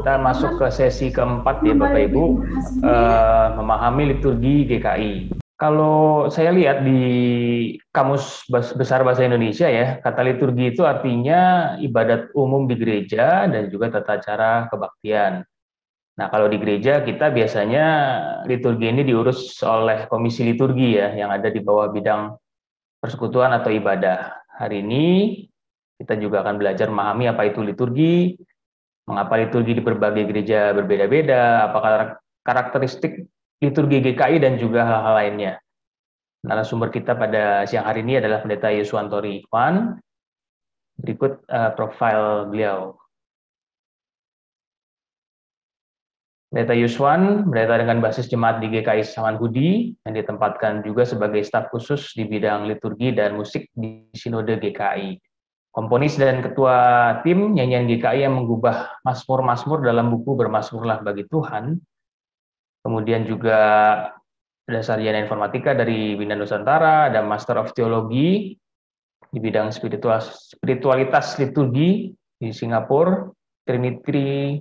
Kita masuk ke sesi keempat ya Bapak Ibu, memahami liturgi GKI. Kalau saya lihat di Kamus Besar Bahasa Indonesia ya, kata liturgi itu artinya ibadat umum di gereja dan juga tata cara kebaktian. Nah, kalau di gereja kita biasanya liturgi ini diurus oleh komisi liturgi ya, yang ada di bawah bidang persekutuan atau ibadah. Hari ini kita juga akan belajar memahami apa itu liturgi, mengapa liturgi di berbagai gereja berbeda-beda, apa karakteristik liturgi GKI dan juga hal-hal lainnya. Narasumber kita pada siang hari ini adalah Pendeta Yuswantori Ikhwan. Berikut profil beliau. Pendeta Yuswan pendeta dengan basis jemaat di GKI Samanhudi yang ditempatkan juga sebagai staf khusus di bidang liturgi dan musik di Sinode GKI. Komponis dan ketua tim nyanyian GKI yang mengubah mazmur-mazmur dalam buku Bermazmurlah Bagi Tuhan. Kemudian juga ada sarjana informatika dari Bina Nusantara, ada Master of Theology di bidang spiritualitas liturgi di Singapura, Trinity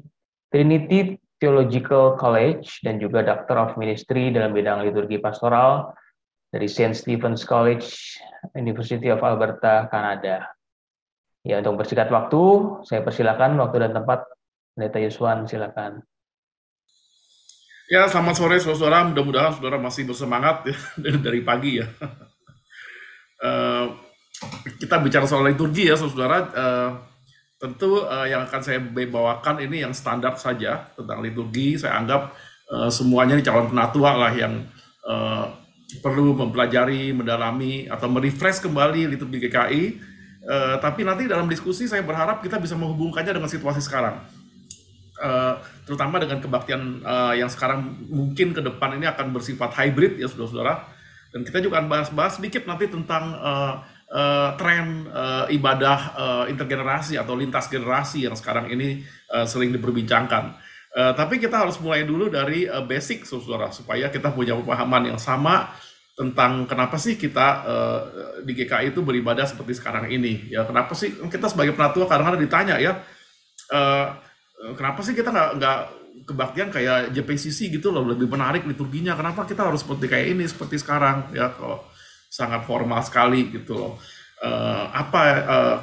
Theological College, dan juga Doctor of Ministry dalam bidang liturgi pastoral dari St. Stephen's College, University of Alberta, Kanada. Ya, untuk bersingkat waktu, saya persilakan waktu dan tempat. Pendeta Yuswan, silakan. Ya, selamat sore saudara. Mudah-mudahan saudara masih bersemangat ya, dari pagi ya. Kita bicara soal liturgi ya saudara. Tentu yang akan saya bawakan ini yang standar saja tentang liturgi. Saya anggap semuanya calon penatua lah yang perlu mempelajari, mendalami, atau merefresh kembali liturgi GKI. Tapi nanti dalam diskusi saya berharap kita bisa menghubungkannya dengan situasi sekarang, terutama dengan kebaktian yang sekarang mungkin ke depan ini akan bersifat hybrid ya saudara-saudara. Dan kita juga akan bahas-bahas sedikit nanti tentang tren ibadah intergenerasi atau lintas generasi yang sekarang ini sering diperbincangkan. Tapi kita harus mulai dulu dari basic saudara, supaya kita punya pemahaman yang sama tentang kenapa sih kita di GKI itu beribadah seperti sekarang ini. Ya, kenapa sih kita sebagai penatua kadang-kadang ditanya ya, kenapa sih kita nggak kebaktian kayak JPCC gitu loh, lebih menarik liturginya, kenapa kita harus seperti kayak ini, seperti sekarang ya, kalau sangat formal sekali gitu loh.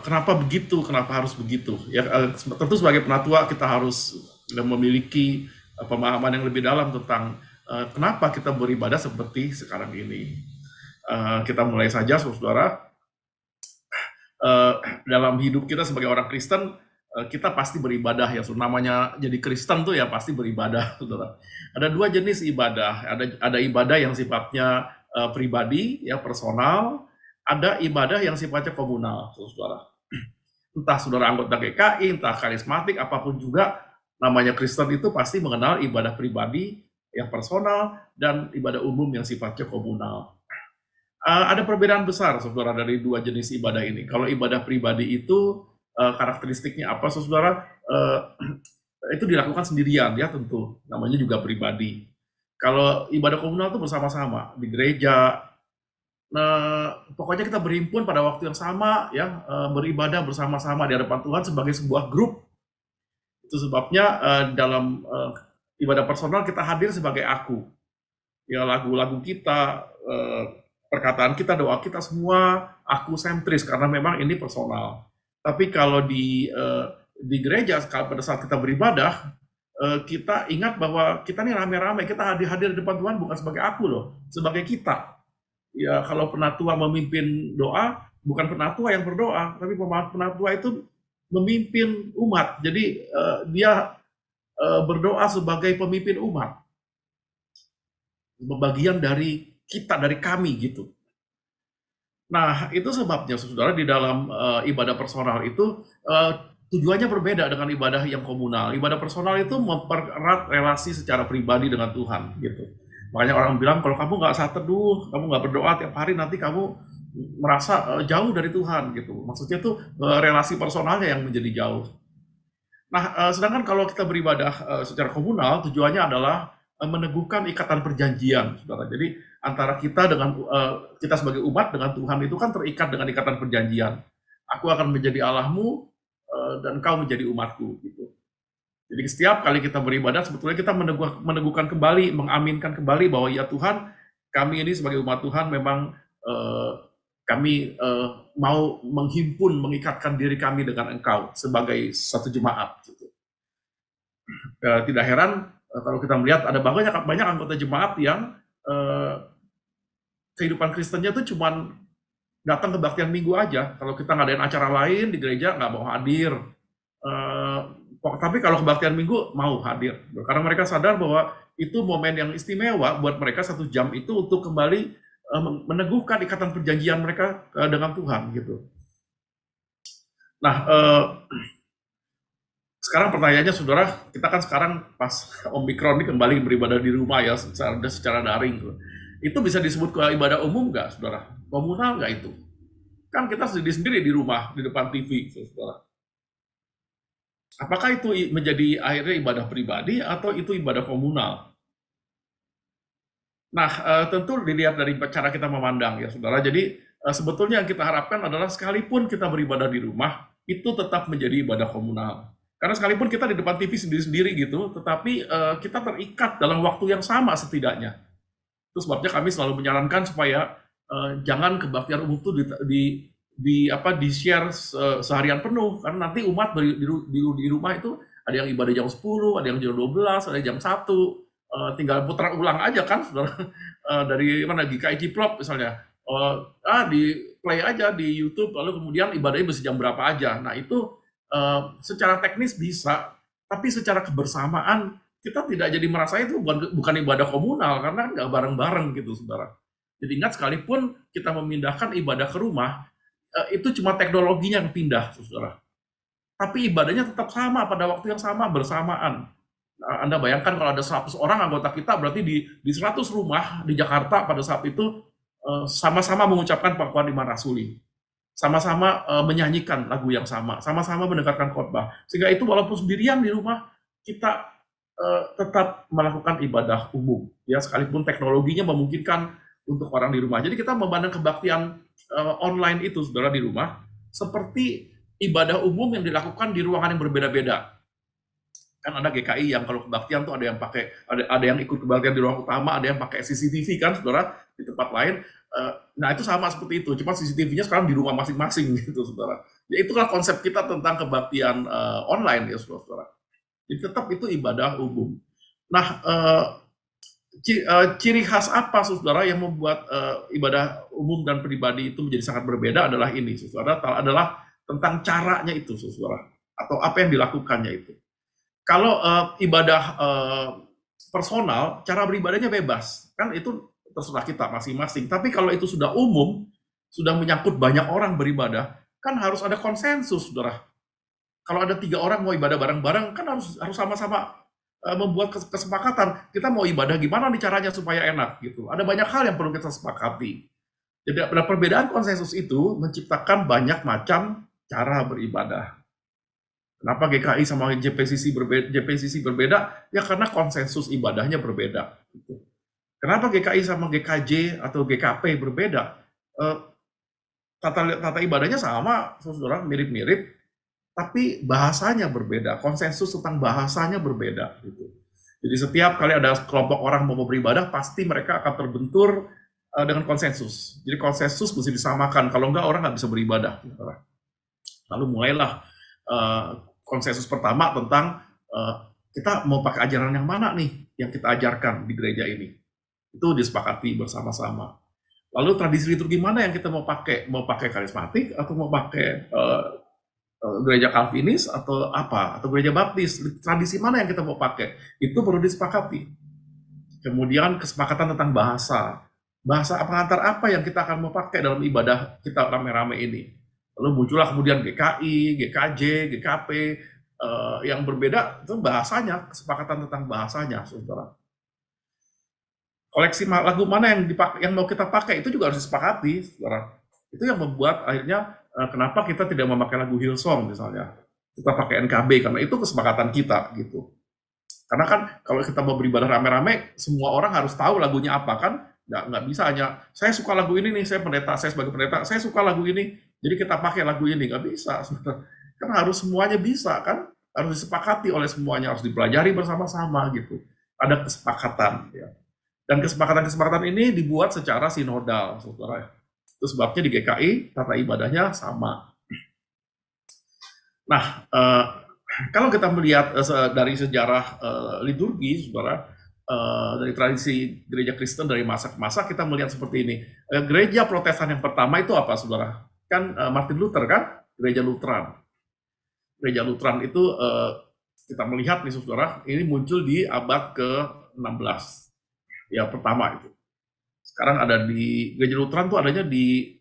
Kenapa begitu, kenapa harus begitu ya. Tentu sebagai penatua kita harus memiliki pemahaman yang lebih dalam tentang kenapa kita beribadah seperti sekarang ini. Kita mulai saja saudara. Dalam hidup kita sebagai orang Kristen, kita pasti beribadah ya. Namanya jadi Kristen tuh ya pasti beribadah saudara. Ada dua jenis ibadah. Ada ibadah yang sifatnya pribadi ya, personal. Ada ibadah yang sifatnya komunal saudara. Entah saudara anggota GKI, entah karismatik, apapun juga, namanya Kristen itu pasti mengenal ibadah pribadi yang personal dan ibadah umum yang sifatnya komunal. Ada perbedaan besar saudara dari dua jenis ibadah ini. Kalau ibadah pribadi itu karakteristiknya apa saudara? Itu dilakukan sendirian ya, tentu namanya juga pribadi. Kalau ibadah komunal itu bersama-sama di gereja. Nah, pokoknya kita berhimpun pada waktu yang sama ya, beribadah bersama-sama di hadapan Tuhan sebagai sebuah grup. Itu sebabnya dalam ibadah personal kita hadir sebagai aku. Ya, lagu-lagu kita, perkataan kita, doa kita semua aku sentris karena memang ini personal. Tapi kalau di gereja pada saat kita beribadah, kita ingat bahwa kita ini rame-rame, kita hadir di depan Tuhan bukan sebagai aku loh, sebagai kita. Ya, kalau penatua memimpin doa, bukan penatua yang berdoa, tapi penatua itu memimpin umat. Jadi dia berdoa sebagai pemimpin umat, bagian dari kita, dari kami gitu. Nah, itu sebabnya saudara di dalam ibadah personal itu tujuannya berbeda dengan ibadah yang komunal. Ibadah personal itu mempererat relasi secara pribadi dengan Tuhan gitu. Makanya orang bilang kalau kamu nggak saat teduh, kamu nggak berdoa tiap hari, nanti kamu merasa jauh dari Tuhan gitu. Maksudnya tuh relasi personalnya yang menjadi jauh. Nah, sedangkan kalau kita beribadah secara komunal, tujuannya adalah meneguhkan ikatan perjanjian, saudara. Jadi antara kita dengan kita sebagai umat dengan Tuhan itu kan terikat dengan ikatan perjanjian. Aku akan menjadi Allahmu dan kau menjadi umatku gitu. Jadi setiap kali kita beribadah, sebetulnya kita meneguhkan kembali, mengaminkan kembali bahwa ya Tuhan, kami ini sebagai umat Tuhan memang eh, kami mau menghimpun, mengikatkan diri kami dengan Engkau sebagai satu jemaat. Gitu. Tidak heran kalau kita melihat ada banyak anggota jemaat yang kehidupan Kristennya itu cuma datang kebaktian minggu aja. Kalau kita ngadain acara lain di gereja nggak mau hadir. Eh, tapi kalau kebaktian minggu mau hadir. Karena mereka sadar bahwa itu momen yang istimewa buat mereka 1 jam itu untuk kembali meneguhkan ikatan perjanjian mereka dengan Tuhan gitu. Nah, sekarang pertanyaannya saudara, kita kan sekarang pas Omikron ini kembali beribadah di rumah ya secara daring. Itu bisa disebut ke ibadah umum nggak saudara? Komunal nggak itu? Kan kita sendiri di rumah, di depan TV, saudara. Apakah itu menjadi akhirnya ibadah pribadi atau itu ibadah komunal? Nah, tentu dilihat dari cara kita memandang ya saudara. Jadi sebetulnya yang kita harapkan adalah sekalipun kita beribadah di rumah, itu tetap menjadi ibadah komunal. Karena sekalipun kita di depan TV sendiri-sendiri gitu, tetapi kita terikat dalam waktu yang sama setidaknya. Itu sebabnya kami selalu menyarankan supaya jangan kebaktian umum itu di share seharian penuh, karena nanti umat di rumah itu ada yang ibadah jam 10, ada yang jam 12, ada yang jam 1, tinggal putar ulang aja kan saudara. Dari mana GKI Ciplok misalnya, di play aja di YouTube, lalu kemudian ibadahnya bisa jam berapa aja. Nah itu secara teknis bisa, tapi secara kebersamaan kita tidak jadi merasa itu bukan ibadah komunal karena nggak bareng-bareng gitu saudara. Jadi ingat, sekalipun kita memindahkan ibadah ke rumah, itu cuma teknologinya yang pindah saudara. Tapi ibadahnya tetap sama pada waktu yang sama bersamaan. Anda bayangkan kalau ada 100 orang anggota kita, berarti di 100 rumah di Jakarta pada saat itu sama-sama mengucapkan pengakuan iman rasuli. Sama-sama menyanyikan lagu yang sama-sama mendengarkan khotbah. Sehingga itu walaupun sendirian di rumah, kita tetap melakukan ibadah umum. Ya, sekalipun teknologinya memungkinkan untuk orang di rumah. Jadi kita memandang kebaktian online itu, saudara, di rumah, seperti ibadah umum yang dilakukan di ruangan yang berbeda-beda. Kan ada GKI yang kalau kebaktian tuh ada yang ikut kebaktian di ruang utama, ada yang pakai CCTV kan, saudara, di tempat lain. Nah itu sama seperti itu, cuma CCTV-nya sekarang di rumah masing-masing gitu, saudara. Ya itulah konsep kita tentang kebaktian online ya, saudara. Jadi tetap itu ibadah umum. Nah, ciri khas apa, saudara, yang membuat ibadah umum dan pribadi itu menjadi sangat berbeda adalah ini, saudara, adalah tentang caranya itu, saudara, atau apa yang dilakukannya itu. Kalau ibadah personal, cara beribadahnya bebas, kan itu terserah kita masing-masing. Tapi kalau itu sudah umum, sudah menyangkut banyak orang beribadah, kan harus ada konsensus, saudara. Kalau ada 3 orang mau ibadah bareng-bareng, kan harus sama-sama membuat kesepakatan. Kita mau ibadah gimana nih caranya supaya enak gitu. Ada banyak hal yang perlu kita sepakati. Jadi ada perbedaan konsensus itu menciptakan banyak macam cara beribadah. Kenapa GKI sama JPCC berbeda? Ya karena konsensus ibadahnya berbeda. Kenapa GKI sama GKJ atau GKP berbeda? Tata ibadahnya sama, saudara, mirip-mirip, tapi bahasanya berbeda. Konsensus tentang bahasanya berbeda. Gitu. Jadi setiap kali ada kelompok orang mau beribadah, pasti mereka akan terbentur dengan konsensus. Jadi konsensus mesti disamakan, kalau enggak orang nggak bisa beribadah. Lalu mulailah konsensus pertama tentang kita mau pakai ajaran yang mana nih yang kita ajarkan di gereja ini. Itu disepakati bersama-sama. Lalu tradisi liturgi mana yang kita mau pakai? Mau pakai karismatik atau mau pakai gereja Calvinis atau apa? Atau gereja Baptis? Tradisi mana yang kita mau pakai? Itu perlu disepakati. Kemudian kesepakatan tentang bahasa. Bahasa pengantar apa yang kita akan mau pakai dalam ibadah kita rame-rame ini? Lalu muncullah kemudian GKI, GKJ, GKP, yang berbeda itu bahasanya, kesepakatan tentang bahasanya, saudara. Koleksi lagu mana yang mau kita pakai itu juga harus disepakati, saudara. Itu yang membuat akhirnya kenapa kita tidak memakai lagu Hillsong misalnya, kita pakai NKB karena itu kesepakatan kita gitu. Karena kan kalau kita mau beribadah rame-rame, semua orang harus tahu lagunya apa kan? Nggak bisa hanya saya suka lagu ini nih, saya sebagai pendeta, saya suka lagu ini, jadi kita pakai lagu ini, nggak bisa. Kan harus semuanya bisa kan? harus disepakati oleh semuanya, harus dipelajari bersama-sama gitu. Ada kesepakatan ya. Dan kesepakatan-kesepakatan ini dibuat secara sinodal, saudara. Itu sebabnya di GKI tata ibadahnya sama. Nah, kalau kita melihat dari sejarah liturgi, saudara, dari tradisi gereja Kristen dari masa ke masa, kita melihat seperti ini. Gereja Protestan yang pertama itu apa, saudara? Kan Martin Luther kan, gereja Lutheran. Gereja Lutheran itu kita melihat nih, saudara, ini muncul di abad ke-16, ya pertama itu. Sekarang ada di gereja Lutheran tuh adanya di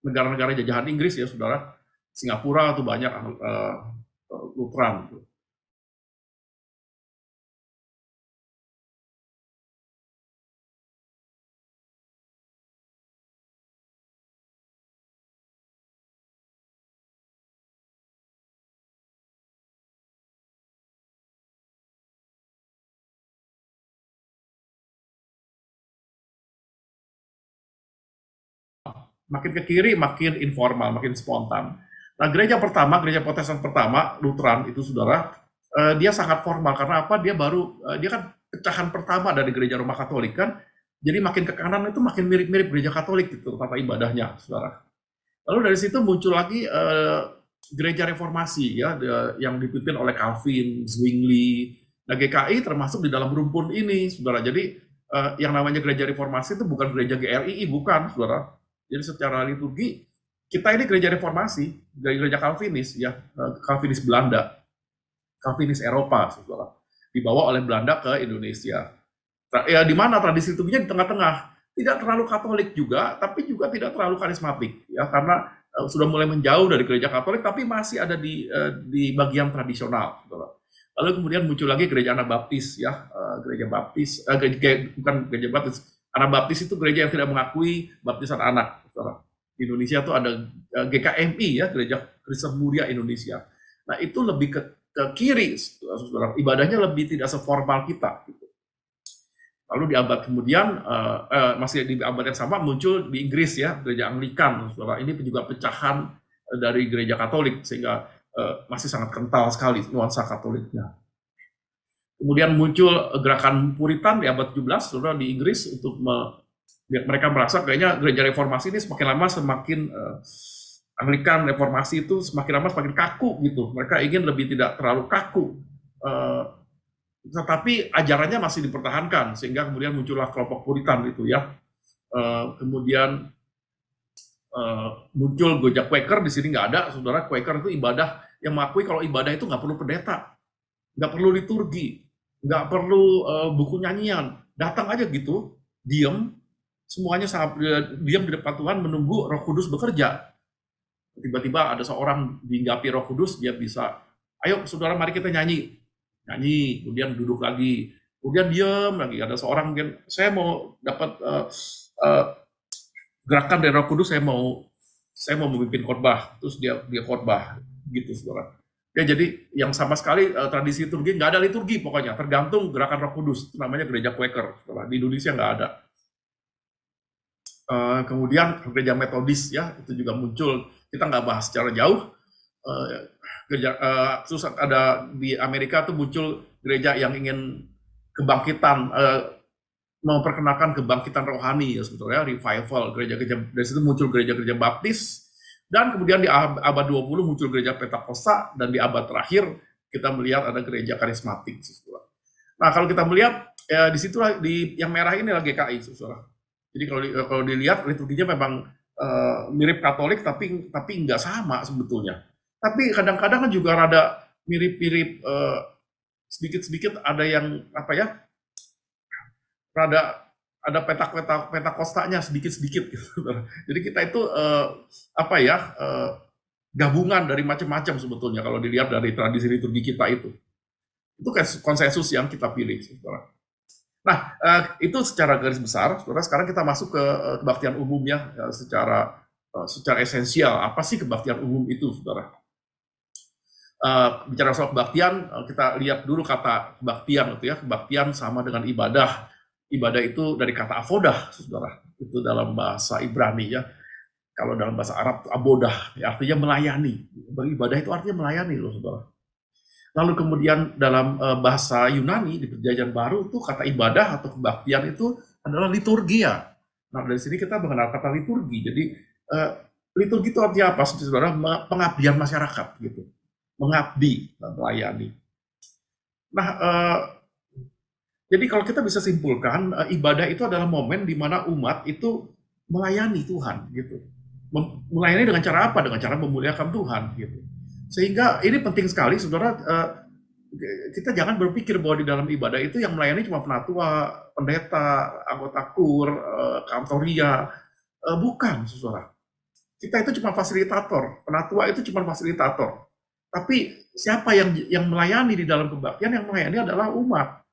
negara-negara jajahan Inggris ya, saudara. Singapura tuh banyak Lutheran. Makin ke kiri, makin informal, makin spontan. Nah, gereja pertama, gereja Protestan pertama, Lutheran itu, saudara, dia sangat formal. Karena apa? Dia kan pecahan pertama dari gereja Roma Katolik kan. Jadi makin ke kanan itu makin mirip-mirip gereja Katolik gitu, tata ibadahnya, saudara. Lalu dari situ muncul lagi gereja reformasi ya, yang dipimpin oleh Calvin, Zwingli. Nah, GKI termasuk di dalam rumpun ini, saudara. Jadi yang namanya gereja reformasi itu bukan gereja GRII, bukan, saudara. Jadi secara liturgi kita ini gereja reformasi, gereja Calvinis ya, Calvinis Belanda, Calvinis Eropa, saudara. Dibawa oleh Belanda ke Indonesia. Ya di mana tradisi liturginya di tengah-tengah, tidak terlalu Katolik juga, tapi juga tidak terlalu karismatik ya, karena sudah mulai menjauh dari gereja Katolik, tapi masih ada di bagian tradisional, saudara. Lalu kemudian muncul lagi gereja Anabaptis ya, gereja Baptis, bukan gereja Baptis. Anabaptis itu gereja yang tidak mengakui baptisan anak. Saudara. Di Indonesia itu ada GKMI ya, Gereja Kristen Mulia Indonesia. Nah itu lebih ke kiri, saudara. Ibadahnya lebih tidak seformal kita. Gitu. Lalu di abad kemudian, masih di abad yang sama muncul di Inggris ya, gereja Anglikan. Saudara. Ini juga pecahan dari gereja Katolik, sehingga masih sangat kental sekali nuansa Katoliknya. Kemudian muncul gerakan Puritan di abad 17, saudara, di Inggris untuk mereka merasa kayaknya gereja reformasi ini semakin lama semakin Anglikan reformasi itu semakin lama semakin kaku gitu. Mereka ingin lebih tidak terlalu kaku. Tetapi ajarannya masih dipertahankan sehingga kemudian muncullah kelompok Puritan itu ya. Kemudian muncul gereja Quaker, di sini nggak ada, saudara. Quaker itu ibadah yang mengakui kalau ibadah itu nggak perlu pendeta, nggak perlu liturgi, nggak perlu buku nyanyian, datang aja gitu, diam, semuanya diam di depan Tuhan menunggu Roh Kudus bekerja. Tiba-tiba ada seorang dihinggapi Roh Kudus, dia bisa, ayo saudara mari kita nyanyi, kemudian duduk lagi, kemudian diam lagi, ada seorang mungkin, saya mau dapat gerakan dari Roh Kudus, saya mau memimpin khotbah, terus dia khotbah, gitu saudara. Ya, jadi yang sama sekali tradisi liturgi nggak ada liturgi pokoknya, tergantung gerakan Roh Kudus, itu namanya gereja Quaker. Di Indonesia nggak ada. Kemudian gereja Metodis ya, itu juga muncul. Kita nggak bahas secara jauh. Terus ada di Amerika tuh muncul gereja yang ingin kebangkitan, memperkenalkan kebangkitan rohani ya sebetulnya, revival. Gereja-gereja dari situ muncul gereja-gereja Baptis. Dan kemudian di abad 20 muncul gereja Pentakosta, dan di abad terakhir kita melihat ada gereja karismatik. Nah kalau kita melihat di situ yang merah ini adalah GKI. Jadi kalau dilihat liturginya memang mirip Katolik, tapi nggak sama sebetulnya. Tapi kadang-kadang kan juga rada mirip-mirip, sedikit-sedikit ada yang apa ya, rada ada Pentakostanya sedikit-sedikit gitu. Jadi kita itu gabungan dari macam-macam sebetulnya kalau dilihat dari tradisi liturgi kita itu. Itu kan konsensus yang kita pilih, saudara. Nah, itu secara garis besar, saudara. Sekarang kita masuk ke kebaktian umum ya, secara esensial. Apa sih kebaktian umum itu, saudara? Bicara soal kebaktian, kita lihat dulu kata kebaktian itu ya. Kebaktian sama dengan ibadah. Ibadah itu dari kata avodah, saudara. Itu dalam bahasa Ibrani ya. Kalau dalam bahasa Arab itu abodah, ya, artinya melayani. Ibadah itu artinya melayani loh, saudara. Lalu kemudian dalam bahasa Yunani di Perjanjian Baru itu kata ibadah atau kebaktian itu adalah liturgia. Nah, dari sini kita mengenal kata liturgi. Jadi liturgi itu artinya apa, saudara? Pengabdian masyarakat gitu, mengabdi, melayani. Nah, jadi kalau kita bisa simpulkan, ibadah itu adalah momen di mana umat itu melayani Tuhan gitu. Melayani dengan cara apa? Dengan cara memuliakan Tuhan gitu. Sehingga ini penting sekali, saudara. Kita jangan berpikir bahwa di dalam ibadah itu yang melayani cuma penatua, pendeta, anggota kur, kantoria. Bukan, saudara. Kita itu cuma fasilitator. Penatua itu cuma fasilitator. Tapi siapa yang melayani di dalam kebaktian? Yang melayani adalah umat.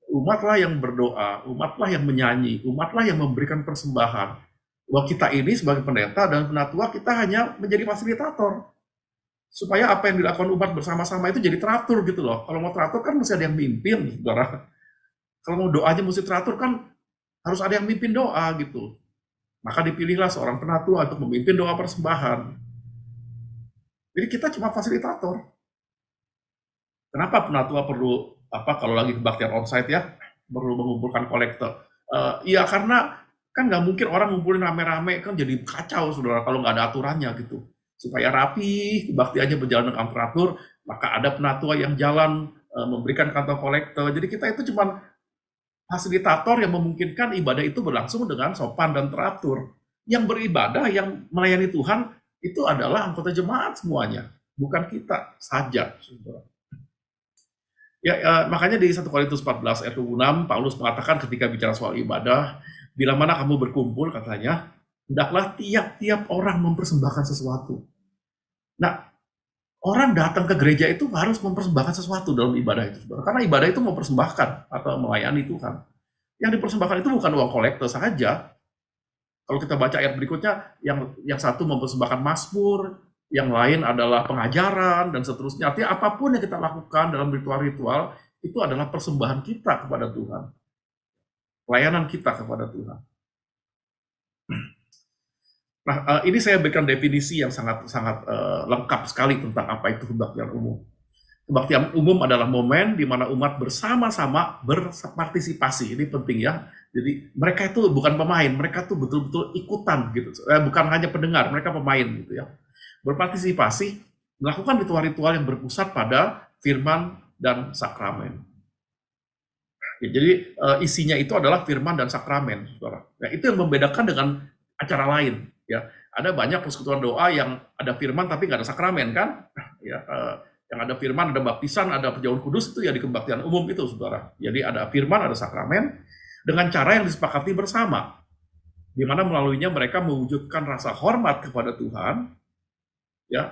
Umatlah yang berdoa, umatlah yang menyanyi, umatlah yang memberikan persembahan. Bahwa kita ini sebagai pendeta dan penatua, kita hanya menjadi fasilitator. Supaya apa yang dilakukan umat bersama-sama itu jadi teratur gitu loh. Kalau mau teratur kan mesti ada yang mimpin, saudara. Kalau mau doanya mesti teratur kan harus ada yang mimpin doa gitu. Maka dipilihlah seorang penatua untuk memimpin doa persembahan. Jadi kita cuma fasilitator. Kenapa penatua perlu kalau lagi kebaktian onsite ya, perlu mengumpulkan kolektor? Iya karena kan nggak mungkin orang ngumpulin rame-rame, kan jadi kacau saudara kalau nggak ada aturannya gitu. Supaya rapi, kebaktiannya berjalan dengan teratur, maka ada penatua yang jalan memberikan kantong kolektor. Jadi kita itu cuma fasilitator yang memungkinkan ibadah itu berlangsung dengan sopan dan teratur. Yang beribadah, yang melayani Tuhan, itu adalah anggota jemaat semuanya, bukan kita saja. Ya, makanya di 1 Korintus 14 ayat 6, Paulus mengatakan ketika bicara soal ibadah, bila mana kamu berkumpul, katanya, hendaklah tiap-tiap orang mempersembahkan sesuatu. Nah, orang datang ke gereja itu harus mempersembahkan sesuatu dalam ibadah itu, saudara. Karena ibadah itu mempersembahkan atau melayani Tuhan. Yang dipersembahkan itu bukan uang kolektor saja. Kalau kita baca ayat berikutnya, yang satu mempersembahkan mazmur, yang lain adalah pengajaran, dan seterusnya. Artinya apapun yang kita lakukan dalam ritual-ritual, itu adalah persembahan kita kepada Tuhan. Pelayanan kita kepada Tuhan. Nah, ini saya berikan definisi yang sangat lengkap sekali tentang apa itu kebaktian umum. Kebaktian umum adalah momen di mana umat bersama-sama berpartisipasi. Ini penting ya. Jadi mereka itu bukan pemain, mereka tuh betul-betul ikutan gitu. Bukan hanya pendengar, mereka pemain gitu ya. Berpartisipasi, melakukan ritual-ritual yang berpusat pada firman dan sakramen. Ya, jadi isinya itu adalah firman dan sakramen, saudara. Nah, itu yang membedakan dengan acara lain. Ya, ada banyak persekutuan doa yang ada firman tapi nggak ada sakramen kan? Ya, yang ada firman, ada baptisan, ada perjamuan kudus itu ya di kebaktian umum itu, saudara. Jadi ada firman, ada sakramen dengan cara yang disepakati bersama, di mana melaluinya mereka mewujudkan rasa hormat kepada Tuhan, ya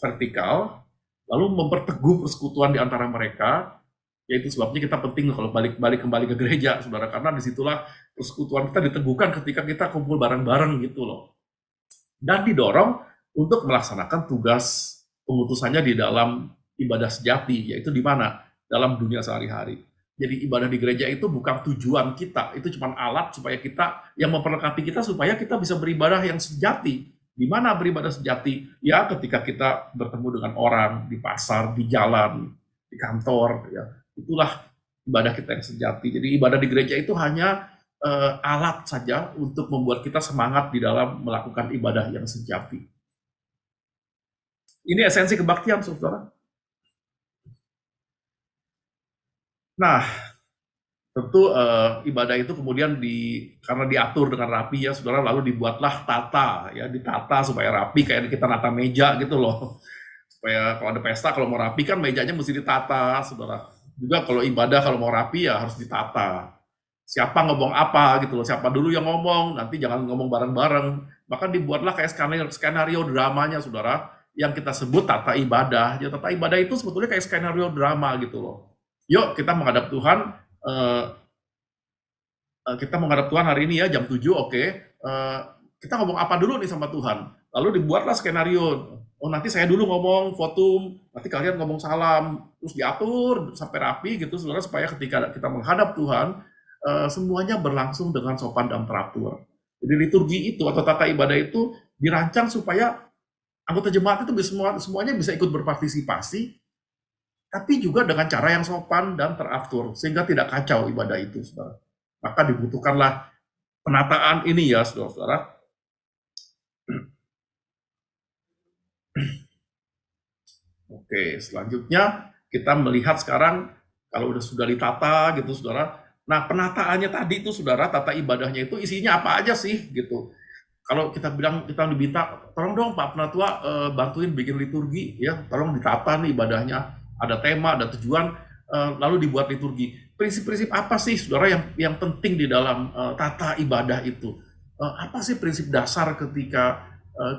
vertikal, lalu memperteguh persekutuan di antara mereka. Yaitu sebabnya kita penting kalau balik kembali ke gereja, saudara, karena disitulah persekutuan kita diteguhkan ketika kita kumpul bareng-bareng gitu loh. Dan didorong untuk melaksanakan tugas pengutusannya di dalam ibadah sejati, yaitu di mana? Dalam dunia sehari-hari. Jadi ibadah di gereja itu bukan tujuan kita, itu cuma alat supaya kita, yang memperlengkapi kita supaya kita bisa beribadah yang sejati. Di mana beribadah sejati? Ya ketika kita bertemu dengan orang, di pasar, di jalan, di kantor, ya. Itulah ibadah kita yang sejati. Jadi ibadah di gereja itu hanya alat saja untuk membuat kita semangat di dalam melakukan ibadah yang sejati. Ini esensi kebaktian, saudara. Nah, tentu ibadah itu kemudian karena diatur dengan rapi ya, saudara, lalu dibuatlah tata, ya, ditata supaya rapi kayak kita nata meja gitu loh. Supaya kalau ada pesta, kalau mau rapi kan mejanya mesti ditata, saudara. Juga kalau ibadah, kalau mau rapi ya harus ditata. Siapa ngomong apa gitu loh, siapa dulu yang ngomong, nanti jangan ngomong bareng-bareng. Maka dibuatlah kayak skenario dramanya, saudara, yang kita sebut tata ibadah. Ya, tata ibadah itu sebetulnya kayak skenario drama gitu loh. Yuk kita menghadap Tuhan, hari ini ya jam 7, oke. Kita ngomong apa dulu nih sama Tuhan. Lalu dibuatlah skenario. Oh nanti saya dulu ngomong votum, nanti kalian ngomong salam, terus diatur sampai rapi gitu, saudara, supaya ketika kita menghadap Tuhan, semuanya berlangsung dengan sopan dan teratur. Jadi liturgi itu atau tata ibadah itu dirancang supaya anggota jemaat itu semuanya bisa ikut berpartisipasi tapi juga dengan cara yang sopan dan teratur, sehingga tidak kacau ibadah itu, saudara. Maka dibutuhkanlah penataan ini ya, saudara-saudara. Oke, selanjutnya kita melihat sekarang kalau sudah ditata gitu, saudara. Nah, penataannya tadi itu, saudara, tata ibadahnya itu isinya apa aja sih, gitu. Kalau kita bilang kita diminta, tolong dong Pak Penatua bantuin bikin liturgi, ya, tolong ditata nih ibadahnya, ada tema, ada tujuan, lalu dibuat liturgi. Prinsip-prinsip apa sih, saudara, yang penting di dalam tata ibadah itu? Apa sih prinsip dasar ketika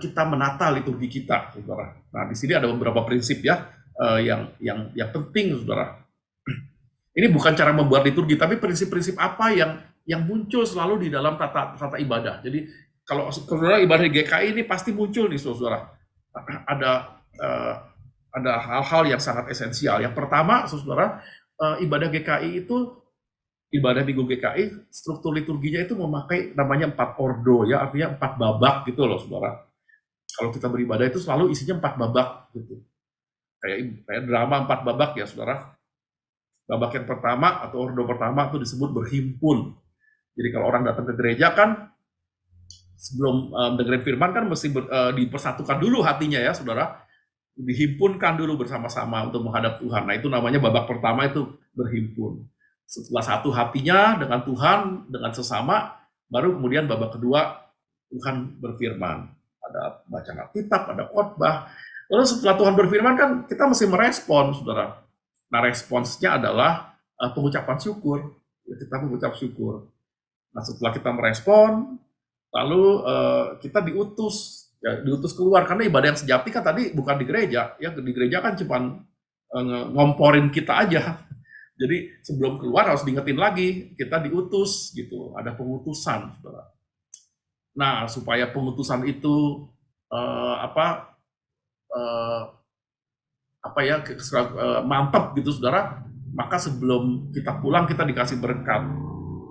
kita menata liturgi kita, saudara? Nah, di sini ada beberapa prinsip ya yang penting, saudara. Ini bukan cara membuat liturgi, tapi prinsip-prinsip apa yang muncul selalu di dalam tata ibadah. Jadi kalau saudara ibadah di GKI ini pasti muncul nih, saudara. Ada hal-hal yang sangat esensial. Yang pertama, saudara, ibadah GKI itu, ibadah minggu GKI, struktur liturginya itu memakai namanya 4 ordo, ya, artinya 4 babak gitu loh, saudara. Kalau kita beribadah itu selalu isinya 4 babak gitu. Kayak drama 4 babak ya, saudara. Babak yang pertama atau ordo pertama itu disebut berhimpun. Jadi kalau orang datang ke gereja kan sebelum dengerin firman kan mesti dipersatukan dulu hatinya ya, saudara. Dihimpunkan dulu bersama-sama untuk menghadap Tuhan. Nah, itu namanya babak pertama itu berhimpun. Setelah satu hatinya dengan Tuhan, dengan sesama, baru kemudian babak kedua Tuhan berfirman. Ada bacaan Alkitab, ada khotbah. Lalu setelah Tuhan berfirman kan kita mesti merespon, saudara. Nah, responsnya adalah pengucapan syukur. Kita mengucap syukur. Nah, setelah kita merespon, lalu kita diutus keluar, karena ibadah yang sejati kan tadi bukan di gereja, ya, di gereja kan cuma ngomporin kita aja. Jadi sebelum keluar harus diingetin lagi, kita diutus gitu, ada pengutusan, saudara. Nah, supaya pengutusan itu mantap gitu, saudara, maka sebelum kita pulang kita dikasih berkat.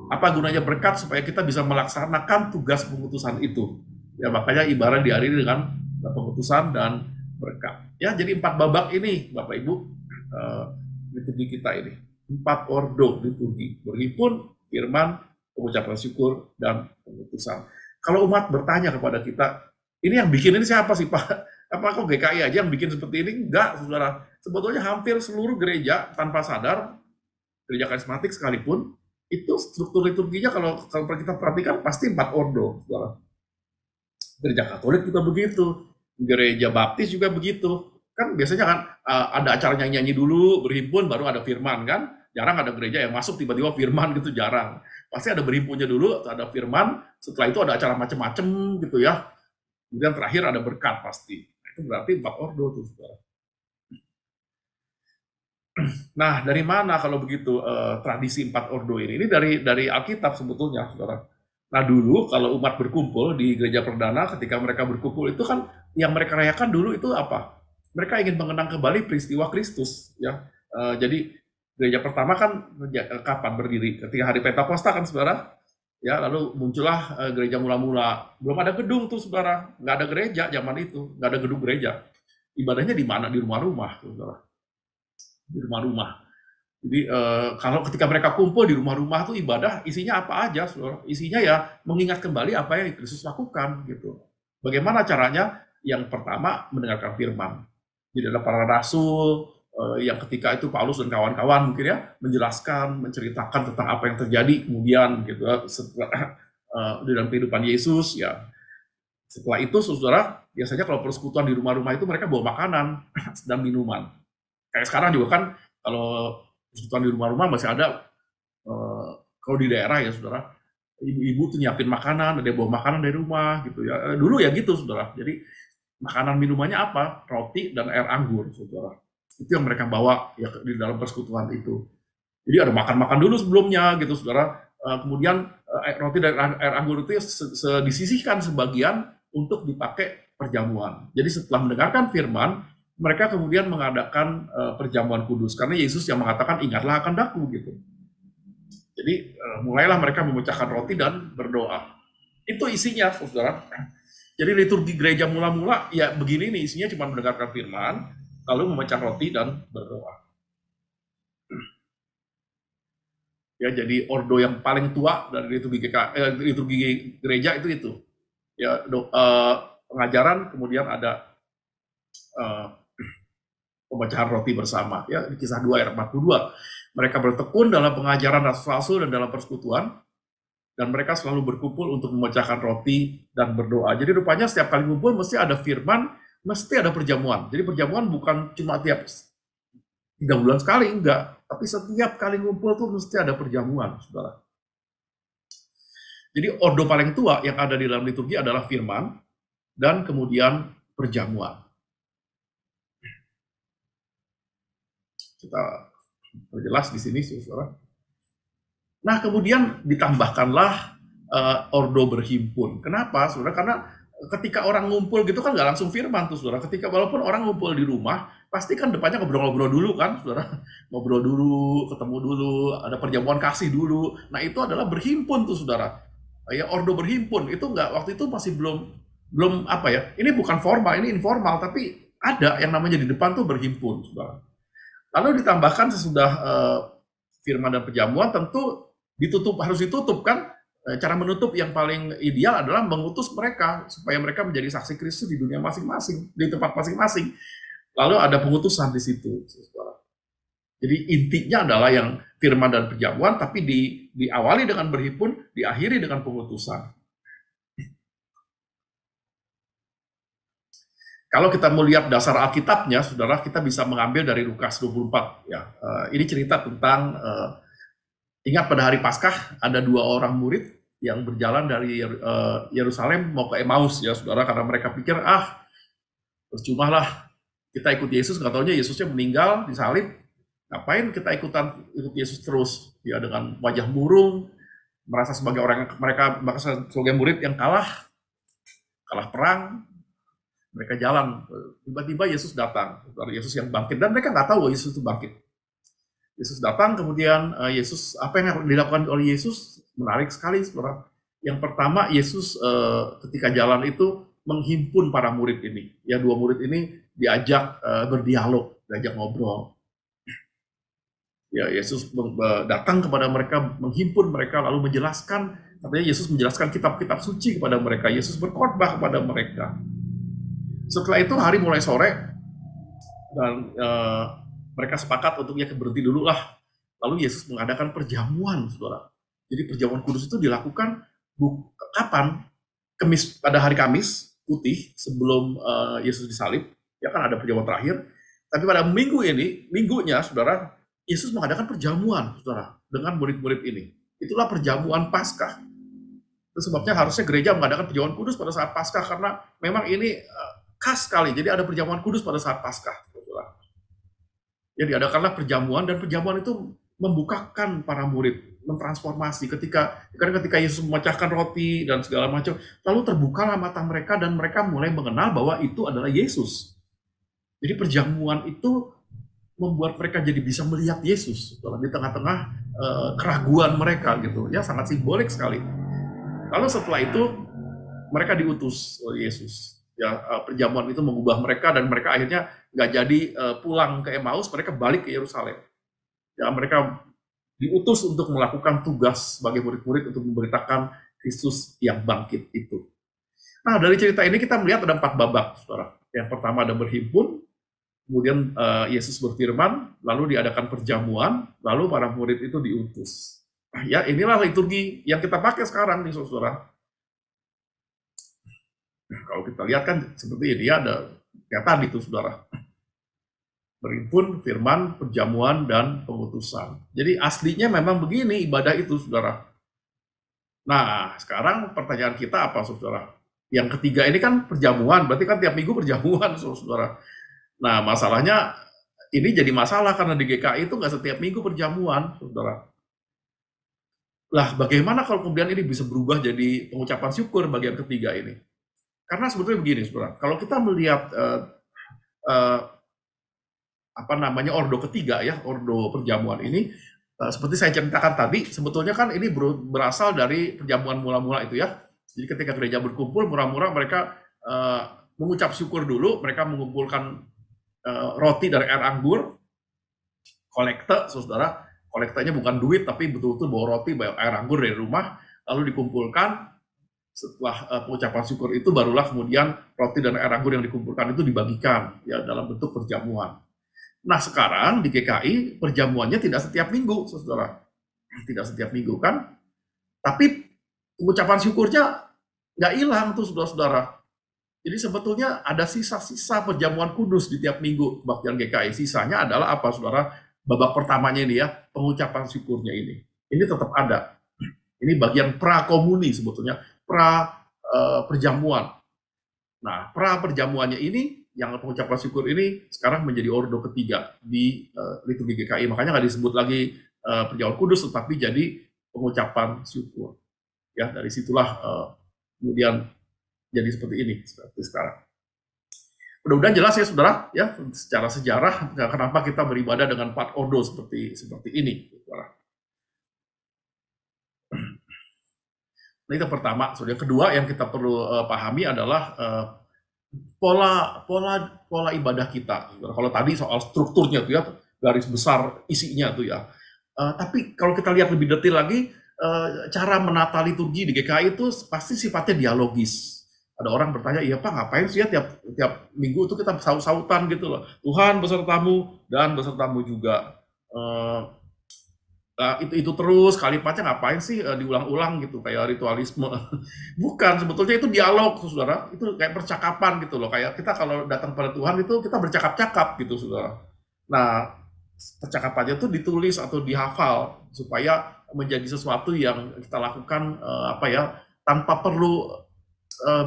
Apa gunanya berkat? Supaya kita bisa melaksanakan tugas pengutusan itu. Ya, makanya ibarat diakhiri dengan pengutusan dan berkat. Ya, jadi 4 babak ini, Bapak Ibu, liturgi kita ini. 4 ordo liturgi. Berhimpun, firman, pengucapan syukur, dan pengutusan. Kalau umat bertanya kepada kita, ini yang bikin ini siapa sih, Pak? Apa kok GKI aja yang bikin seperti ini? Enggak, saudara. Sebetulnya hampir seluruh gereja tanpa sadar, gereja karismatik sekalipun, itu struktur liturginya kalau kita perhatikan pasti 4 ordo, saudara. Gereja Katolik juga begitu, gereja Baptis juga begitu. Kan biasanya kan ada acara nyanyi-nyanyi dulu, berhimpun, baru ada firman kan. Jarang ada gereja yang masuk tiba-tiba firman gitu, jarang. Pasti ada berhimpunnya dulu, ada firman, setelah itu ada acara macam-macam gitu ya. Kemudian terakhir ada berkat pasti. Itu berarti 4 ordo tuh, saudara. Nah, dari mana kalau begitu tradisi 4 ordo ini? Ini dari Alkitab sebetulnya, saudara. Nah, dulu kalau umat berkumpul di gereja perdana, ketika mereka berkumpul itu kan yang mereka rayakan dulu itu apa? Mereka ingin mengenang kembali peristiwa Kristus, ya. Jadi gereja pertama kan kapan berdiri? Ketika hari Pentakosta kan, saudara. Ya, lalu muncullah gereja mula-mula. Belum ada gedung tuh, saudara. Nggak ada gereja zaman itu, nggak ada gedung gereja. Ibadahnya di mana? Di rumah-rumah, saudara. Di rumah-rumah. Jadi kalau ketika mereka kumpul di rumah-rumah tuh ibadah isinya apa aja, saudara? Isinya ya mengingat kembali apa yang Kristus lakukan gitu. Bagaimana caranya? Yang pertama mendengarkan firman. Jadi ada para rasul yang ketika itu Paulus dan kawan-kawan mungkin ya menjelaskan, menceritakan tentang apa yang terjadi kemudian gitu setelah di dalam kehidupan Yesus ya. Setelah itu, saudara, biasanya kalau persekutuan di rumah-rumah itu mereka bawa makanan dan minuman. Kayak sekarang juga kan kalau persekutuan di rumah-rumah masih ada kalau di daerah ya, saudara, ibu-ibu tuh nyiapin makanan, ada bawa makanan dari rumah gitu ya. Dulu ya gitu, saudara. Jadi makanan minumannya apa? Roti dan air anggur, saudara. Itu yang mereka bawa ya di dalam persekutuan itu. Jadi ada makan-makan dulu sebelumnya gitu, saudara. Kemudian roti dan air anggur itu disisihkan sebagian untuk dipakai perjamuan. Jadi setelah mendengarkan firman, mereka kemudian mengadakan perjamuan kudus. Karena Yesus yang mengatakan, ingatlah akan daku gitu. Jadi mulailah mereka memecahkan roti dan berdoa. Itu isinya, saudara. Jadi liturgi gereja mula-mula ya begini nih, isinya cuma mendengarkan firman, lalu memecah roti dan berdoa. Ya, jadi ordo yang paling tua dari liturgi gereja itu. Ya, pengajaran, kemudian ada eh, pemecahan roti bersama. Ya, di Kisah 2 ayat 42. Mereka bertekun dalam pengajaran rasul-rasul dan dalam persekutuan, dan mereka selalu berkumpul untuk memecahkan roti dan berdoa. Jadi rupanya setiap kali ngumpul mesti ada firman, mesti ada perjamuan. Jadi perjamuan bukan cuma tiap 3 bulan sekali, enggak. Tapi setiap kali ngumpul tuh mesti ada perjamuan, saudara. Jadi ordo paling tua yang ada di dalam liturgi adalah firman, dan kemudian perjamuan. Kita perjelas di sini, saudara. Nah, kemudian ditambahkanlah ordo berhimpun. Kenapa, saudara? Karena ketika orang ngumpul gitu kan nggak langsung firman tuh, saudara. Ketika walaupun orang ngumpul di rumah, pasti kan depannya ngobrol-ngobrol dulu kan, saudara. Ngobrol dulu, ketemu dulu, ada perjamuan kasih dulu. Nah, itu adalah berhimpun tuh, saudara. Ya, ordo berhimpun itu nggak, waktu itu masih belum apa ya? Ini bukan formal, ini informal, tapi ada yang namanya di depan tuh berhimpun, saudara. Lalu ditambahkan sesudah firman dan perjamuan, tentu harus ditutup kan. Cara menutup yang paling ideal adalah mengutus mereka supaya mereka menjadi saksi Kristus di dunia masing-masing, di tempat masing-masing. Lalu ada pengutusan di situ. Jadi intinya adalah yang firman dan perjamuan, tapi diawali dengan berhimpun, diakhiri dengan pengutusan. Kalau kita melihat dasar Alkitabnya, saudara, kita bisa mengambil dari Lukas 24. Ya, ini cerita tentang ingat pada hari Paskah ada 2 orang murid yang berjalan dari Yerusalem mau ke Emmaus, ya saudara, karena mereka pikir percuma lah kita ikut Yesus, nggak taunya Yesusnya meninggal disalib, ngapain kita ikut Yesus terus, ya, dengan wajah murung, merasa sebagai sebagai murid yang kalah perang. Mereka jalan, tiba-tiba Yesus datang, Yesus yang bangkit, dan mereka nggak tahu Yesus itu bangkit. Yesus datang, kemudian apa yang dilakukan oleh Yesus menarik sekali, saudara. Yang pertama, Yesus ketika jalan itu menghimpun para murid ini. Ya, 2 murid ini diajak berdialog, diajak ngobrol. Ya, Yesus datang kepada mereka, menghimpun mereka, lalu menjelaskan, katanya Yesus menjelaskan kitab-kitab suci kepada mereka. Yesus berkhotbah kepada mereka. Setelah itu hari mulai sore, dan mereka sepakat untuk berhenti dulu lah. Lalu Yesus mengadakan perjamuan, saudara. Jadi perjamuan kudus itu dilakukan kapan? Pada hari Kamis putih sebelum Yesus disalib, ya kan ada perjamuan terakhir. Tapi pada minggunya, saudara, Yesus mengadakan perjamuan, saudara, dengan murid-murid ini. Itulah perjamuan Paskah. Itu sebabnya harusnya gereja mengadakan perjamuan kudus pada saat Paskah, karena memang ini khas sekali. Jadi ada perjamuan kudus pada saat Paskah. Ya, diadakanlah perjamuan, dan perjamuan itu membukakan para murid, mentransformasi. Ketika Yesus memecahkan roti dan segala macam, lalu terbukalah mata mereka dan mereka mulai mengenal bahwa itu adalah Yesus. Jadi perjamuan itu membuat mereka jadi bisa melihat Yesus di tengah-tengah keraguan mereka gitu. Ya, sangat simbolik sekali. Lalu setelah itu mereka diutus oleh Yesus. Ya, perjamuan itu mengubah mereka, dan mereka akhirnya nggak jadi pulang ke Emmaus, mereka balik ke Yerusalem. Ya, mereka diutus untuk melakukan tugas sebagai murid-murid untuk memberitakan Kristus yang bangkit itu. Nah, dari cerita ini kita melihat ada 4 babak, saudara. Yang pertama ada berhimpun, kemudian Yesus berfirman, lalu diadakan perjamuan, lalu para murid itu diutus. Nah, ya, inilah liturgi yang kita pakai sekarang nih, saudara. Nah, kalau kita lihat kan seperti ini, ada kayak tadi tuh, saudara. Berhimpun, firman, perjamuan, dan pengutusan. Jadi aslinya memang begini ibadah itu, saudara. Nah, sekarang pertanyaan kita apa, saudara? Yang ketiga ini kan perjamuan, berarti kan tiap minggu perjamuan, saudara. Nah, masalahnya ini jadi masalah karena di GKI itu nggak setiap minggu perjamuan, saudara. Lah, bagaimana kalau kemudian ini bisa berubah jadi pengucapan syukur bagian ketiga ini? Karena sebetulnya begini, saudara, kalau kita melihat ordo ketiga, ya, ordo perjamuan ini, seperti saya ceritakan tadi, sebetulnya kan ini berasal dari perjamuan mula-mula itu, ya. Jadi ketika gereja berkumpul, mula-mula mereka mengucap syukur dulu, mereka mengumpulkan roti dari air anggur, kolekte, saudara, kolektanya bukan duit, tapi betul-betul bawa roti, bawa air anggur dari rumah, lalu dikumpulkan. Setelah pengucapan syukur itu, barulah kemudian roti dan air anggur yang dikumpulkan itu dibagikan ya dalam bentuk perjamuan. Nah, sekarang di GKI perjamuannya tidak setiap minggu, saudara. Tidak setiap minggu kan, tapi pengucapan syukurnya nggak hilang tuh, saudara-saudara. Jadi sebetulnya ada sisa-sisa perjamuan kudus di tiap minggu kebaktian GKI. Sisanya adalah apa, saudara? Babak pertamanya ini ya, pengucapan syukurnya ini. Ini tetap ada. Ini bagian pra-komuni sebetulnya, pra-perjamuan. Nah, pra-perjamuannya ini, yang pengucapan syukur ini sekarang menjadi ordo ketiga di liturgi GKI. Makanya nggak disebut lagi perjamuan kudus, tetapi jadi pengucapan syukur. Ya, dari situlah kemudian jadi seperti ini, seperti sekarang. Mudah-mudahan jelas ya, saudara, ya secara sejarah kenapa kita beribadah dengan 4 ordo seperti ini, saudara. Nah, itu pertama. Yang kedua yang kita perlu pahami adalah pola ibadah kita. Kalau tadi soal strukturnya tuh ya, garis besar isinya tuh ya. Tapi kalau kita lihat lebih detail lagi, cara menata liturgi di GKI itu pasti sifatnya dialogis. Ada orang bertanya, iya Pak, ngapain sih ya tiap minggu itu kita saut-sautan gitu loh. Tuhan besertamu dan besertamu juga. Itu terus, kalimatnya ngapain sih diulang-ulang gitu, kayak ritualisme. Bukan, sebetulnya itu dialog, saudara. Itu kayak percakapan gitu loh. Kayak kita kalau datang pada Tuhan itu kita bercakap-cakap gitu, saudara. Nah, percakapannya itu ditulis atau dihafal supaya menjadi sesuatu yang kita lakukan tanpa perlu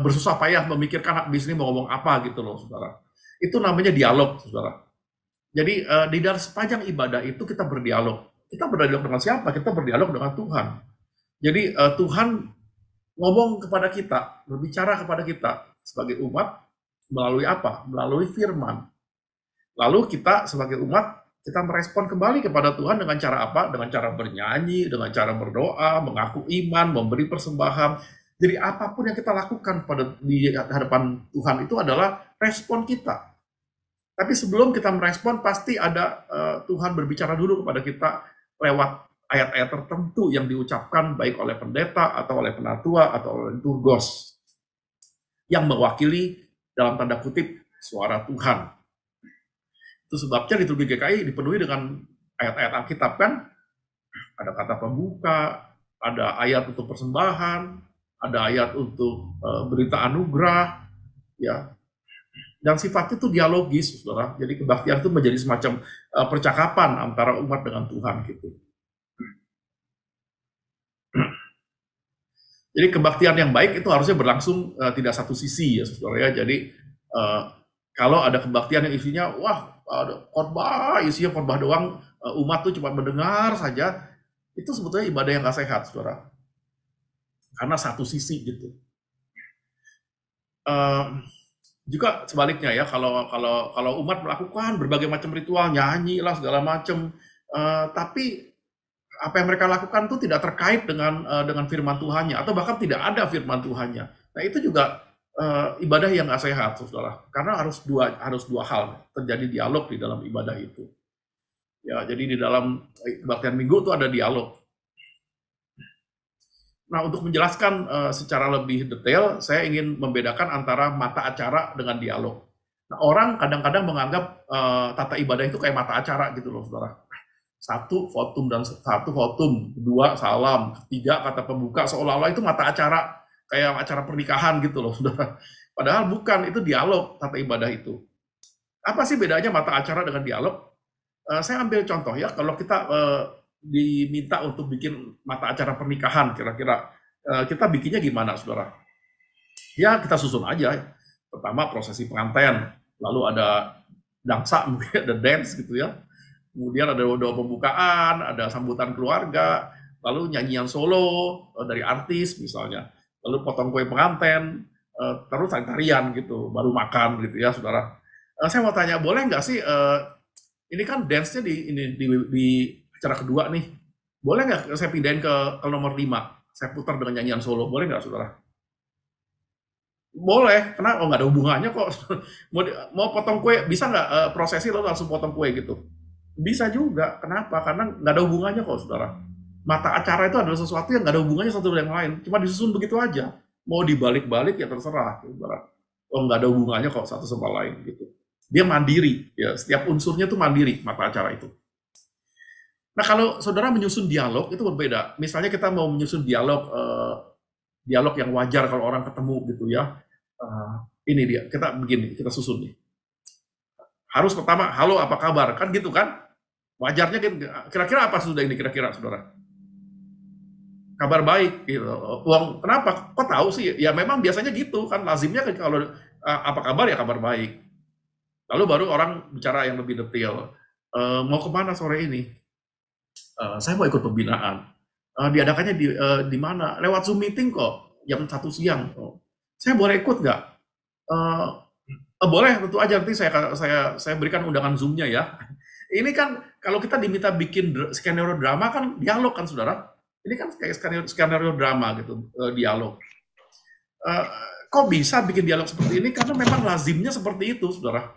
bersusah payah memikirkan habis ini mau ngomong apa gitu loh, saudara. Itu namanya dialog, saudara. Jadi di dalam sepanjang ibadah itu kita berdialog. Kita berdialog dengan siapa? Kita berdialog dengan Tuhan. Jadi Tuhan ngomong kepada kita, berbicara kepada kita sebagai umat melalui apa? Melalui firman. Lalu kita sebagai umat, kita merespon kembali kepada Tuhan dengan cara apa? Dengan cara bernyanyi, dengan cara berdoa, mengaku iman, memberi persembahan. Jadi apapun yang kita lakukan di hadapan Tuhan itu adalah respon kita. Tapi sebelum kita merespon, pasti ada Tuhan berbicara dulu kepada kita lewat ayat-ayat tertentu yang diucapkan baik oleh pendeta atau oleh penatua atau oleh liturgos yang mewakili dalam tanda kutip suara Tuhan. Itu sebabnya liturgi GKI dipenuhi dengan ayat-ayat Alkitab kan. Ada kata pembuka, ada ayat untuk persembahan, ada ayat untuk berita anugerah, ya. Dan sifatnya itu dialogis, saudara. Jadi kebaktian itu menjadi semacam percakapan antara umat dengan Tuhan gitu. Jadi kebaktian yang baik itu harusnya berlangsung tidak satu sisi ya, saudara ya. Jadi kalau ada kebaktian yang isinya ada khotbah, isinya khotbah doang, umat tuh cuma mendengar saja, itu sebetulnya ibadah yang nggak sehat, saudara. Karena satu sisi gitu. Juga sebaliknya ya, kalau umat melakukan berbagai macam ritual, nyanyi lah segala macam, tapi apa yang mereka lakukan itu tidak terkait dengan firman Tuhannya, atau bahkan tidak ada firman Tuhannya. Nah itu juga ibadah yang nggak sehat, saudara. Karena harus dua hal terjadi dialog di dalam ibadah itu. Ya, jadi di dalam kebaktian minggu itu ada dialog. Nah, untuk menjelaskan secara lebih detail, saya ingin membedakan antara mata acara dengan dialog. Nah, orang kadang-kadang menganggap tata ibadah itu kayak mata acara gitu loh, saudara. Satu votum, kedua salam, ketiga kata pembuka, seolah-olah itu mata acara, kayak acara pernikahan gitu loh, saudara. Padahal bukan, itu dialog tata ibadah itu. Apa sih bedanya mata acara dengan dialog? Saya ambil contoh ya, kalau kita diminta untuk bikin mata acara pernikahan, kira-kira kita bikinnya gimana, saudara? Ya kita susun aja. Pertama prosesi pengantin, lalu ada dansa, mungkin ada dance gitu ya. Kemudian ada doa pembukaan, ada sambutan keluarga, lalu nyanyian solo dari artis misalnya, lalu potong kue pengantin, terus tarian gitu, baru makan gitu ya, saudara. Saya mau tanya, boleh nggak sih? Ini kan dance-nya di acara kedua nih, boleh nggak saya pindahin ke nomor 5, saya putar dengan nyanyian solo, boleh nggak, saudara? Boleh, karena nggak ada hubungannya kok. Mau potong kue, bisa nggak prosesi lalu langsung potong kue gitu? Bisa juga. Kenapa? Karena nggak ada hubungannya kok, saudara. Mata acara itu adalah sesuatu yang nggak ada hubungannya satu dengan yang lain. Cuma disusun begitu aja. Mau dibalik-balik ya terserah, saudara. Oh, nggak ada hubungannya kok satu sama lain gitu. Dia mandiri, ya. Setiap unsurnya itu mandiri mata acara itu. Nah, kalau saudara menyusun dialog itu berbeda. Misalnya kita mau menyusun dialog yang wajar kalau orang ketemu gitu ya. Eh, ini dia, kita begini, kita susun nih. Harus pertama, halo apa kabar? Kan gitu kan? Wajarnya gitu. Kira-kira apa sudah ini kira-kira saudara? Kabar baik gitu. Uang kenapa? Kok tahu sih? Ya memang biasanya gitu kan, lazimnya kan kalau apa kabar ya kabar baik. Lalu baru orang bicara yang lebih detail. Mau kemana sore ini? Saya mau ikut pembinaan. Diadakannya di mana? Lewat Zoom meeting kok, jam 1 siang. Oh. Saya boleh ikut nggak? Eh, boleh, tentu aja nanti saya berikan undangan Zoom-nya ya. Ini kan kalau kita diminta bikin skenario drama kan dialog kan saudara. Ini kan kayak skenario drama gitu, dialog. Eh, kok bisa bikin dialog seperti ini? Karena memang lazimnya seperti itu saudara.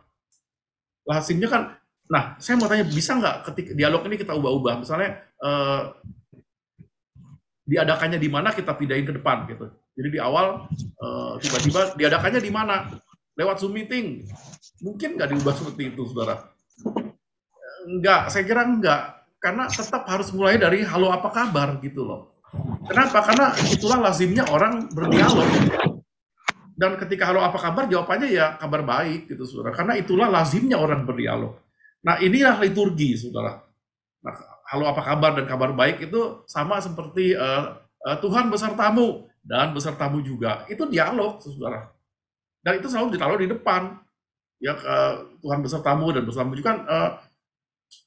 Lazimnya kan, nah saya mau tanya bisa nggak ketika dialog ini kita ubah-ubah? Misalnya diadakannya di mana kita pindahin ke depan gitu. Jadi di awal tiba-tiba diadakannya di mana? Lewat Zoom meeting. Mungkin nggak diubah seperti itu, saudara? Enggak, saya kira enggak. Karena tetap harus mulai dari halo apa kabar gitu loh. Kenapa? Karena itulah lazimnya orang berdialog. Dan ketika halo apa kabar, jawabannya ya kabar baik gitu, saudara. Karena itulah lazimnya orang berdialog. Nah, inilah liturgi, saudara. Nah, halo apa kabar dan kabar baik itu sama seperti Tuhan besertamu dan besertamu juga. Itu dialog, saudara. Dan itu selalu ditaruh di depan. Ya, Tuhan besertamu dan besertamu juga kan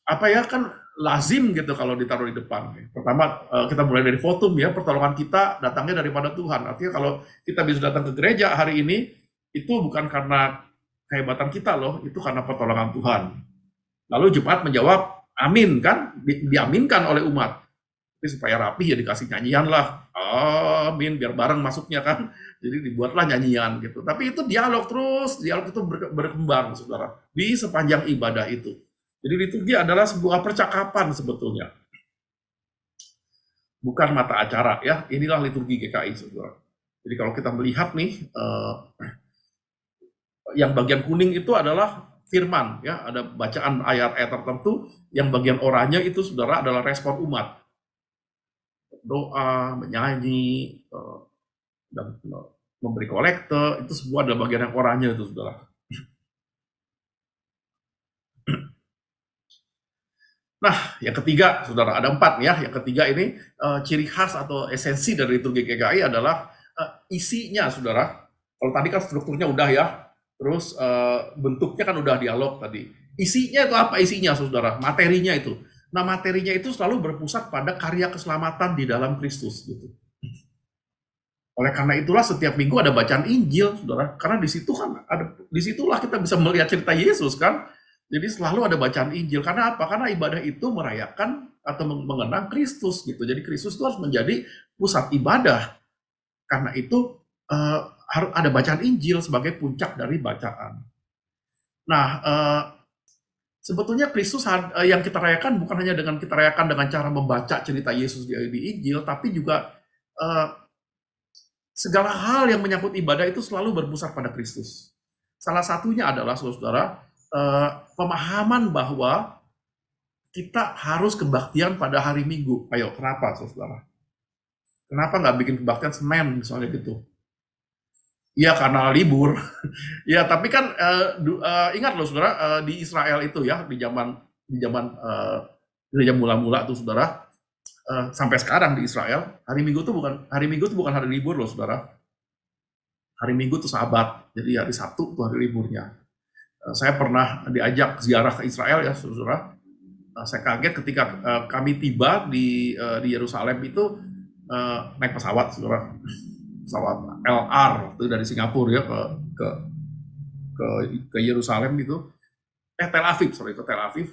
apa ya kan lazim gitu kalau ditaruh di depan. Pertama kita mulai dari votum ya, pertolongan kita datangnya daripada Tuhan. Artinya kalau kita bisa datang ke gereja hari ini itu bukan karena kehebatan kita loh, itu karena pertolongan Tuhan. Lalu jemaat menjawab amin kan, diaminkan oleh umat. Tapi supaya rapi ya dikasih nyanyian lah, amin biar bareng masuknya kan. Jadi dibuatlah nyanyian gitu. Tapi itu dialog terus, dialog itu berkembang saudara di sepanjang ibadah itu. Jadi liturgi adalah sebuah percakapan sebetulnya, bukan mata acara ya. Inilah liturgi GKI, saudara. Jadi kalau kita melihat nih, yang bagian kuning itu adalah firman, ya. Ada bacaan ayat-ayat tertentu. Yang bagian oranye itu, saudara, adalah respon umat, doa, menyanyi, dan memberi kolekte. Itu semua adalah bagian yang oranye itu, saudara. Nah, yang ketiga, saudara, ada 4 ya. Yang ketiga ini ciri khas atau esensi dari liturgi GKI adalah isinya, saudara. Kalau tadi kan strukturnya udah ya, terus bentuknya kan udah dialog tadi. Isinya itu apa isinya, saudara? Materinya itu. Nah, materinya itu selalu berpusat pada karya keselamatan di dalam Kristus, gitu. Oleh karena itulah setiap minggu ada bacaan Injil, saudara. Karena di situ kan disitulah kita bisa melihat cerita Yesus kan. Jadi selalu ada bacaan Injil. Karena apa? Karena ibadah itu merayakan atau mengenang Kristus gitu. Jadi Kristus itu harus menjadi pusat ibadah. Karena itu harus ada bacaan Injil sebagai puncak dari bacaan. Nah, sebetulnya Kristus yang kita rayakan bukan hanya dengan kita rayakan dengan cara membaca cerita Yesus di Injil, tapi juga segala hal yang menyangkut ibadah itu selalu berpusat pada Kristus. Salah satunya adalah, saudara, pemahaman bahwa kita harus kebaktian pada hari Minggu. Ayo, kenapa, saudara? Kenapa nggak bikin kebaktian Senin, misalnya gitu? Ya, karena libur. Ya, tapi kan ingat loh, saudara, di Israel itu ya, di zaman gereja mula-mula tuh, saudara, sampai sekarang di Israel, hari Minggu itu bukan hari libur loh, saudara. Hari Minggu itu Sabat, jadi hari Sabtu itu hari liburnya. Saya pernah diajak ziarah ke Israel ya, saudara. Saya kaget ketika kami tiba di Yerusalem itu naik pesawat, saudara. Pesawat LR itu dari Singapura ya ke Yerusalem gitu. Tel Aviv, ke Tel Aviv.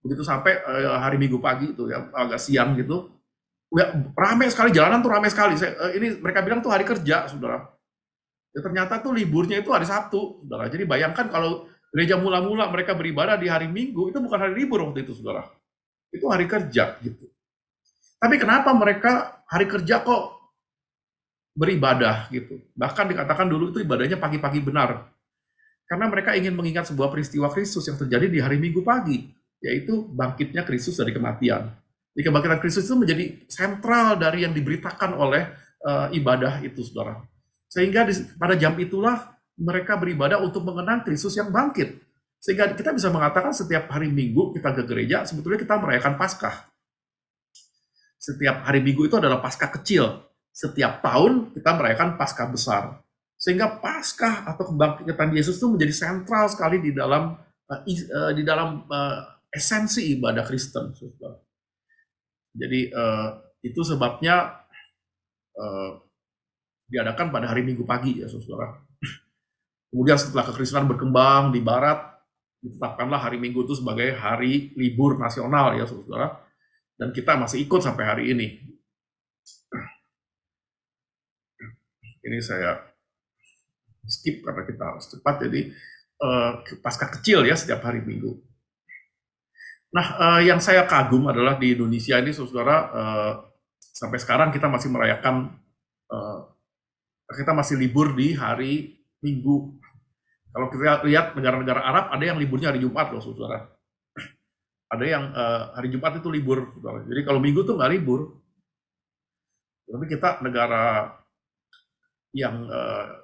Begitu sampai hari Minggu pagi itu ya, agak siang gitu. Ya, ramai sekali, jalanan tuh ramai sekali. Ini mereka bilang tuh hari kerja, saudara. Ya, ternyata tuh liburnya itu hari Sabtu, saudara. Jadi bayangkan kalau Gereja mula-mula mereka beribadah di hari Minggu, itu bukan hari libur waktu itu, saudara. Itu hari kerja, gitu. Tapi kenapa mereka hari kerja kok beribadah, gitu? Bahkan dikatakan dulu itu ibadahnya pagi-pagi benar. Karena mereka ingin mengingat sebuah peristiwa Kristus yang terjadi di hari Minggu pagi, yaitu bangkitnya Kristus dari kematian. Jadi kebangkitan Kristus itu menjadi sentral dari yang diberitakan oleh ibadah itu, saudara. Sehingga pada jam itulah mereka beribadah untuk mengenang Kristus yang bangkit. Sehingga kita bisa mengatakan setiap hari Minggu kita ke gereja, sebetulnya kita merayakan Paskah. Setiap hari Minggu itu adalah Paskah kecil. Setiap tahun kita merayakan Paskah besar. Sehingga Paskah atau kebangkitan Yesus itu menjadi sentral sekali di dalam esensi ibadah Kristen. Jadi itu sebabnya diadakan pada hari Minggu pagi, ya saudara. Kemudian setelah kekristenan berkembang di Barat, ditetapkanlah hari Minggu itu sebagai hari libur nasional, ya saudara. Dan kita masih ikut sampai hari ini. Ini saya skip karena kita harus cepat, jadi Paskah kecil ya setiap hari Minggu. Nah, yang saya kagum adalah di Indonesia ini, saudara, sampai sekarang kita masih merayakan, kita masih libur di hari Minggu. Kalau kita lihat negara-negara Arab, ada yang liburnya hari Jumat loh, saudara. Ada yang hari Jumat itu libur, saudara. Jadi kalau Minggu tuh nggak libur. Tapi kita negara yang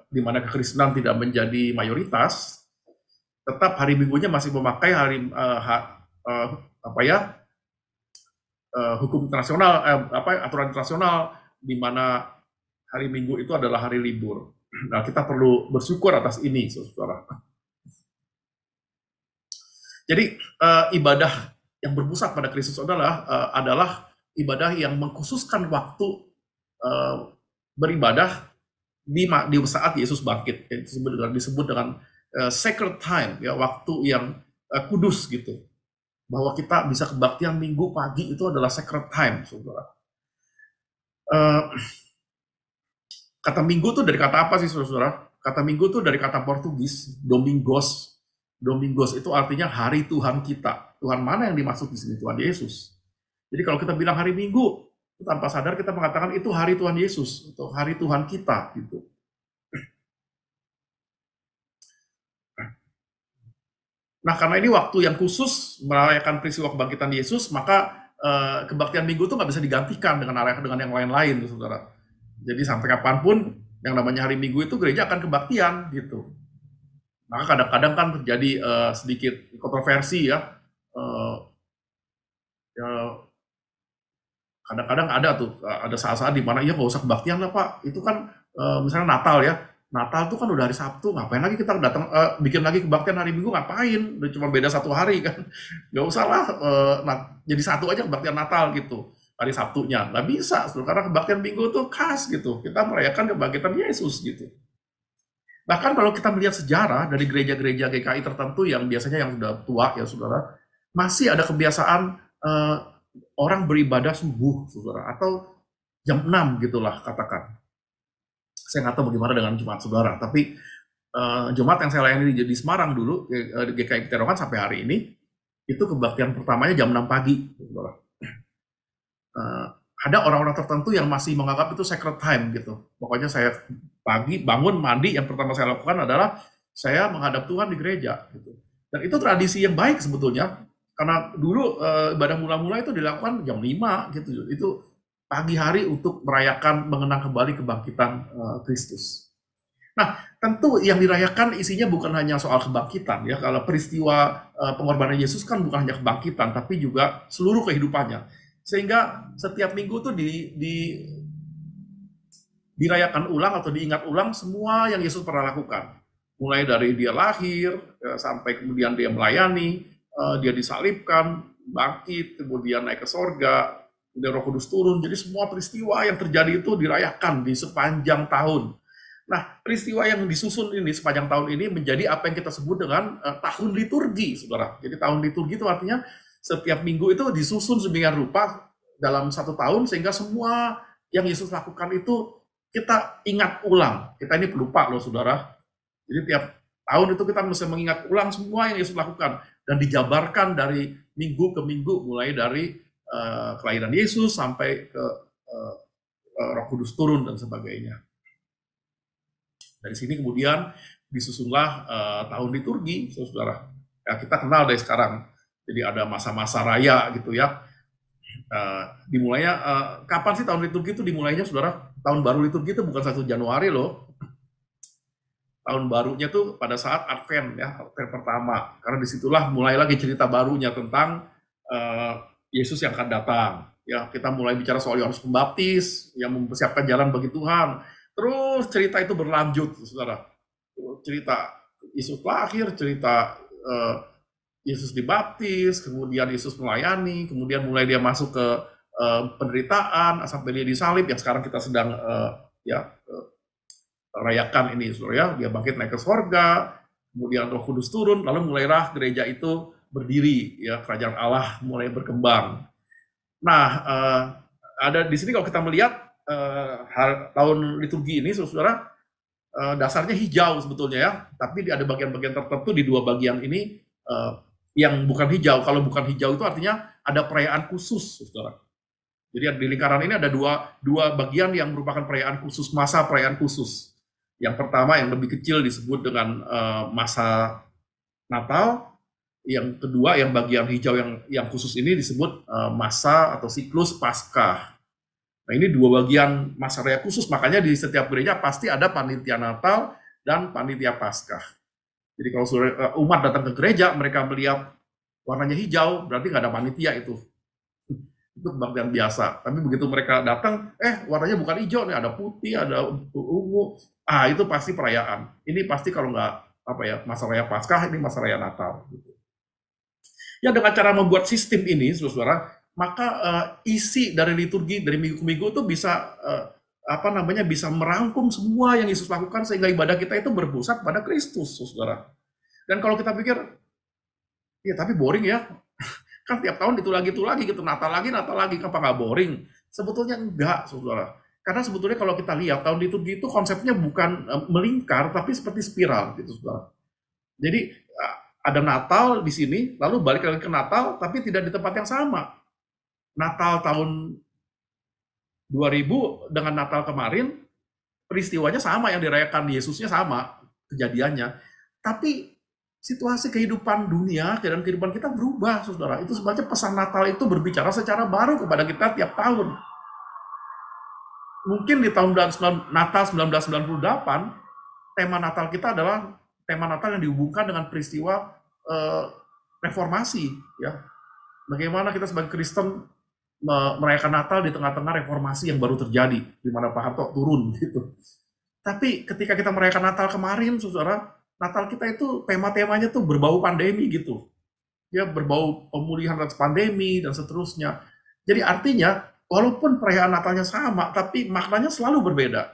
di mana kekristenan tidak menjadi mayoritas, tetap hari Minggunya masih memakai hukum internasional, aturan internasional, di mana hari Minggu itu adalah hari libur. Nah, kita perlu bersyukur atas ini, saudara. Jadi ibadah yang berpusat pada Kristus adalah ibadah yang mengkhususkan waktu beribadah di saat Yesus bangkit. Disebut dengan sacred time, ya, waktu yang kudus gitu. Bahwa kita bisa kebaktian Minggu pagi itu adalah sacred time, saudara. Kata Minggu itu dari kata apa sih, saudara? Kata Minggu itu dari kata Portugis, Domingos. Domingos itu artinya hari Tuhan kita. Tuhan mana yang dimaksud di sini? Tuhan Yesus. Jadi kalau kita bilang hari Minggu, tanpa sadar kita mengatakan itu hari Tuhan Yesus, atau hari Tuhan kita, gitu. Nah, karena ini waktu yang khusus merayakan peristiwa kebangkitan Yesus, maka kebaktian Minggu itu nggak bisa digantikan dengan yang lain-lain, saudara. Jadi sampai kapanpun yang namanya hari Minggu itu gereja akan kebaktian, gitu. Maka kadang-kadang kan terjadi sedikit kontroversi, ya. Kadang-kadang ada saat-saat di mana ya nggak usah kebaktian lah Pak, itu kan misalnya Natal ya, Natal tuh kan udah hari Sabtu, ngapain lagi kita datang bikin lagi kebaktian hari Minggu, ngapain, udah cuma beda 1 hari kan, nggak usah lah, jadi satu aja kebaktian Natal gitu, hari Sabtunya, nggak bisa, karena kebaktian Minggu tuh khas gitu, kita merayakan kebangkitan Yesus gitu. Bahkan kalau kita melihat sejarah dari gereja-gereja GKI tertentu yang biasanya yang sudah tua ya saudara, masih ada kebiasaan orang beribadah subuh, saudara, atau jam 6 gitulah katakan. Saya nggak tahu bagaimana dengan jemaat saudara, tapi jemaat yang saya layani di Semarang dulu, GKI Peterongan sampai hari ini, itu kebaktian pertamanya jam 6 pagi, saudara. Ada orang-orang tertentu yang masih menganggap itu sacred time gitu. Pokoknya saya pagi bangun mandi, yang pertama saya lakukan adalah saya menghadap Tuhan di gereja, gitu. Dan itu tradisi yang baik sebetulnya. Karena dulu ibadah mula-mula itu dilakukan jam 5 gitu. Itu pagi hari untuk merayakan mengenang kembali kebangkitan Kristus. Nah, tentu yang dirayakan isinya bukan hanya soal kebangkitan ya. Kalau peristiwa pengorbanan Yesus kan bukan hanya kebangkitan, tapi juga seluruh kehidupannya. Sehingga setiap minggu tuh dirayakan ulang atau diingat ulang semua yang Yesus pernah lakukan. Mulai dari dia lahir sampai kemudian dia melayani, dia disalibkan, bangkit, kemudian naik ke sorga, kemudian Roh Kudus turun. Jadi semua peristiwa yang terjadi itu dirayakan di sepanjang tahun. Nah, peristiwa yang disusun ini sepanjang tahun ini menjadi apa yang kita sebut dengan tahun liturgi, saudara. Jadi tahun liturgi itu artinya setiap minggu itu disusun sedemikian rupa dalam 1 tahun sehingga semua yang Yesus lakukan itu kita ingat ulang. Kita ini pelupa loh, saudara. Jadi tiap tahun itu kita mesti mengingat ulang semua yang Yesus lakukan dan dijabarkan dari minggu ke minggu, mulai dari kelahiran Yesus sampai ke uh, Roh Kudus turun dan sebagainya. Dari sini kemudian disusunlah tahun liturgi, saudara. Ya, kita kenal dari sekarang. Jadi ada masa-masa raya gitu ya. Dimulainya kapan sih tahun liturgi itu dimulainya, saudara? Tahun baru liturgi itu bukan 1 Januari loh. Tahun barunya tuh pada saat Advent ya, Advent pertama. Karena disitulah mulai lagi cerita barunya tentang Yesus yang akan datang. Ya, kita mulai bicara soal Yohanes Pembaptis yang mempersiapkan jalan bagi Tuhan. Terus cerita itu berlanjut, saudara. Cerita Yesus lahir, cerita Yesus dibaptis, kemudian Yesus melayani, kemudian mulai dia masuk ke penderitaan sampai dia disalib, yang sekarang kita sedang rayakan ini, saudara ya. Dia bangkit naik ke sorga, kemudian Roh Kudus turun, lalu mulailah gereja itu berdiri, ya, kerajaan Allah mulai berkembang. Nah, ada di sini kalau kita melihat tahun liturgi ini, saudara, dasarnya hijau sebetulnya ya, tapi ada bagian-bagian tertentu di dua bagian ini yang bukan hijau. Kalau bukan hijau itu artinya ada perayaan khusus, saudara. Jadi di lingkaran ini ada dua bagian yang merupakan perayaan khusus, masa perayaan khusus. Yang pertama yang lebih kecil disebut dengan masa Natal. Yang kedua yang bagian hijau yang khusus ini disebut masa atau siklus Paskah. Nah, ini dua bagian masa raya khusus, makanya di setiap gereja pasti ada panitia Natal dan panitia Paskah. Jadi kalau umat datang ke gereja, mereka melihat warnanya hijau, berarti nggak ada panitia itu. Itu kebaktian biasa. Tapi begitu mereka datang, warnanya bukan hijau nih, ada putih, ada ungu. Itu pasti perayaan. Ini pasti kalau nggak masa raya Paskah, ini masa raya Natal. Gitu. Ya, dengan cara membuat sistem ini, saudara, maka isi dari liturgi dari minggu ke minggu itu bisa bisa merangkum semua yang Yesus lakukan sehingga ibadah kita itu berpusat pada Kristus, saudara. Dan kalau kita pikir, ya tapi boring ya, kan tiap tahun itu lagi gitu, Natal lagi, apa nggak boring? Sebetulnya enggak, saudara. Karena sebetulnya kalau kita lihat tahun liturgi itu konsepnya bukan melingkar, tapi seperti spiral, gitu, saudara. Jadi ada Natal di sini, lalu balik lagi ke Natal, tapi tidak di tempat yang sama. Natal tahun 2000 dengan Natal kemarin, peristiwanya sama, yang dirayakan Yesusnya sama, kejadiannya. Tapi situasi kehidupan dunia dan kehidupan kita berubah, saudara. Itu sebabnya pesan Natal itu berbicara secara baru kepada kita tiap tahun. Mungkin di tahun Natal 1998, tema Natal kita adalah tema Natal yang dihubungkan dengan peristiwa reformasi, ya. Bagaimana kita sebagai Kristen merayakan Natal di tengah-tengah reformasi yang baru terjadi, di mana Pak Harto turun, gitu. Tapi ketika kita merayakan Natal kemarin, saudara, Natal kita itu tema-temanya tuh berbau pandemi gitu. Ya, berbau pemulihan atas pandemi dan seterusnya. Jadi artinya, walaupun perayaan Natalnya sama, tapi maknanya selalu berbeda.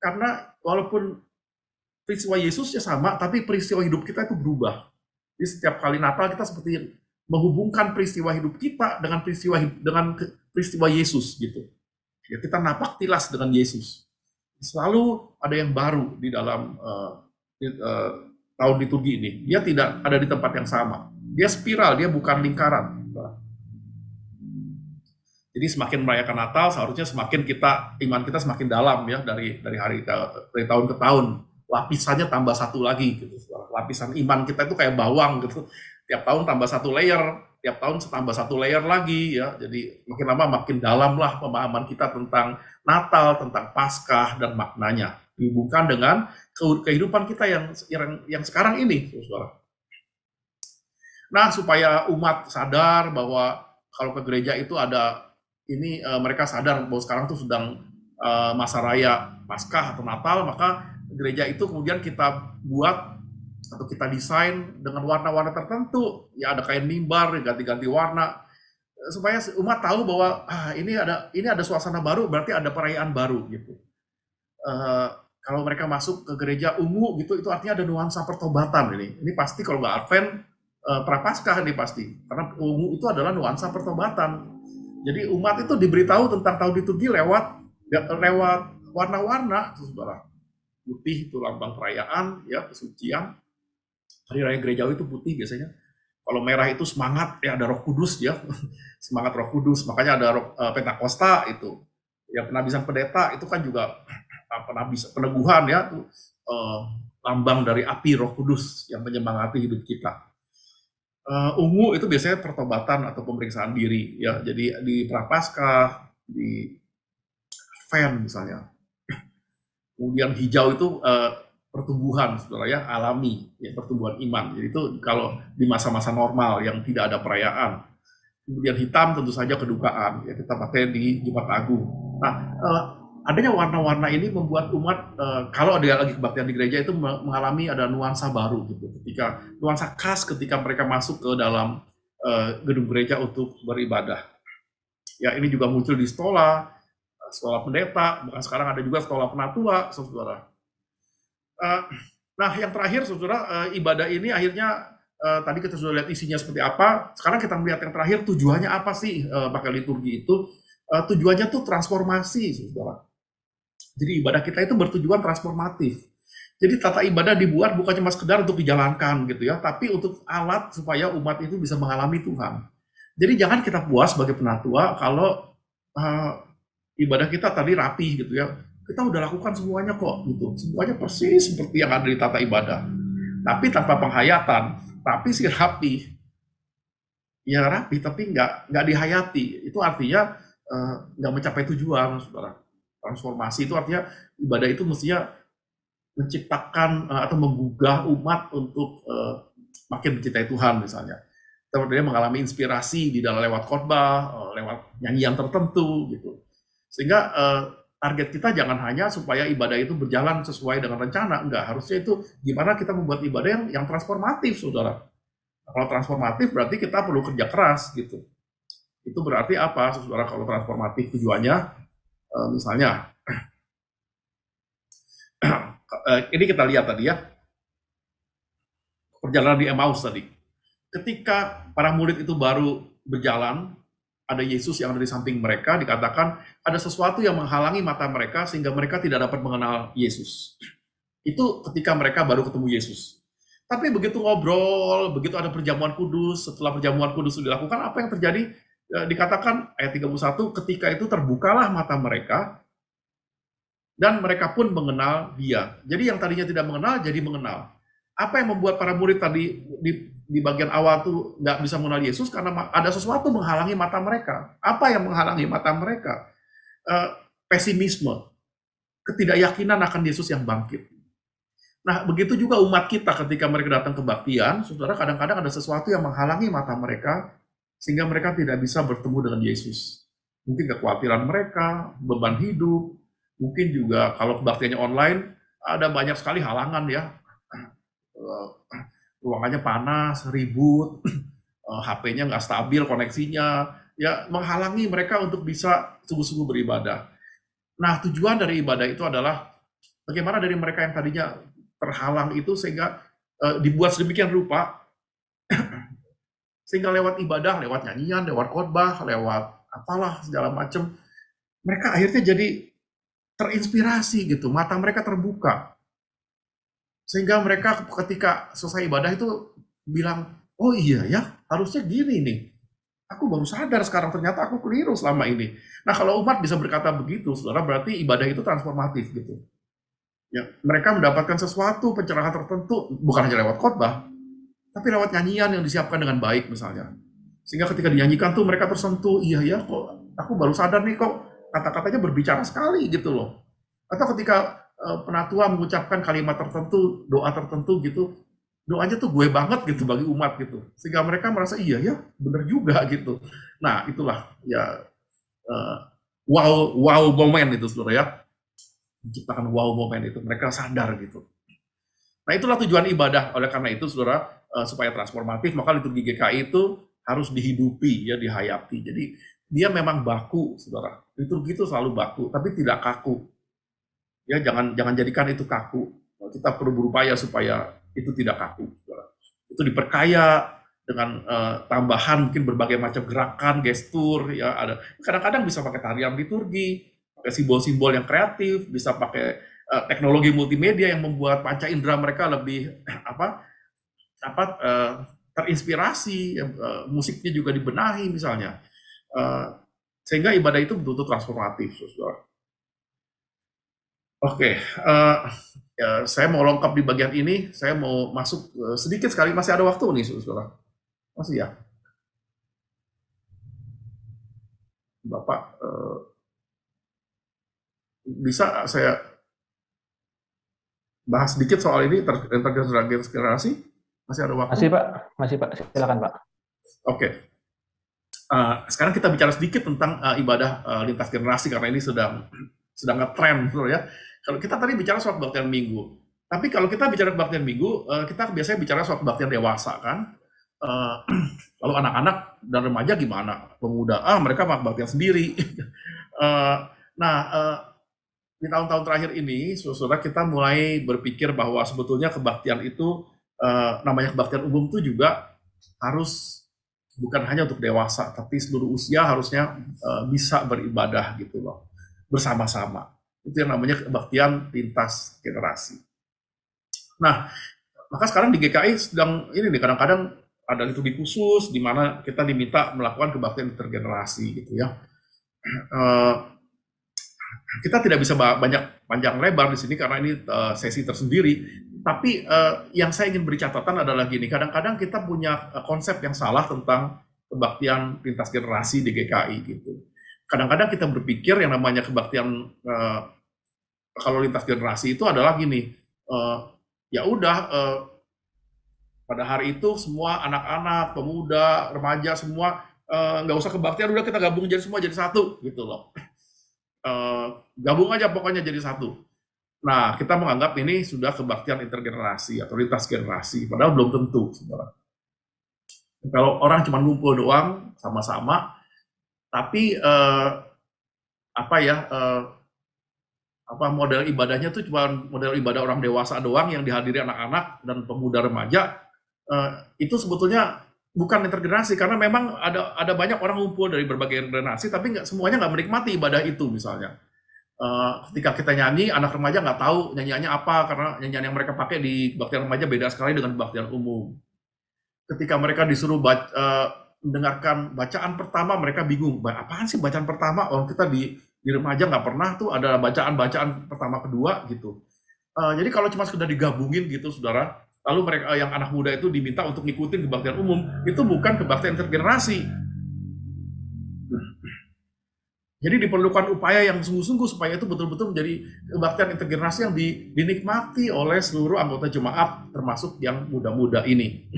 Karena walaupun peristiwa Yesusnya sama, tapi peristiwa hidup kita itu berubah. Jadi setiap kali Natal kita seperti menghubungkan peristiwa hidup kita dengan peristiwa Yesus gitu. Ya, kita napak tilas dengan Yesus. Selalu ada yang baru di dalam tahun liturgi ini. Dia tidak ada di tempat yang sama. Dia spiral, dia bukan lingkaran. Jadi semakin merayakan Natal, seharusnya semakin iman kita semakin dalam ya dari tahun ke tahun. Lapisannya tambah satu lagi gitu. Lapisan iman kita itu kayak bawang gitu. Tiap tahun tambah satu layer, tiap tahun tambah satu layer lagi ya. Jadi makin lama makin dalam lah pemahaman kita tentang Natal, tentang Paskah dan maknanya. Dihubungkan dengan kehidupan kita yang sekarang ini, saudara. Nah, supaya umat sadar bahwa kalau ke gereja itu ada ini, mereka sadar bahwa sekarang tuh sedang masa raya Paskah atau Natal, maka gereja itu kemudian kita buat atau kita desain dengan warna-warna tertentu, ya ada kain mimbar, ganti-ganti warna, supaya umat tahu bahwa ini ada suasana baru, berarti ada perayaan baru gitu. Kalau mereka masuk ke gereja ungu gitu, itu artinya ada nuansa pertobatan ini. Ini pasti kalau nggak Advent, Prapaskah ini pasti, karena ungu itu adalah nuansa pertobatan. Jadi umat itu diberitahu tentang tahun liturgi lewat warna-warna, saudara. Putih itu lambang perayaan, ya kesucian. Hari raya gerejawi itu putih biasanya. Kalau merah itu semangat, ya ada Roh Kudus ya, semangat Roh Kudus. Makanya ada Pentakosta itu. Ya penabisan pendeta itu kan juga peneguhan ya, uh, lambang dari api Roh Kudus yang menyemangati hidup kita. Ungu itu biasanya pertobatan atau pemeriksaan diri ya. Jadi di Prapaskah, di Advent misalnya. Kemudian hijau itu pertumbuhan, saudara ya, alami, ya, pertumbuhan iman. Jadi itu kalau di masa-masa normal yang tidak ada perayaan. Kemudian hitam tentu saja kedukaan, ya kita pakai di Jumat Agung. Nah, adanya warna-warna ini membuat umat kalau ada lagi kebaktian di gereja itu mengalami ada nuansa baru gitu. Ketika nuansa khas ketika mereka masuk ke dalam gedung gereja untuk beribadah. Ya ini juga muncul di sekolah pendeta, bahkan sekarang ada juga sekolah penatua, saudara. Nah, yang terakhir, saudara, ibadah ini akhirnya tadi kita sudah lihat isinya seperti apa. Sekarang kita melihat yang terakhir, tujuannya apa sih pakai liturgi itu? Tujuannya tuh transformasi, saudara. Jadi ibadah kita itu bertujuan transformatif. Jadi tata ibadah dibuat bukan cuma sekedar untuk dijalankan gitu ya, tapi untuk alat supaya umat itu bisa mengalami Tuhan. Jadi jangan kita puas sebagai penatua kalau ibadah kita tadi rapi gitu ya. Kita udah lakukan semuanya kok gitu. Semuanya persis seperti yang ada di tata ibadah. Tapi tanpa penghayatan, tapi sih rapi. Ya rapi tapi nggak dihayati. Itu artinya nggak mencapai tujuan, saudara. Transformasi itu artinya ibadah itu mestinya menciptakan atau menggugah umat untuk makin mencintai Tuhan misalnya. Kemudian mengalami inspirasi di dalam lewat khotbah, lewat nyanyian tertentu gitu. Sehingga target kita jangan hanya supaya ibadah itu berjalan sesuai dengan rencana, enggak. Harusnya itu gimana kita membuat ibadah yang transformatif, saudara. Kalau transformatif berarti kita perlu kerja keras gitu. Itu berarti apa, saudara? Kalau transformatif tujuannya misalnya ini kita lihat tadi ya, perjalanan di Emmaus tadi. Ketika para murid itu baru berjalan, ada Yesus yang ada di samping mereka, dikatakan ada sesuatu yang menghalangi mata mereka sehingga mereka tidak dapat mengenal Yesus. Itu ketika mereka baru ketemu Yesus. Tapi begitu ngobrol, begitu ada perjamuan kudus, setelah perjamuan kudus dilakukan, apa yang terjadi? Dikatakan ayat 31, ketika itu terbukalah mata mereka, dan mereka pun mengenal dia. Jadi yang tadinya tidak mengenal, jadi mengenal. Apa yang membuat para murid tadi di bagian awal tuh nggak bisa mengenal Yesus? Karena ada sesuatu menghalangi mata mereka. Apa yang menghalangi mata mereka? Pesimisme, ketidakyakinan akan Yesus yang bangkit. Nah, begitu juga umat kita ketika mereka datang kebaktian, saudara, kadang-kadang ada sesuatu yang menghalangi mata mereka, sehingga mereka tidak bisa bertemu dengan Yesus. Mungkin kekhawatiran mereka, beban hidup, mungkin juga kalau kebaktiannya online, ada banyak sekali halangan ya. Ruangannya panas, ribut, HP-nya nggak stabil koneksinya, ya menghalangi mereka untuk bisa sungguh-sungguh beribadah. Nah, tujuan dari ibadah itu adalah bagaimana dari mereka yang tadinya terhalang itu sehingga dibuat sedemikian rupa sehingga lewat ibadah, lewat nyanyian, lewat khotbah, lewat apalah segala macam, mereka akhirnya jadi terinspirasi gitu, mata mereka terbuka. Sehingga mereka ketika selesai ibadah itu bilang, oh iya ya, harusnya gini nih. Aku baru sadar sekarang, ternyata aku keliru selama ini. Nah, kalau umat bisa berkata begitu, saudara, berarti ibadah itu transformatif gitu. Ya, mereka mendapatkan sesuatu, pencerahan tertentu, bukan hanya lewat khotbah, tapi lewat nyanyian yang disiapkan dengan baik misalnya. Sehingga ketika dinyanyikan tuh mereka tersentuh, iya ya kok aku baru sadar nih kok kata-katanya berbicara sekali gitu loh. Atau ketika penatua mengucapkan kalimat tertentu, doa tertentu gitu, doanya tuh gue banget gitu bagi umat gitu. Sehingga mereka merasa iya ya, bener juga gitu. Nah, itulah ya wow moment itu saudara ya. Menciptakan wow moment itu, mereka sadar gitu. Nah, itulah tujuan ibadah. Oleh karena itu, saudara, supaya transformatif, maka liturgi GKI itu harus dihidupi, ya, dihayati. Jadi, dia memang baku, saudara. Liturgi itu selalu baku, tapi tidak kaku. Ya, jangan jadikan itu kaku. Kita perlu berupaya supaya itu tidak kaku, saudara. Itu diperkaya dengan tambahan mungkin berbagai macam gerakan, gestur, ya ada. Kadang-kadang bisa pakai tarian liturgi, pakai simbol-simbol yang kreatif, bisa pakai teknologi multimedia yang membuat panca indera mereka lebih apa terinspirasi, musiknya juga dibenahi misalnya, sehingga ibadah itu betul-betul transformatif, saudara. Oke, ya, saya mau lengkap di bagian ini. Saya mau masuk sedikit sekali, masih ada waktu nih, saudara. Masih ya, Bapak, bisa saya bahas sedikit soal ini terintegrasi? Masih ada waktu? Masih Pak, silakan Pak. Oke. Sekarang kita bicara sedikit tentang ibadah lintas generasi, karena ini sedang ngetren, ya. Kalau kita tadi bicara soal kebaktian minggu, tapi kalau kita bicara kebaktian minggu, kita biasanya bicara soal kebaktian dewasa, kan? Lalu anak-anak dan remaja gimana? Pemuda, mereka mah kebaktian sendiri. Nah, di tahun-tahun terakhir ini, saudara, kita mulai berpikir bahwa sebetulnya kebaktian itu, namanya kebaktian umum itu juga harus bukan hanya untuk dewasa, tapi seluruh usia harusnya bisa beribadah gitu loh, bersama-sama. Itu yang namanya kebaktian lintas generasi. Nah, maka sekarang di GKI sedang ini nih, kadang-kadang ada liturgi khusus di mana kita diminta melakukan kebaktian intergenerasi gitu ya. Kita tidak bisa banyak panjang lebar di sini karena ini sesi tersendiri. Tapi yang saya ingin beri catatan adalah gini, kadang-kadang kita punya konsep yang salah tentang kebaktian lintas generasi di GKI gitu. Kadang-kadang kita berpikir yang namanya kebaktian kalau lintas generasi itu adalah gini, ya udah pada hari itu semua anak-anak, pemuda, remaja semua nggak usah kebaktian, udah kita gabung jadi semua jadi satu gitu loh. Gabung aja pokoknya jadi satu. Nah, kita menganggap ini sudah kebaktian intergenerasi atau lintas generasi, padahal belum tentu, saudara. Kalau orang cuma ngumpul doang sama-sama, tapi model ibadahnya tuh cuma model ibadah orang dewasa doang yang dihadiri anak-anak dan pemuda remaja, itu sebetulnya bukan intergenerasi, karena memang ada banyak orang ngumpul dari berbagai generasi, tapi semuanya nggak menikmati ibadah itu misalnya. Ketika kita nyanyi, anak remaja nggak tahu nyanyiannya apa, karena nyanyian yang mereka pakai di kebaktian remaja beda sekali dengan kebaktian umum. Ketika mereka disuruh mendengarkan bacaan pertama, mereka bingung, apaan sih bacaan pertama? Kita di remaja nggak pernah tuh ada bacaan pertama kedua gitu. Jadi kalau cuma sudah digabungin gitu, saudara, lalu mereka yang anak muda itu diminta untuk ngikutin kebaktian umum, itu bukan kebaktian intergenerasi. Jadi diperlukan upaya yang sungguh-sungguh supaya itu betul-betul menjadi kebaktian intergenerasi yang dinikmati oleh seluruh anggota jemaat, termasuk yang muda-muda ini.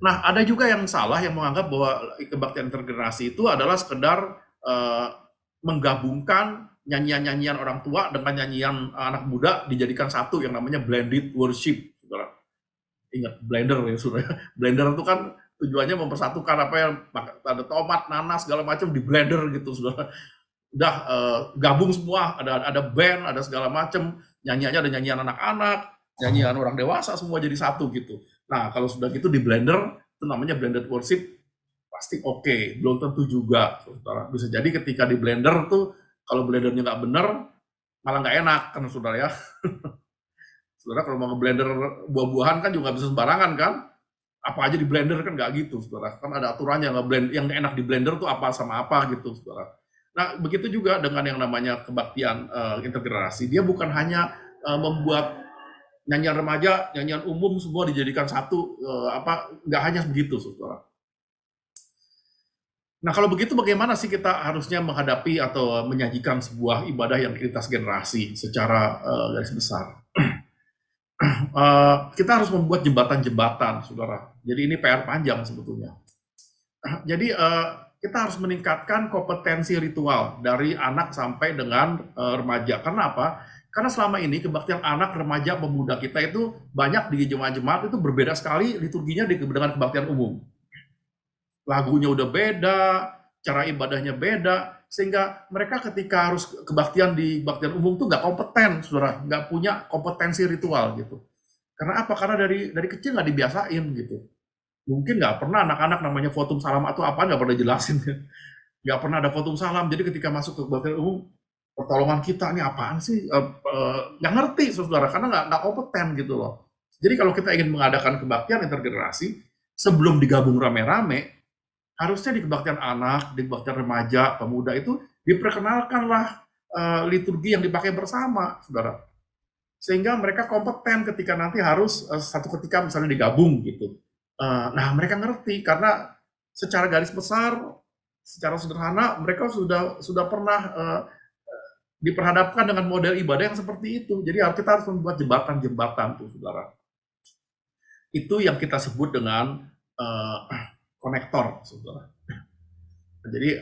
Nah, ada juga yang salah yang menganggap bahwa kebaktian intergenerasi itu adalah sekedar menggabungkan nyanyian-nyanyian orang tua dengan nyanyian anak muda dijadikan satu yang namanya blended worship. Saudara. Ingat blender ya, saudara. Blender itu kan tujuannya mempersatukan apa yang ada tomat, nanas, segala macam di blender gitu, saudara. Udah gabung semua, ada band, ada segala macam, nyanyiannya ada nyanyian anak-anak, nyanyian orang dewasa, semua jadi satu gitu. Nah, kalau sudah gitu di blender, itu namanya blended worship, pasti oke. Belum tentu juga, saudara. Bisa jadi ketika di blender tuh, kalau blendernya nggak bener, malah nggak enak kan, saudara ya. Saudara kalau mau ngeblender buah-buahan kan juga bisa sembarangan kan, apa aja di blender kan nggak gitu, saudara. Kan ada aturannya, yang enak di blender tuh apa sama apa gitu, saudara. Nah, begitu juga dengan yang namanya kebaktian intergenerasi. Dia bukan hanya membuat nyanyian remaja, nyanyian umum semua dijadikan satu, nggak hanya begitu, saudara. Nah, kalau begitu bagaimana sih kita harusnya menghadapi atau menyajikan sebuah ibadah yang lintas generasi secara garis besar? Kita harus membuat jembatan-jembatan, saudara. Jadi ini PR panjang sebetulnya. Jadi kita harus meningkatkan kompetensi ritual dari anak sampai dengan remaja. Karena apa? Karena selama ini kebaktian anak, remaja, pemuda kita itu banyak di jemaat-jemaat itu berbeda sekali liturginya dengan kebaktian umum. Lagunya udah beda, cara ibadahnya beda, sehingga mereka ketika harus kebaktian di kebaktian umum tuh nggak kompeten, saudara, nggak punya kompetensi ritual gitu. Karena apa? Karena dari kecil nggak dibiasain gitu. Mungkin nggak pernah anak-anak namanya votum salam atau apa, nggak pernah jelasin. Nggak pernah ada votum salam, jadi ketika masuk ke kebaktian umum, pertolongan kita ini apaan sih? Nggak ngerti, saudara, karena nggak kompeten gitu loh. Jadi kalau kita ingin mengadakan kebaktian intergenerasi, sebelum digabung rame-rame, harusnya di kebaktian anak, di kebaktian remaja, pemuda itu diperkenalkanlah liturgi yang dipakai bersama, saudara. Sehingga mereka kompeten ketika nanti harus satu ketika misalnya digabung gitu. Nah, mereka ngerti karena secara garis besar, secara sederhana mereka sudah pernah diperhadapkan dengan model ibadah yang seperti itu. Jadi kita harus membuat jembatan-jembatan tuh, saudara. Itu yang kita sebut dengan konektor, saudara. Jadi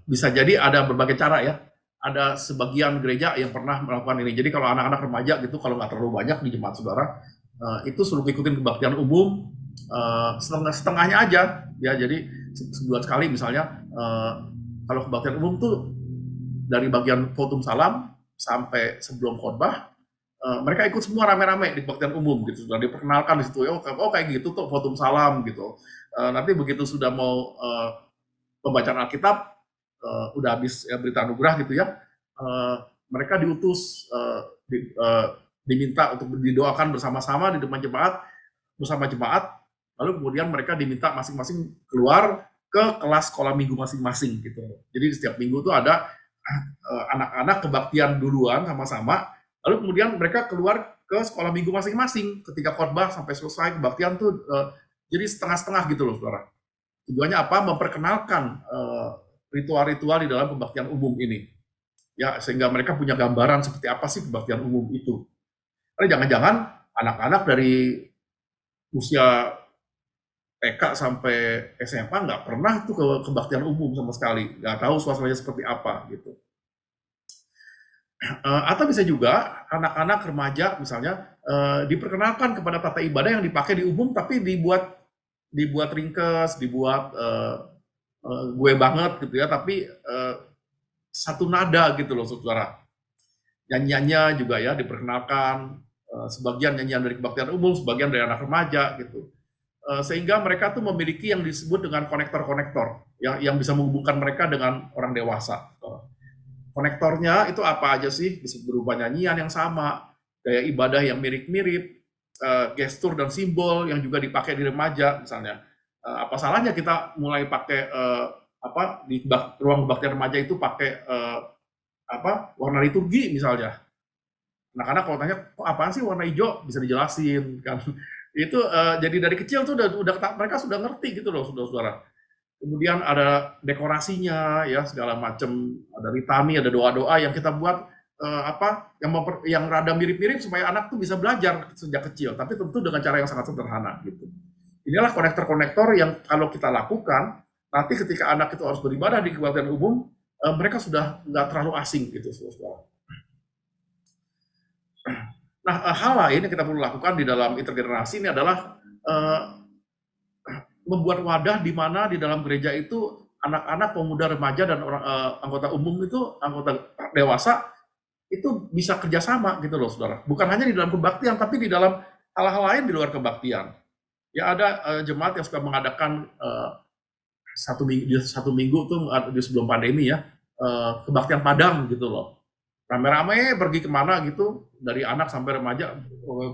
bisa jadi ada berbagai cara ya. Ada sebagian gereja yang pernah melakukan ini. Jadi kalau anak-anak remaja gitu, kalau nggak terlalu banyak di jemaat saudara, itu suruh ikutin kebaktian umum, setengahnya aja. Ya, jadi sebulan sekali misalnya, kalau kebaktian umum tuh dari bagian votum salam sampai sebelum khotbah, mereka ikut semua rame-rame di kebaktian umum gitu. Sudah diperkenalkan di situ, oh kayak gitu tuh votum salam gitu. Nanti begitu sudah mau pembacaan Alkitab, udah habis ya, berita anugerah gitu ya, mereka diutus, diminta untuk didoakan bersama-sama di depan jemaat, bersama jemaat, lalu kemudian mereka diminta masing-masing keluar ke kelas sekolah minggu masing-masing gitu. Jadi setiap minggu tuh ada anak-anak kebaktian duluan sama-sama, lalu kemudian mereka keluar ke sekolah minggu masing-masing ketika khotbah sampai selesai kebaktian tuh jadi setengah-setengah gitu loh, saudara. Tujuannya apa? Memperkenalkan ritual-ritual di dalam kebaktian umum ini. Ya, sehingga mereka punya gambaran seperti apa sih kebaktian umum itu. Karena jangan-jangan anak-anak dari usia TK sampai SMA nggak pernah tuh ke kebaktian umum sama sekali, nggak tahu suasananya seperti apa gitu. Atau bisa juga anak-anak remaja misalnya diperkenalkan kepada tata ibadah yang dipakai di umum, tapi dibuat ringkes, dibuat gue banget gitu ya, tapi satu nada gitu loh, saudara. Nyanyiannya juga ya diperkenalkan, sebagian nyanyian dari kebaktian umum, sebagian dari anak remaja gitu. Sehingga mereka tuh memiliki yang disebut dengan konektor-konektor yang bisa menghubungkan mereka dengan orang dewasa. Konektornya itu apa aja sih? Bisa berupa nyanyian yang sama, gaya ibadah yang mirip-mirip, gestur dan simbol yang juga dipakai di remaja misalnya. Apa salahnya kita mulai pakai di ruang kebaktian remaja itu pakai warna liturgi misalnya. Anak-anak kalau tanya, kok apaan sih warna hijau? Bisa dijelasin kan. Itu jadi dari kecil tuh udah mereka sudah ngerti gitu loh, saudara-saudara. Kemudian ada dekorasinya ya segala macam, ada litani, ada doa-doa yang kita buat yang rada mirip-mirip supaya anak tuh bisa belajar sejak kecil, tapi tentu dengan cara yang sangat sederhana gitu. Inilah konektor-konektor yang kalau kita lakukan, nanti ketika anak itu harus beribadah di kebaktian umum, mereka sudah nggak terlalu asing gitu, saudara. Nah, hal lain yang kita perlu lakukan di dalam intergenerasi ini adalah membuat wadah di mana di dalam gereja itu anak-anak, pemuda, remaja, dan anggota umum itu, anggota dewasa itu bisa kerjasama gitu loh, saudara. Bukan hanya di dalam kebaktian, tapi di dalam hal-hal lain di luar kebaktian. Ya ada jemaat yang suka mengadakan satu minggu tuh di sebelum pandemi ya, kebaktian Padang gitu loh. Rame-rame pergi kemana gitu, dari anak sampai remaja,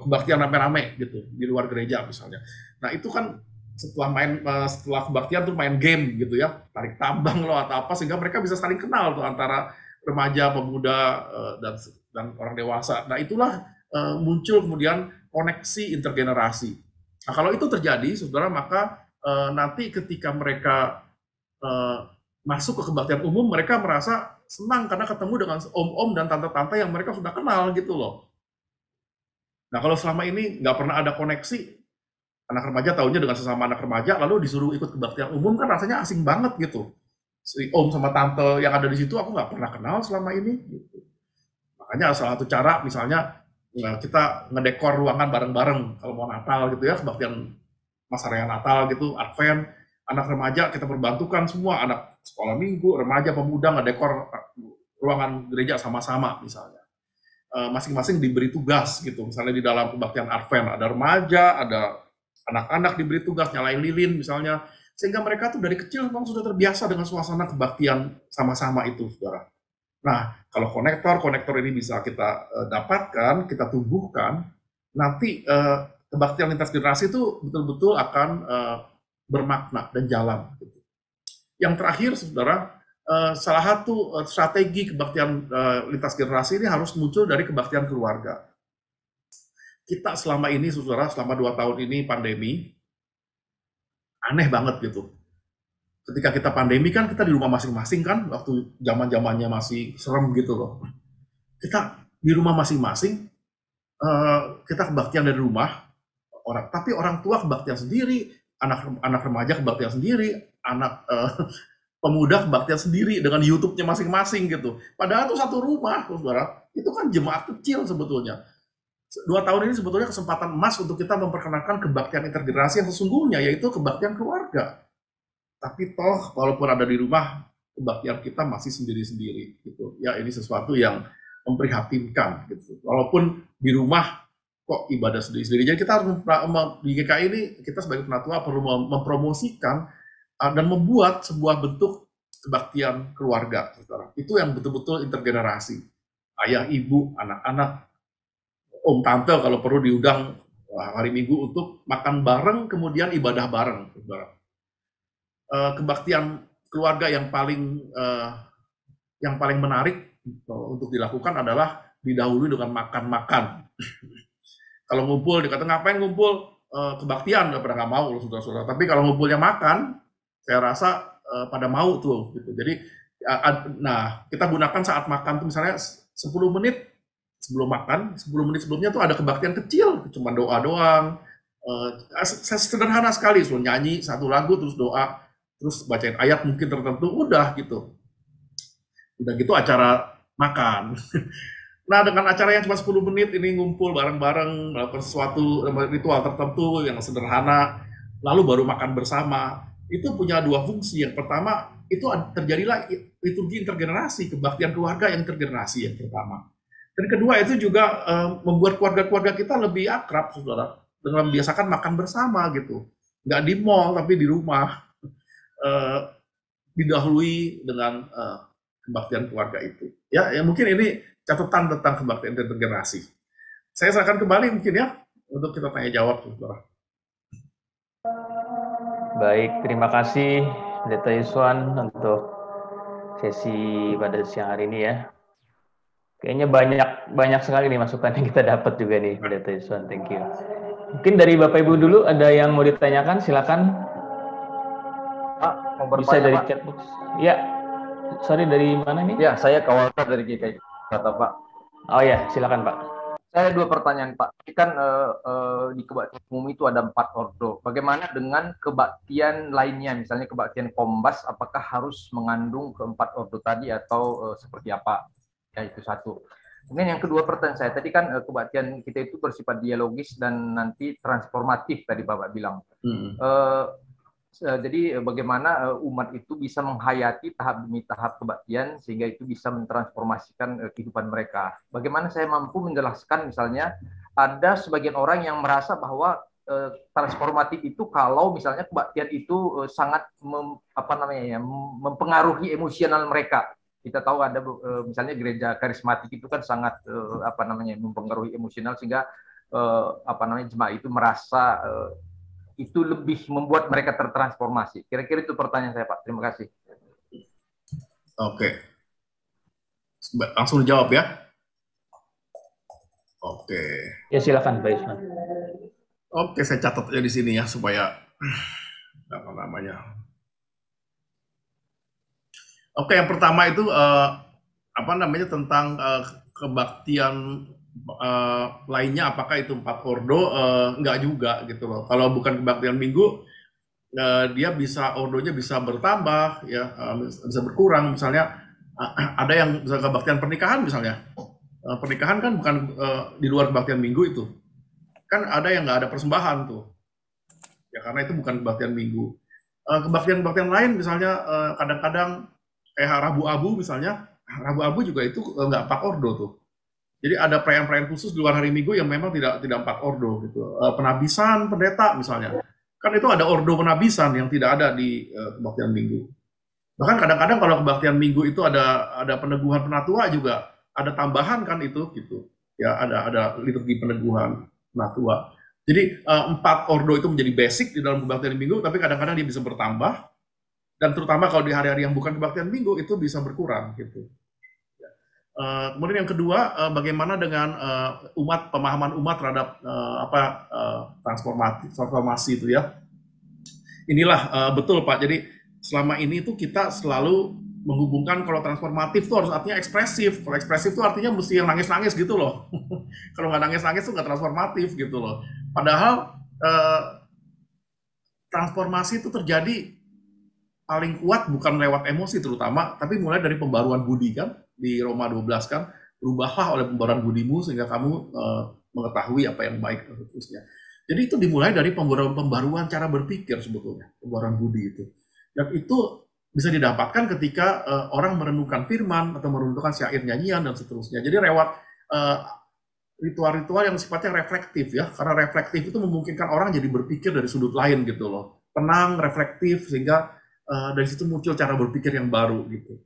kebaktian rame-rame gitu, di luar gereja misalnya. Nah itu kan setelah kebaktian tuh main game gitu ya, tarik tambang loh atau apa, sehingga mereka bisa saling kenal tuh antara remaja, pemuda, dan orang dewasa. Nah itulah muncul kemudian koneksi intergenerasi. Nah kalau itu terjadi, saudara, maka nanti ketika mereka masuk ke kebaktian umum, mereka merasa senang karena ketemu dengan om-om dan tante-tante yang mereka sudah kenal gitu loh. Nah kalau selama ini nggak pernah ada koneksi, anak remaja tahunya dengan sesama anak remaja, lalu disuruh ikut kebaktian umum kan rasanya asing banget gitu. Si om sama tante yang ada di situ aku nggak pernah kenal selama ini. Gitu. Makanya salah satu cara misalnya ya, kita ngedekor ruangan bareng-bareng kalau mau Natal gitu ya, kebaktian masa raya Natal gitu, Advent, anak remaja kita perbantukan semua, anak sekolah minggu, remaja, pemuda ngedekor ruangan gereja sama-sama misalnya. Masing-masing diberi tugas gitu, misalnya di dalam kebaktian Advent ada remaja, ada anak-anak diberi tugas nyalain lilin misalnya, sehingga mereka tuh dari kecil memang sudah terbiasa dengan suasana kebaktian sama-sama itu, saudara. Nah, kalau konektor ini bisa kita dapatkan, kita tumbuhkan, nanti kebaktian lintas generasi itu betul-betul akan bermakna dan jalan. Gitu. Yang terakhir, saudara, salah satu strategi kebaktian lintas generasi ini harus muncul dari kebaktian keluarga. Kita selama ini, saudara, selama 2 tahun ini pandemi, aneh banget gitu. Ketika kita pandemi kan kita di rumah masing-masing kan, waktu zaman-zamannya masih serem gitu loh. Kita di rumah masing-masing, kita kebaktian dari rumah, tapi orang tua kebaktian sendiri, anak remaja kebaktian sendiri, anak pemuda kebaktian sendiri dengan YouTube-nya masing-masing gitu. Padahal itu satu rumah, saudara. Itu kan jemaat kecil sebetulnya. 2 tahun ini sebetulnya kesempatan emas untuk kita memperkenalkan kebaktian intergenerasi yang sesungguhnya, yaitu kebaktian keluarga. Tapi toh, walaupun ada di rumah, kebaktian kita masih sendiri-sendiri. Gitu. Ya, ini sesuatu yang memprihatinkan. Gitu. Walaupun di rumah kok ibadah sendiri-sendiri. Jadi kita harus di GKI ini, kita sebagai penatua perlu mempromosikan dan membuat sebuah bentuk kebaktian keluarga. Saudara. Itu yang betul-betul intergenerasi. Ayah, ibu, anak-anak, om, tante kalau perlu diundang hari Minggu untuk makan bareng, kemudian ibadah bareng. Saudara. Kebaktian keluarga yang paling menarik untuk dilakukan adalah didahului dengan makan-makan. Kalau ngumpul, dikata ngapain ngumpul, kebaktian, nggak mau loh saudara-saudara. Tapi kalau ngumpulnya makan, saya rasa pada mau tuh. Gitu. Jadi, nah kita gunakan saat makan tuh misalnya 10 menit sebelum makan, 10 menit sebelumnya tuh ada kebaktian kecil, cuma doa doang. Sederhana sekali, so, nyanyi satu lagu terus doa, terus bacain ayat mungkin tertentu, udah gitu. Udah gitu acara makan. Nah, dengan acara yang cuma 10 menit ini ngumpul bareng-bareng, melakukan sesuatu ritual tertentu yang sederhana, lalu baru makan bersama, itu punya dua fungsi. Yang pertama, itu terjadilah liturgi intergenerasi, kebaktian keluarga yang intergenerasi yang pertama. Dan kedua, itu juga membuat keluarga-keluarga kita lebih akrab, saudara, dengan membiasakan makan bersama gitu. Nggak di mall, tapi di rumah. Didahului dengan kebaktian keluarga itu. Ya, mungkin ini catatan tentang kebaktian intergenerasi. Saya serahkan kembali mungkin ya untuk kita tanya jawab, saudara. Baik, terima kasih Pendeta Yuswan untuk sesi pada siang hari ini ya. Kayaknya banyak sekali nih masukan yang kita dapat juga nih Pendeta Yuswan. Thank you. Mungkin dari Bapak Ibu dulu ada yang mau ditanyakan, silakan. Pak, mau bertanya, bisa dari Pak? Chatbox. Ya, sorry dari mana nih? Ya, saya Kawalta dari GKI, kata Pak. Oh ya, silakan Pak. Saya 2 pertanyaan Pak. Ini kan di kebaktian umum itu ada 4 ordo. Bagaimana dengan kebaktian lainnya, misalnya kebaktian Kombas, apakah harus mengandung keempat ordo tadi atau seperti apa? Ya, itu satu. Kemudian yang kedua pertanyaan saya, tadi kan kebaktian kita itu bersifat dialogis dan nanti transformatif tadi Bapak bilang. Jadi bagaimana umat itu bisa menghayati tahap demi tahap kebaktian sehingga itu bisa mentransformasikan kehidupan mereka. Bagaimana saya mampu menjelaskan misalnya ada sebagian orang yang merasa bahwa transformatif itu kalau misalnya kebaktian itu sangat mempengaruhi emosional mereka. Kita tahu ada misalnya gereja karismatik itu kan sangat mempengaruhi emosional sehingga jemaat itu merasa itu lebih membuat mereka tertransformasi. Kira-kira itu pertanyaan saya, Pak. Terima kasih. Oke. Langsung dijawab ya. Oke. Ya silakan, Pak Yusman. Oke, saya catat ya di sini ya supaya apa namanya. Oke, yang pertama itu tentang kebaktian lainnya, apakah itu 4 ordo? Enggak juga gitu loh. Kalau bukan kebaktian minggu, dia ordonya bisa bertambah, ya, bisa berkurang. Misalnya ada yang bisa kebaktian pernikahan misalnya. Pernikahan kan bukan di luar kebaktian minggu itu. Kan ada yang nggak ada persembahan tuh. Ya karena itu bukan kebaktian minggu. Kebaktian-kebaktian lain misalnya kadang-kadang kayak Rabu Abu misalnya. Rabu Abu juga itu nggak 4 ordo tuh. Jadi ada perayaan-perayaan khusus di luar hari Minggu yang memang tidak 4 ordo gitu. Penabisan pendeta misalnya. Kan itu ada ordo penabisan yang tidak ada di kebaktian Minggu. Bahkan kadang-kadang kalau kebaktian minggu itu ada peneguhan penatua juga, ada tambahan kan itu gitu. Ya ada liturgi peneguhan penatua. Jadi 4 ordo itu menjadi basic di dalam kebaktian minggu, tapi kadang-kadang dia bisa bertambah, dan terutama kalau di hari-hari yang bukan kebaktian minggu itu bisa berkurang gitu. Kemudian yang kedua, bagaimana dengan pemahaman umat terhadap transformasi itu ya. Inilah betul Pak. Jadi selama ini tuh kita selalu menghubungkan kalau transformatif itu harus artinya ekspresif. Kalau ekspresif itu artinya mesti yang nangis-nangis gitu loh. Kalau nggak nangis-nangis itu nggak transformatif gitu loh. Padahal transformasi itu terjadi paling kuat bukan lewat emosi terutama, tapi mulai dari pembaruan budi kan, di Roma 12 kan, berubahlah oleh pembaruan budimu sehingga kamu mengetahui apa yang baik dan seterusnya. Jadi itu dimulai dari pembaruan cara berpikir sebetulnya, pembaruan budi itu. Dan itu bisa didapatkan ketika orang merenungkan firman atau merenungkan syair nyanyian dan seterusnya. Jadi lewat ritual-ritual yang sifatnya reflektif ya, karena reflektif itu memungkinkan orang jadi berpikir dari sudut lain gitu loh. Tenang, reflektif, sehingga dari situ muncul cara berpikir yang baru gitu.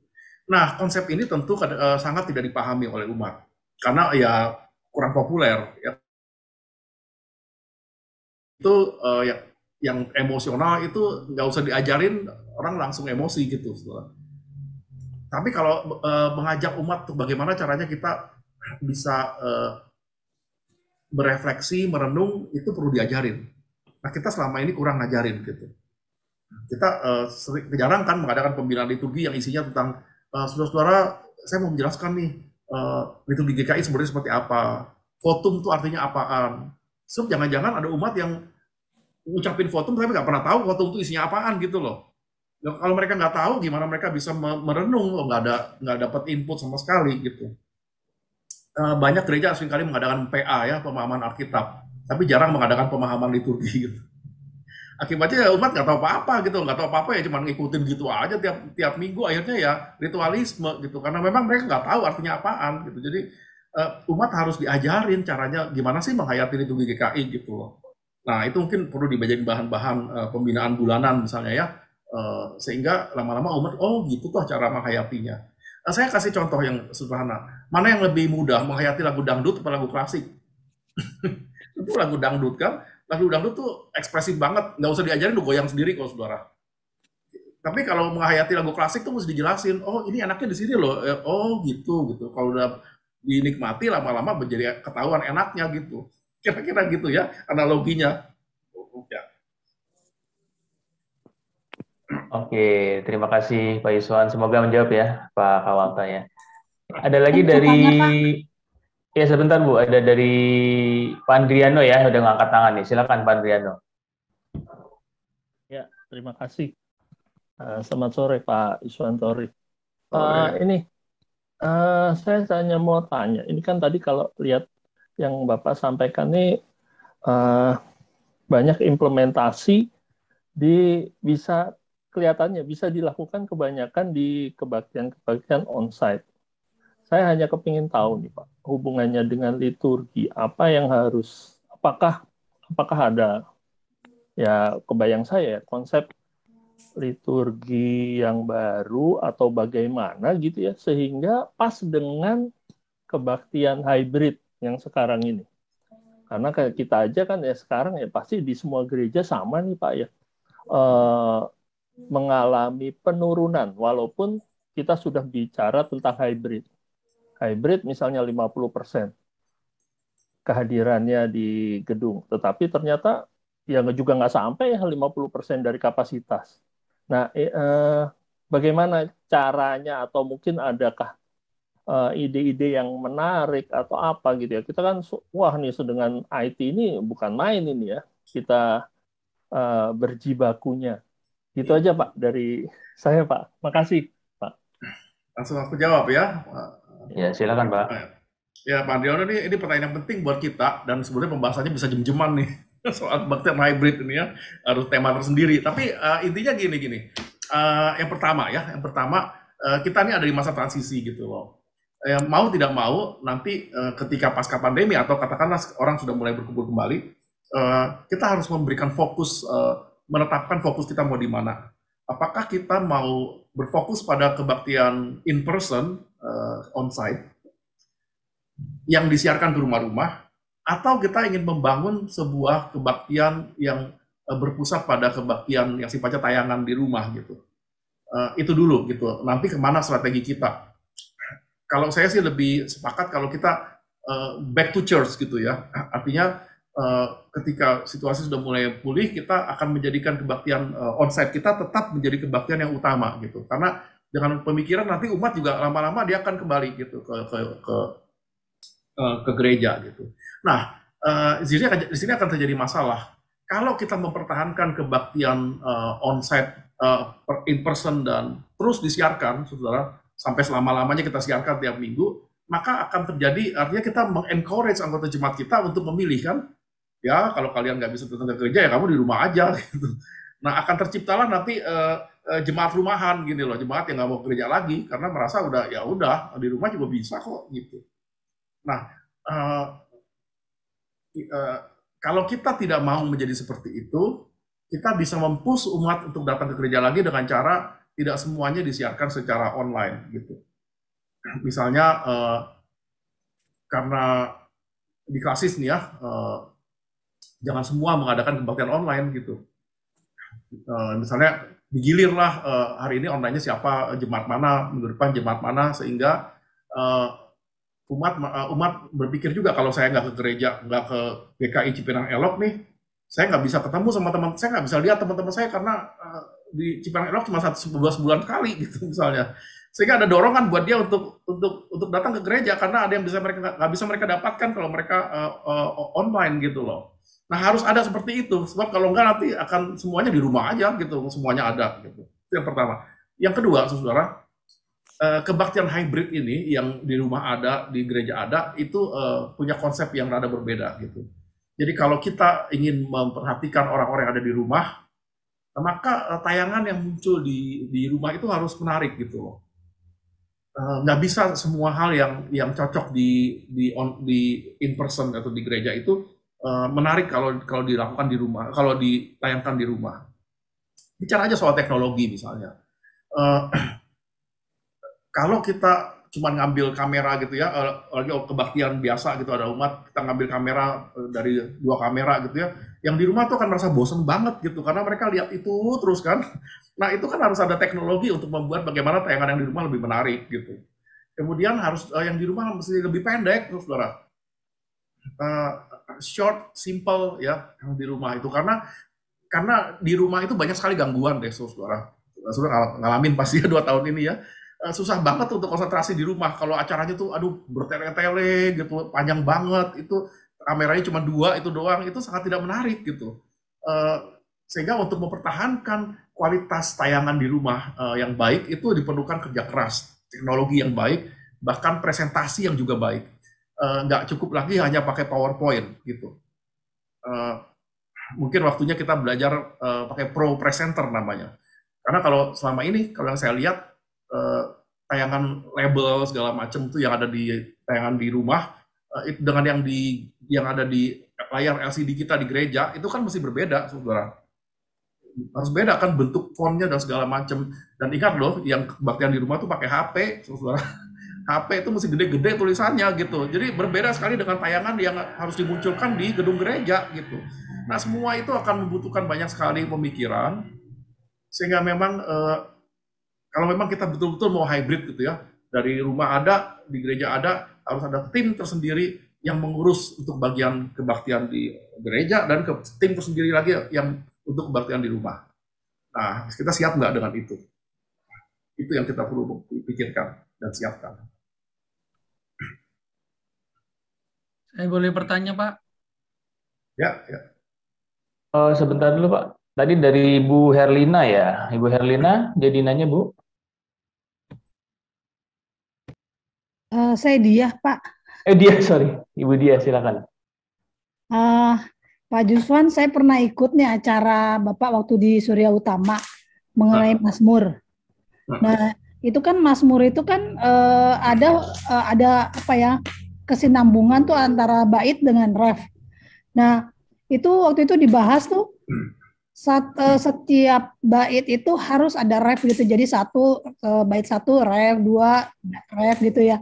Nah, konsep ini tentu sangat tidak dipahami oleh umat karena ya kurang populer ya. Itu yang emosional itu nggak usah diajarin, orang langsung emosi gitu. Tapi kalau mengajak umat tuh bagaimana caranya kita bisa berefleksi, merenung, itu perlu diajarin. Nah, kita selama ini kurang ngajarin gitu. Kita jarang kan mengadakan pembinaan liturgi yang isinya tentang saudara-saudara, saya mau menjelaskan nih liturgi GKI sebenarnya seperti apa, votum itu artinya apaan. So, jangan-jangan ada umat yang ngucapin votum tapi nggak pernah tahu votum itu isinya apaan gitu loh. Nah, kalau mereka nggak tahu, gimana mereka bisa merenung? Nggak dapat input sama sekali gitu. Banyak gereja seringkali mengadakan PA ya, pemahaman Alkitab, tapi jarang mengadakan pemahaman liturgi gitu. Akibatnya umat nggak tahu apa-apa gitu, nggak tahu apa-apa ya cuma ngikutin gitu aja tiap minggu, akhirnya ya ritualisme gitu, karena memang mereka nggak tahu artinya apaan gitu. Jadi umat harus diajarin caranya gimana sih menghayati liturgi GKI gitu loh. Nah itu mungkin perlu dijadiin bahan-bahan pembinaan bulanan misalnya ya, sehingga lama-lama umat oh gitu tuh cara menghayatinya. Saya kasih contoh yang sederhana, mana yang lebih mudah menghayati lagu dangdut atau lagu klasik? Itu lagu dangdut kan, lagu dangdut tuh ekspresif banget, nggak usah diajarin, udah goyang sendiri kalau saudara. Tapi kalau menghayati lagu klasik tuh mesti dijelasin, oh ini anaknya di sini loh, oh gitu. Kalau udah dinikmati lama-lama menjadi ketahuan enaknya gitu. Kira-kira gitu ya analoginya. Ya. Oke, terima kasih Pak Yuswan. Semoga menjawab ya Pak Kawalta ya. Ada lagi dari ya sebentar Bu, ada dari Pak Andriano ya, udah ngangkat tangan nih. Silakan Pak Andriano. Ya, terima kasih. Selamat sore Pak Iswantori. Saya mau tanya. Ini kan tadi kalau lihat yang Bapak sampaikan ini banyak implementasi bisa kelihatannya bisa dilakukan kebanyakan di kebaktian onsite. Saya hanya kepingin tahu nih Pak, hubungannya dengan liturgi, apa yang apakah ada, ya kebayang saya konsep liturgi yang baru atau bagaimana gitu ya, sehingga pas dengan kebaktian hybrid yang sekarang ini. Karena kayak kita aja kan ya sekarang ya pasti di semua gereja sama nih Pak ya, mengalami penurunan walaupun kita sudah bicara tentang hybrid. Hybrid misalnya 50% kehadirannya di gedung, tetapi ternyata ya juga nggak sampai ya 50% dari kapasitas. Nah, bagaimana caranya atau mungkin adakah ide-ide yang menarik atau apa gitu ya? Kita kan wah nih dengan IT ini bukan main ini ya. Kita berjibakunya. Gitu aja Pak dari saya Pak. Makasih Pak. Langsung aku jawab ya. Ya silakan Pak. Ya Pak Andriano ini pertanyaan yang penting buat kita dan sebenarnya pembahasannya bisa jam-jaman nih soal kebaktian hybrid ini ya, harus tema tersendiri. Tapi intinya gini. Yang pertama kita ini ada di masa transisi gitu loh. Mau tidak mau nanti ketika pasca pandemi atau katakanlah orang sudah mulai berkumpul kembali, kita harus memberikan fokus, menetapkan fokus kita mau di mana. apakah kita mau berfokus pada kebaktian in person, on-site, yang disiarkan ke rumah-rumah, atau kita ingin membangun sebuah kebaktian yang berpusat pada kebaktian yang sifatnya tayangan di rumah gitu. Itu dulu gitu. Nanti kemana strategi kita? Kalau saya sih lebih sepakat kalau kita back to church gitu ya. Artinya ketika situasi sudah mulai pulih, kita akan menjadikan kebaktian onsite kita tetap menjadi kebaktian yang utama gitu. Karena dengan pemikiran nanti umat juga lama-lama dia akan kembali gitu ke gereja gitu. Nah, di sini akan terjadi masalah. Kalau kita mempertahankan kebaktian onsite, in person dan terus disiarkan, saudara, sampai selama-lamanya kita siarkan tiap minggu, maka akan terjadi, artinya kita mengencourage anggota jemaat kita untuk memilih kan, ya kalau kalian nggak bisa datang ke gereja ya kamu di rumah aja gitu. Nah akan terciptalah nanti jemaat rumahan gini loh, jemaat yang nggak mau gereja lagi karena merasa udah ya udah di rumah juga bisa kok gitu. Nah kalau kita tidak mau menjadi seperti itu, kita bisa mempush umat untuk datang ke gereja lagi dengan cara tidak semuanya disiarkan secara online gitu. Misalnya karena di klasis nih ya, jangan semua mengadakan kebaktian online gitu. Misalnya digilirlah hari ini online-nya siapa, jemaat mana, minggu depan jemaat mana, sehingga umat berpikir juga kalau saya nggak ke gereja, nggak ke GKI Cipinang Elok nih, saya nggak bisa ketemu sama teman, saya nggak bisa lihat teman-teman saya karena di Cipinang Elok cuma 11 bulan sekali gitu misalnya, sehingga ada dorongan buat dia untuk datang ke gereja karena ada yang nggak bisa mereka dapatkan kalau mereka online gitu loh. Nah harus ada seperti itu, sebab kalau nggak nanti akan semuanya di rumah aja gitu, semuanya ada gitu. Itu yang pertama. Yang kedua, saudara, kebaktian hybrid ini yang di rumah ada, di gereja ada, itu punya konsep yang rada berbeda gitu. Jadi kalau kita ingin memperhatikan orang-orang yang ada di rumah, maka tayangan yang muncul di rumah itu harus menarik gitu loh. Nggak bisa semua hal yang cocok di in person atau di gereja itu menarik kalau dilakukan di rumah, kalau ditayangkan di rumah. Bicara aja soal teknologi misalnya. Kalau kita cuma ngambil kamera gitu ya, lagi kebaktian biasa gitu ada umat, kita ngambil kamera dari 2 kamera gitu ya, yang di rumah tuh akan merasa bosan banget gitu, karena mereka lihat itu terus kan. Nah itu kan harus ada teknologi untuk membuat bagaimana tayangan yang di rumah lebih menarik gitu. Kemudian harus yang di rumah mesti lebih pendek, saudara. Short, simple ya yang di rumah itu, karena di rumah itu banyak sekali gangguan deh, saudara. Saudara ngalamin pasti ya 2 tahun ini ya. Susah banget untuk konsentrasi di rumah kalau acaranya tuh aduh bertele-tele gitu, panjang banget, itu kameranya cuma 2 itu doang, itu sangat tidak menarik gitu. Sehingga untuk mempertahankan kualitas tayangan di rumah yang baik itu diperlukan kerja keras, teknologi yang baik, bahkan presentasi yang juga baik. Nggak cukup lagi hanya pakai PowerPoint gitu. Mungkin waktunya kita belajar pakai Pro Presenter namanya. Karena kalau selama ini kalau yang saya lihat tayangan label segala macam itu yang ada di tayangan di rumah dengan yang ada di layar LCD kita di gereja itu kan mesti berbeda, saudara. Harus beda kan bentuk fontnya dan segala macam. Dan ingat loh, yang kebaktian di rumah tuh pakai HP, saudara. HP itu mesti gede-gede tulisannya gitu. Jadi berbeda sekali dengan tayangan yang harus dimunculkan di gedung gereja gitu. Nah semua itu akan membutuhkan banyak sekali pemikiran, sehingga memang kalau memang kita betul-betul mau hybrid gitu ya, dari rumah ada, di gereja ada, harus ada tim tersendiri yang mengurus untuk bagian kebaktian di gereja, dan tim tersendiri lagi yang untuk kebaktian di rumah. Nah, kita siap nggak dengan itu? Itu yang kita perlu pikirkan dan siapkan. Saya boleh bertanya, Pak? Ya. Sebentar dulu, Pak. Tadi dari Ibu Herlina ya. Ibu Herlina, jadi nanya, Bu. Saya Diah, Pak. Dia, sorry. Ibu Dia, silakan. Pak Juswan, saya pernah ikut nih acara Bapak waktu di Surya Utama mengenai Mazmur. Nah, itu kan Mazmur itu kan ada apa ya, kesinambungan tuh antara bait dengan ref. Nah, itu waktu itu dibahas tuh setiap bait itu harus ada ref gitu. Jadi bait 1 ref, 2 ref gitu ya.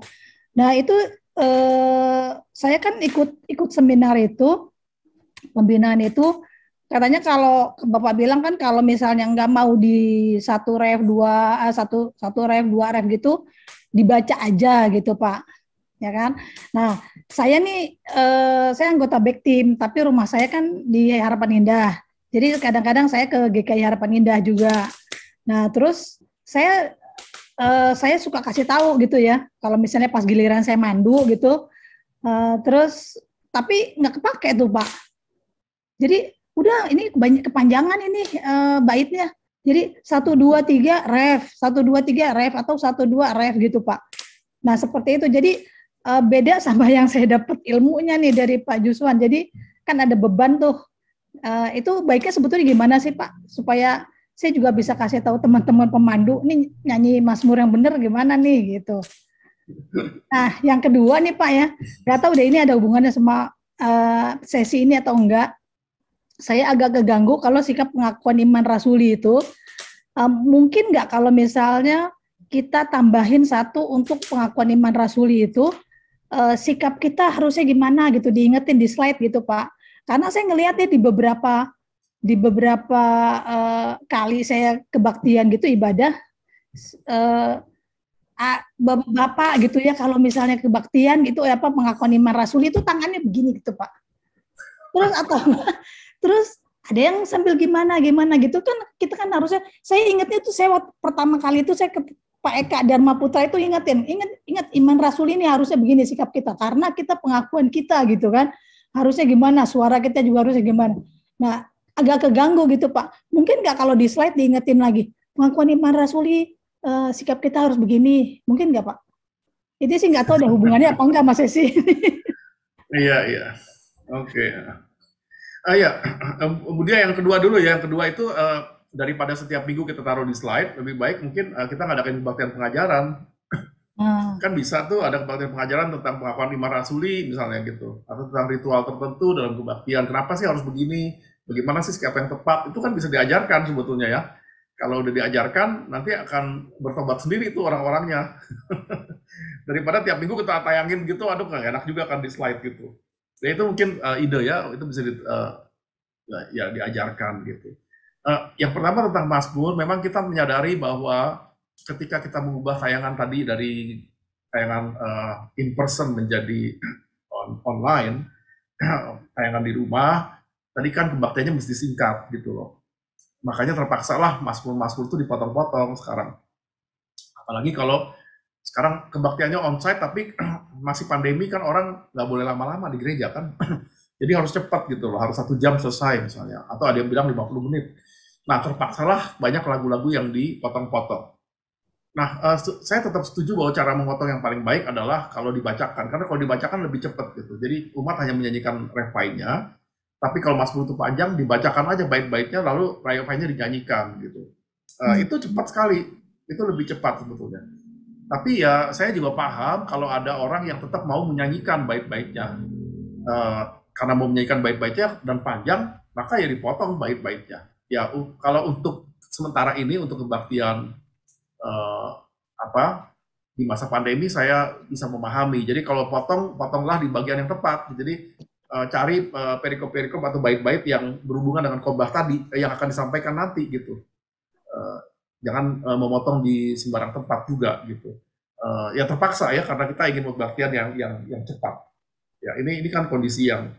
Nah, itu saya kan ikut seminar itu, pembinaan itu, katanya kalau Bapak bilang kan kalau misalnya nggak mau di 1 ref 2 satu ref 2 ref gitu, dibaca aja gitu Pak, ya kan. Nah, saya nih saya anggota back team, tapi rumah saya kan di Harapan Indah. Jadi kadang-kadang saya ke GKI Harapan Indah juga. Nah, terus saya suka kasih tahu gitu ya, kalau misalnya pas giliran saya mandu gitu, terus tapi nggak kepake tuh Pak. Jadi udah ini banyak kepanjangan ini baitnya. Jadi 1 2 3 ref, 1 2 3 ref atau 1 2 ref gitu Pak. Nah, seperti itu. Jadi beda sama yang saya dapat ilmunya nih dari Pak Juswan. Jadi kan ada beban tuh. Itu baiknya sebetulnya gimana sih Pak, supaya saya juga bisa kasih tahu teman-teman pemandu nih nyanyi Mazmur yang benar gimana nih gitu. Nah, yang kedua nih Pak ya, nggak tahu deh ini ada hubungannya sama sesi ini atau enggak. Saya agak keganggu kalau sikap pengakuan iman rasuli itu, mungkin nggak kalau misalnya kita tambahin 1 untuk pengakuan iman rasuli itu, sikap kita harusnya gimana gitu, diingetin di slide gitu Pak. Karena saya ngelihatnya di beberapa kali saya kebaktian gitu ibadah, Bapak gitu ya, kalau misalnya kebaktian gitu pengakuan iman rasuli itu tangannya begini gitu Pak. Terus ada yang sambil gimana gitu kan, kita kan harusnya, saya ingatnya itu saya waktu pertama kali itu saya ke Pak Eka Dharma Putra itu ingat iman rasul ini harusnya begini sikap kita, karena kita pengakuan kita gitu kan, harusnya gimana, suara kita juga harusnya gimana. Nah, agak keganggu gitu Pak. Mungkin nggak kalau di slide diingetin lagi, pengakuan iman rasuli, sikap kita harus begini, mungkin nggak Pak? Itu sih nggak tahu ada hubungannya apa enggak Mas Esi. Iya. Oke. Ya, kemudian yang kedua dulu ya. Yang kedua itu daripada setiap minggu kita taruh di slide, lebih baik mungkin kita ngadakan kebaktian pengajaran. Kan bisa tuh ada kebaktian pengajaran tentang pengakuan iman rasuli misalnya gitu, atau tentang ritual tertentu dalam kebaktian. Kenapa sih harus begini? Bagaimana sih sikap yang tepat? Itu kan bisa diajarkan sebetulnya ya. Kalau udah diajarkan, nanti akan bertobat sendiri tuh orang-orangnya. Daripada tiap minggu kita tayangin gitu, aduh nggak enak juga kan di slide gitu. Ya itu mungkin ide ya, itu bisa diajarkan gitu. Yang pertama tentang Mazmur, memang kita menyadari bahwa ketika kita mengubah tayangan tadi dari tayangan in person menjadi online, tayangan di rumah, tadi kan kebaktiannya mesti singkat gitu loh. Makanya terpaksalah Mazmur-Mazmur itu dipotong-potong sekarang. Apalagi kalau sekarang kebaktiannya onsite tapi masih pandemi kan, orang nggak boleh lama-lama di gereja kan. Jadi harus cepat gitu loh, harus 1 jam selesai misalnya. Atau ada yang bilang 50 menit. Nah, terpaksalah banyak lagu-lagu yang dipotong-potong. Nah, saya tetap setuju bahwa cara memotong yang paling baik adalah kalau dibacakan. Karena kalau dibacakan lebih cepat gitu. Jadi umat hanya menyanyikan refrainnya. Tapi kalau Mazmur itu panjang, dibacakan aja bait-baitnya, lalu refrainnya dinyanyikan gitu. Itu cepat sekali. Itu lebih cepat sebetulnya. Tapi ya saya juga paham kalau ada orang yang tetap mau menyanyikan bait-baitnya. Karena mau menyanyikan bait-baitnya dan panjang, maka ya dipotong bait-baitnya. Ya kalau untuk sementara ini, untuk kebaktian di masa pandemi saya bisa memahami. Jadi kalau potonglah di bagian yang tepat. Jadi cari perikop-perikop atau bait-bait yang berhubungan dengan khotbah tadi yang akan disampaikan nanti gitu. Jangan memotong di sembarang tempat juga gitu. Ya terpaksa ya, karena kita ingin kebaktian yang cepat. Ya ini kan kondisi yang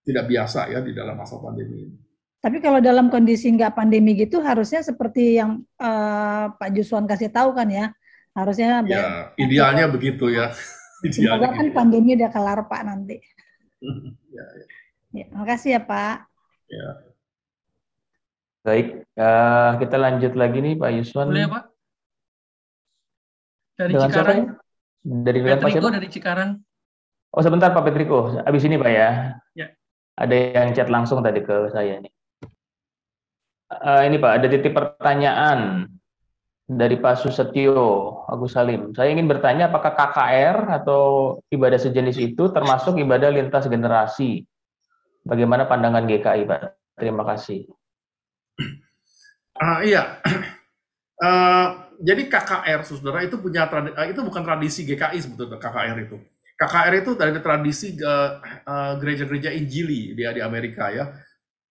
tidak biasa ya di dalam masa pandemi ini. Tapi kalau dalam kondisi nggak pandemi gitu, harusnya seperti yang Pak Juswan kasih tahu kan ya, harusnya. Ya idealnya begitu ya. Semoga kan pandemi udah kelar Pak nanti. Ya, makasih ya Pak. Ya. Baik, kita lanjut lagi nih Pak Yuswan. Boleh ya Pak? Dari Dengan Cikarang. siapa ya? Dari Petriko dari Cikarang. Oh sebentar Pak Petriko, abis ini Pak ya. Ya. Ada yang chat langsung tadi ke saya nih. Ini Pak, ada titip pertanyaan dari Pak Susetio Agus Salim. Saya ingin bertanya apakah KKR atau ibadah sejenis itu termasuk ibadah lintas generasi? Bagaimana pandangan GKI, Pak? Terima kasih. Iya, jadi KKR, saudara, itu punya itu bukan tradisi GKI sebetulnya. KKR itu dari tradisi gereja-gereja Injili di Amerika ya.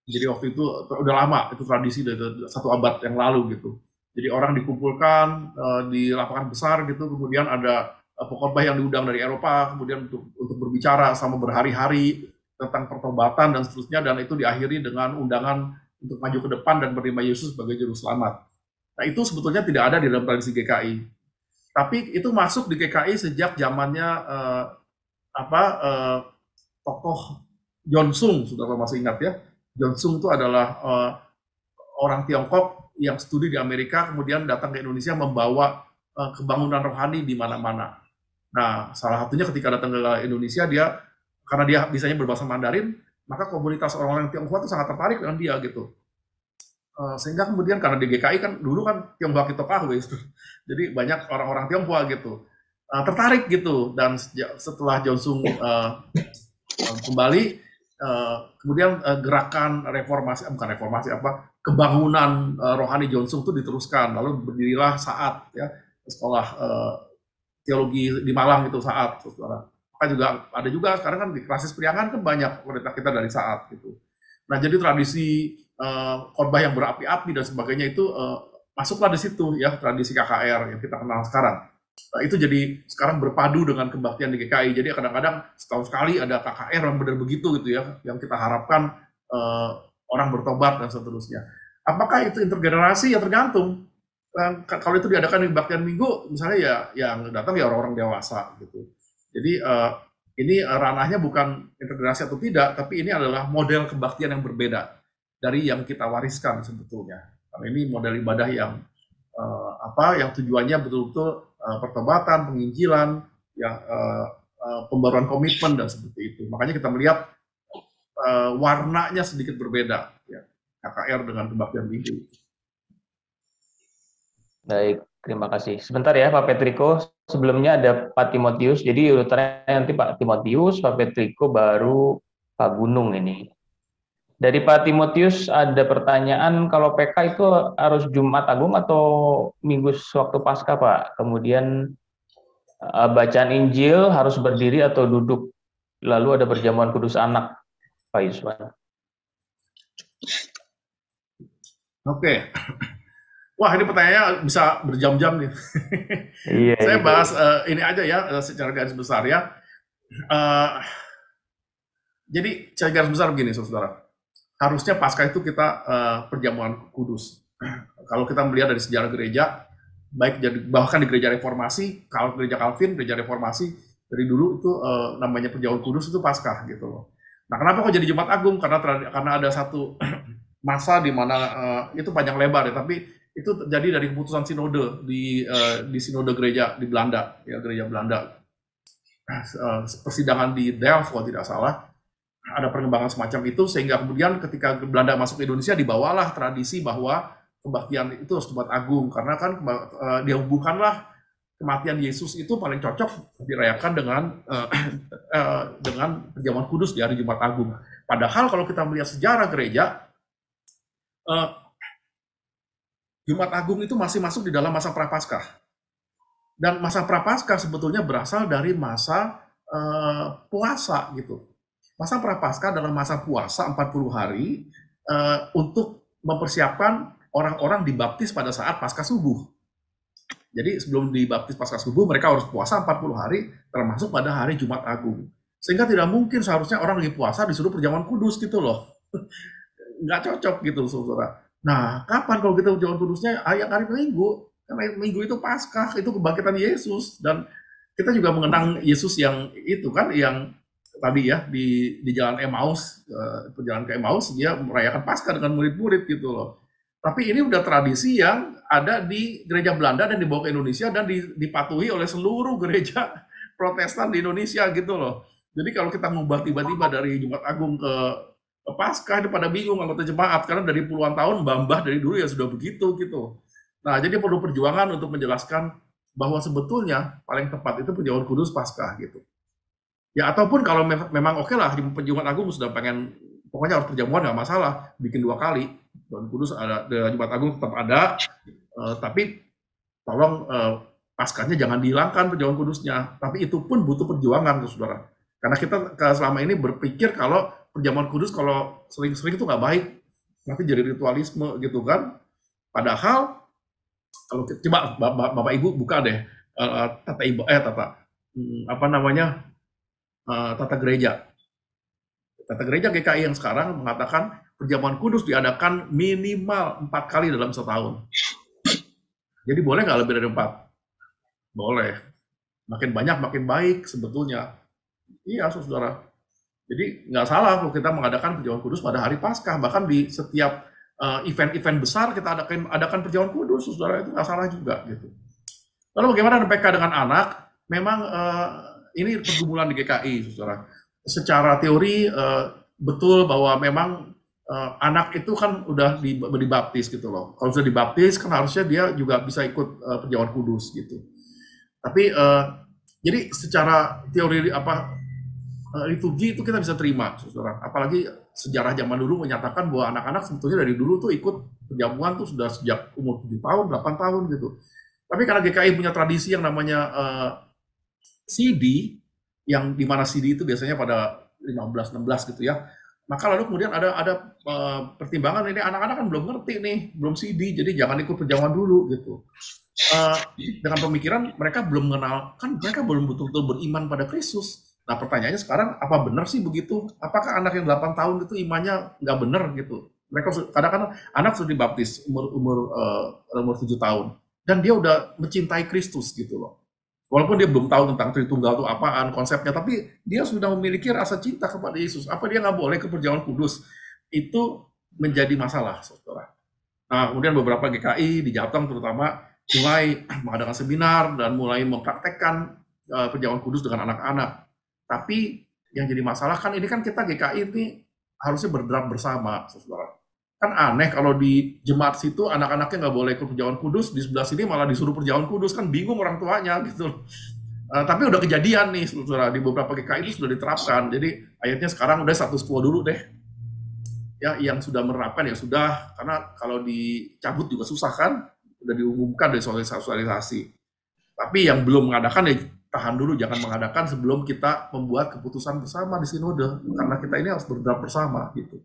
Jadi waktu itu udah lama, itu tradisi dari 1 abad yang lalu gitu. Jadi orang dikumpulkan di lapangan besar gitu, kemudian ada pengkhotbah yang diundang dari Eropa, kemudian untuk berbicara sama berhari-hari tentang pertobatan dan seterusnya, dan itu diakhiri dengan undangan untuk maju ke depan dan menerima Yesus sebagai juru selamat. Nah, itu sebetulnya tidak ada di dalam tradisi GKI. Tapi itu masuk di GKI sejak zamannya tokoh John Sung, saudara masih ingat ya. John Sung itu adalah orang Tiongkok yang studi di Amerika, kemudian datang ke Indonesia membawa kebangunan rohani di mana-mana. Nah, salah satunya ketika datang ke Indonesia, karena dia bisanya berbahasa Mandarin, maka komunitas orang-orang Tionghoa itu sangat tertarik dengan dia gitu. Sehingga kemudian karena di GKI kan dulu kan Tionghoa kita kahwe, jadi banyak orang-orang Tionghoa gitu tertarik gitu, dan setelah John Sung kembali, kemudian gerakan kebangunan rohani John Sung itu diteruskan, lalu berdirilah SAAT ya, sekolah teologi di Malang itu SAAT, saudara. Maka juga ada juga sekarang kan di Klasis Priangan kan banyak pendeta kita dari SAAT gitu. Nah, jadi tradisi khotbah yang berapi-api dan sebagainya itu masuklah di situ ya, tradisi KKR yang kita kenal sekarang. Nah, itu jadi sekarang berpadu dengan kebaktian di GKI. Jadi kadang-kadang setahun sekali ada KKR yang benar begitu gitu ya, yang kita harapkan orang bertobat dan seterusnya. Apakah itu intergenerasi? Ya tergantung. Kalau itu diadakan di kebaktian minggu, misalnya ya yang datang ya orang-orang dewasa gitu. Jadi ini ranahnya bukan integrasi atau tidak, tapi ini adalah model kebaktian yang berbeda dari yang kita wariskan sebetulnya. Karena ini model ibadah yang yang tujuannya betul-betul pertobatan, penginjilan, ya pembaruan komitmen dan seperti itu. Makanya kita melihat warnanya sedikit berbeda, ya, KKR dengan kebaktian minggu. Baik, terima kasih. Sebentar ya Pak Petriko, sebelumnya ada Pak Timotius, jadi urutannya nanti Pak Timotius, Pak Petriko, baru Pak Gunung ini. Dari Pak Timotius ada pertanyaan, kalau PK itu harus Jumat Agung atau Minggu waktu Paskah, Pak? Kemudian bacaan Injil harus berdiri atau duduk? Lalu ada perjamuan kudus anak, Pak Yusman. Oke. Wah, ini pertanyaannya bisa berjam-jam nih. Iya, saya bahas ini aja ya, secara garis besar ya. Jadi secara garis besar begini, saudara. Harusnya Paskah itu kita perjamuan kudus. Kalau kita melihat dari sejarah gereja, baik bahkan di gereja reformasi, kalau gereja Calvin, gereja reformasi dari dulu itu namanya perjamuan kudus itu Paskah gitu loh. Nah, kenapa kok jadi Jumat Agung? Karena ada satu masa di mana itu panjang lebar ya, tapi itu terjadi dari keputusan sinode di sinode gereja di Belanda, ya, gereja Belanda. Persidangan di Delft kalau tidak salah. Ada perkembangan semacam itu, sehingga kemudian ketika Belanda masuk ke Indonesia dibawalah tradisi bahwa kebaktian itu harus Jumat Agung, karena kan dihubungkanlah kematian Yesus itu paling cocok dirayakan dengan perjamuan kudus di hari Jumat Agung. Padahal kalau kita melihat sejarah gereja, Jumat Agung itu masih masuk di dalam masa Prapaskah. Dan masa Prapaskah sebetulnya berasal dari masa puasa gitu. Masa Prapaskah adalah masa puasa 40 hari untuk mempersiapkan orang-orang dibaptis pada saat Paskah subuh. Jadi sebelum dibaptis Paskah subuh, mereka harus puasa 40 hari, termasuk pada hari Jumat Agung. Sehingga tidak mungkin seharusnya orang lagi puasa disuruh perjamuan kudus gitu loh. Nggak cocok gitu, saudara. Nah, kapan kalau kita perjamuan kudusnya? Hari Minggu. Karena Minggu itu Paskah, itu kebangkitan Yesus. Dan kita juga mengenang Yesus yang itu kan, yang tadi ya di jalan Emmaus, perjalanan ke Emmaus, dia merayakan Paskah dengan murid-murid gitu loh. Tapi ini udah tradisi yang ada di gereja Belanda dan dibawa ke Indonesia dan dipatuhi oleh seluruh gereja Protestan di Indonesia gitu loh. Jadi kalau kita ngubah tiba-tiba dari Jumat Agung ke Paskah, itu pada bingung anggota jemaat, karena dari puluhan tahun mbah-mbah dari dulu ya sudah begitu gitu. Nah, jadi perlu perjuangan untuk menjelaskan bahwa sebetulnya paling tepat itu perjamuan kudus Paskah gitu. Ya, ataupun kalau memang oke lah, Jumat Agung sudah pengen pokoknya harus perjamuan nggak masalah, bikin 2 kali. Perjamuan kudus ada, Jumat Agung tetap ada, tapi tolong Paskahnya jangan dihilangkan perjamuan kudusnya. Tapi itu pun butuh perjuangan, saudara. Karena kita selama ini berpikir kalau perjamuan kudus kalau sering-sering itu nggak baik, nanti jadi ritualisme gitu kan. Padahal kalau coba Bapak Ibu buka deh tata gereja. Tata gereja GKI yang sekarang mengatakan perjamuan kudus diadakan minimal 4 kali dalam setahun. Jadi boleh nggak lebih dari 4? Boleh. Makin banyak makin baik sebetulnya. Iya, saudara. Jadi nggak salah kalau kita mengadakan perjamuan kudus pada hari Paskah. Bahkan di setiap event-event besar kita adakan perjamuan kudus, saudara, itu nggak salah juga gitu. Lalu bagaimana PK dengan anak? Memang ini pergumulan di GKI, saudara. Secara teori betul bahwa memang anak itu kan udah dibaptis gitu loh. Kalau sudah dibaptis kan harusnya dia juga bisa ikut perjamuan kudus gitu. Tapi jadi secara teori liturgi itu kita bisa terima, saudara. Apalagi sejarah zaman dulu menyatakan bahwa anak-anak sebetulnya dari dulu tuh ikut perjamuan tuh sudah sejak umur 7 tahun, 8 tahun gitu. Tapi karena GKI punya tradisi yang namanya CD, yang dimana CD itu biasanya pada 15-16 gitu ya. Maka lalu kemudian ada pertimbangan ini anak-anak kan belum ngerti nih, belum CD, jadi jangan ikut perjamuan dulu gitu. Dengan pemikiran mereka belum mengenal, kan mereka belum betul-betul beriman pada Kristus. Nah pertanyaannya sekarang, apa benar sih begitu? Apakah anak yang 8 tahun itu imannya nggak benar gitu? Mereka kadang-kadang anak sudah dibaptis umur 7 tahun, dan dia udah mencintai Kristus gitu loh. Walaupun dia belum tahu tentang Tritunggal itu apaan konsepnya, tapi dia sudah memiliki rasa cinta kepada Yesus. Apa dia nggak boleh ke perjamuan kudus? Itu menjadi masalah, saudara. Nah, kemudian beberapa GKI di Jateng terutama mulai mengadakan seminar dan mulai mempraktekkan perjamuan kudus dengan anak-anak. Tapi yang jadi masalah kan ini kan kita GKI ini harusnya bergerak bersama, saudara. Kan aneh kalau di jemaat situ anak-anaknya nggak boleh ikut perjamuan kudus, di sebelah sini malah disuruh perjamuan kudus, kan bingung orang tuanya gitu. Tapi udah kejadian nih, saudara, di beberapa GKI itu sudah diterapkan. Jadi akhirnya sekarang udah status quo dulu deh. Ya, yang sudah menerapkan ya sudah, karena kalau dicabut juga susah kan. Udah diumumkan dari sosialisasi. Tapi yang belum mengadakan ya tahan dulu, jangan mengadakan sebelum kita membuat keputusan bersama di sinode, karena kita ini harus bergerak bersama gitu.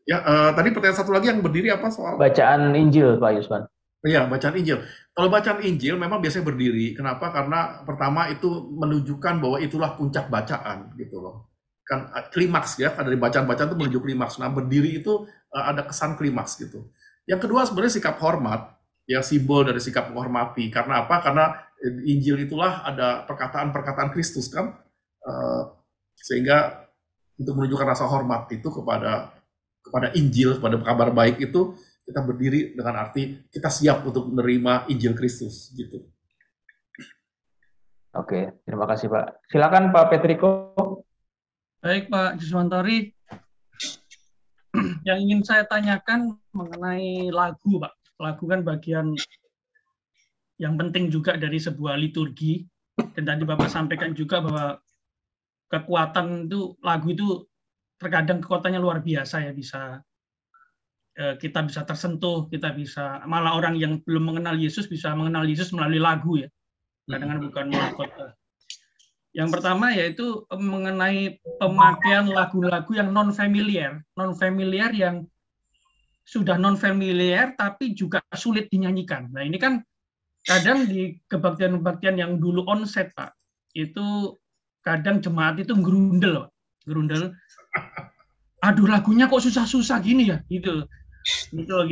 Ya, tadi pertanyaan satu lagi yang berdiri apa soal bacaan Injil, Pak Yusman? Iya, bacaan Injil. Kalau bacaan Injil memang biasanya berdiri. Kenapa? Karena pertama itu menunjukkan bahwa itulah puncak bacaan gitu loh. Kan klimaks ya, dari bacaan-bacaan itu menuju klimaks. Nah, berdiri itu ada kesan klimaks gitu. Yang kedua sebenarnya sikap hormat. Ya, simbol dari sikap menghormati. Karena apa? Karena Injil itulah ada perkataan-perkataan Kristus kan, sehingga untuk menunjukkan rasa hormat itu kepada Injil, kepada kabar baik itu, kita berdiri dengan arti kita siap untuk menerima Injil Kristus gitu. Oke, terima kasih Pak. Silakan Pak Petriko. Baik Pak Juswantori, yang ingin saya tanyakan mengenai lagu Pak. Lagu kan bagian yang penting juga dari sebuah liturgi, dan tadi Bapak sampaikan juga bahwa kekuatan itu, lagu itu terkadang kekuatannya luar biasa ya, bisa kita bisa tersentuh, kita bisa, malah orang yang belum mengenal Yesus bisa mengenal Yesus melalui lagu ya, kadang-kadang bukan melalui khotbah. Yang pertama yaitu mengenai pemakaian lagu-lagu yang non-familiar yang sudah non-familiar tapi juga sulit dinyanyikan. Nah ini kan kadang di kebaktian-kebaktian yang dulu onset Pak, itu kadang jemaat itu gerundel. Aduh lagunya kok susah-susah gini ya, gitu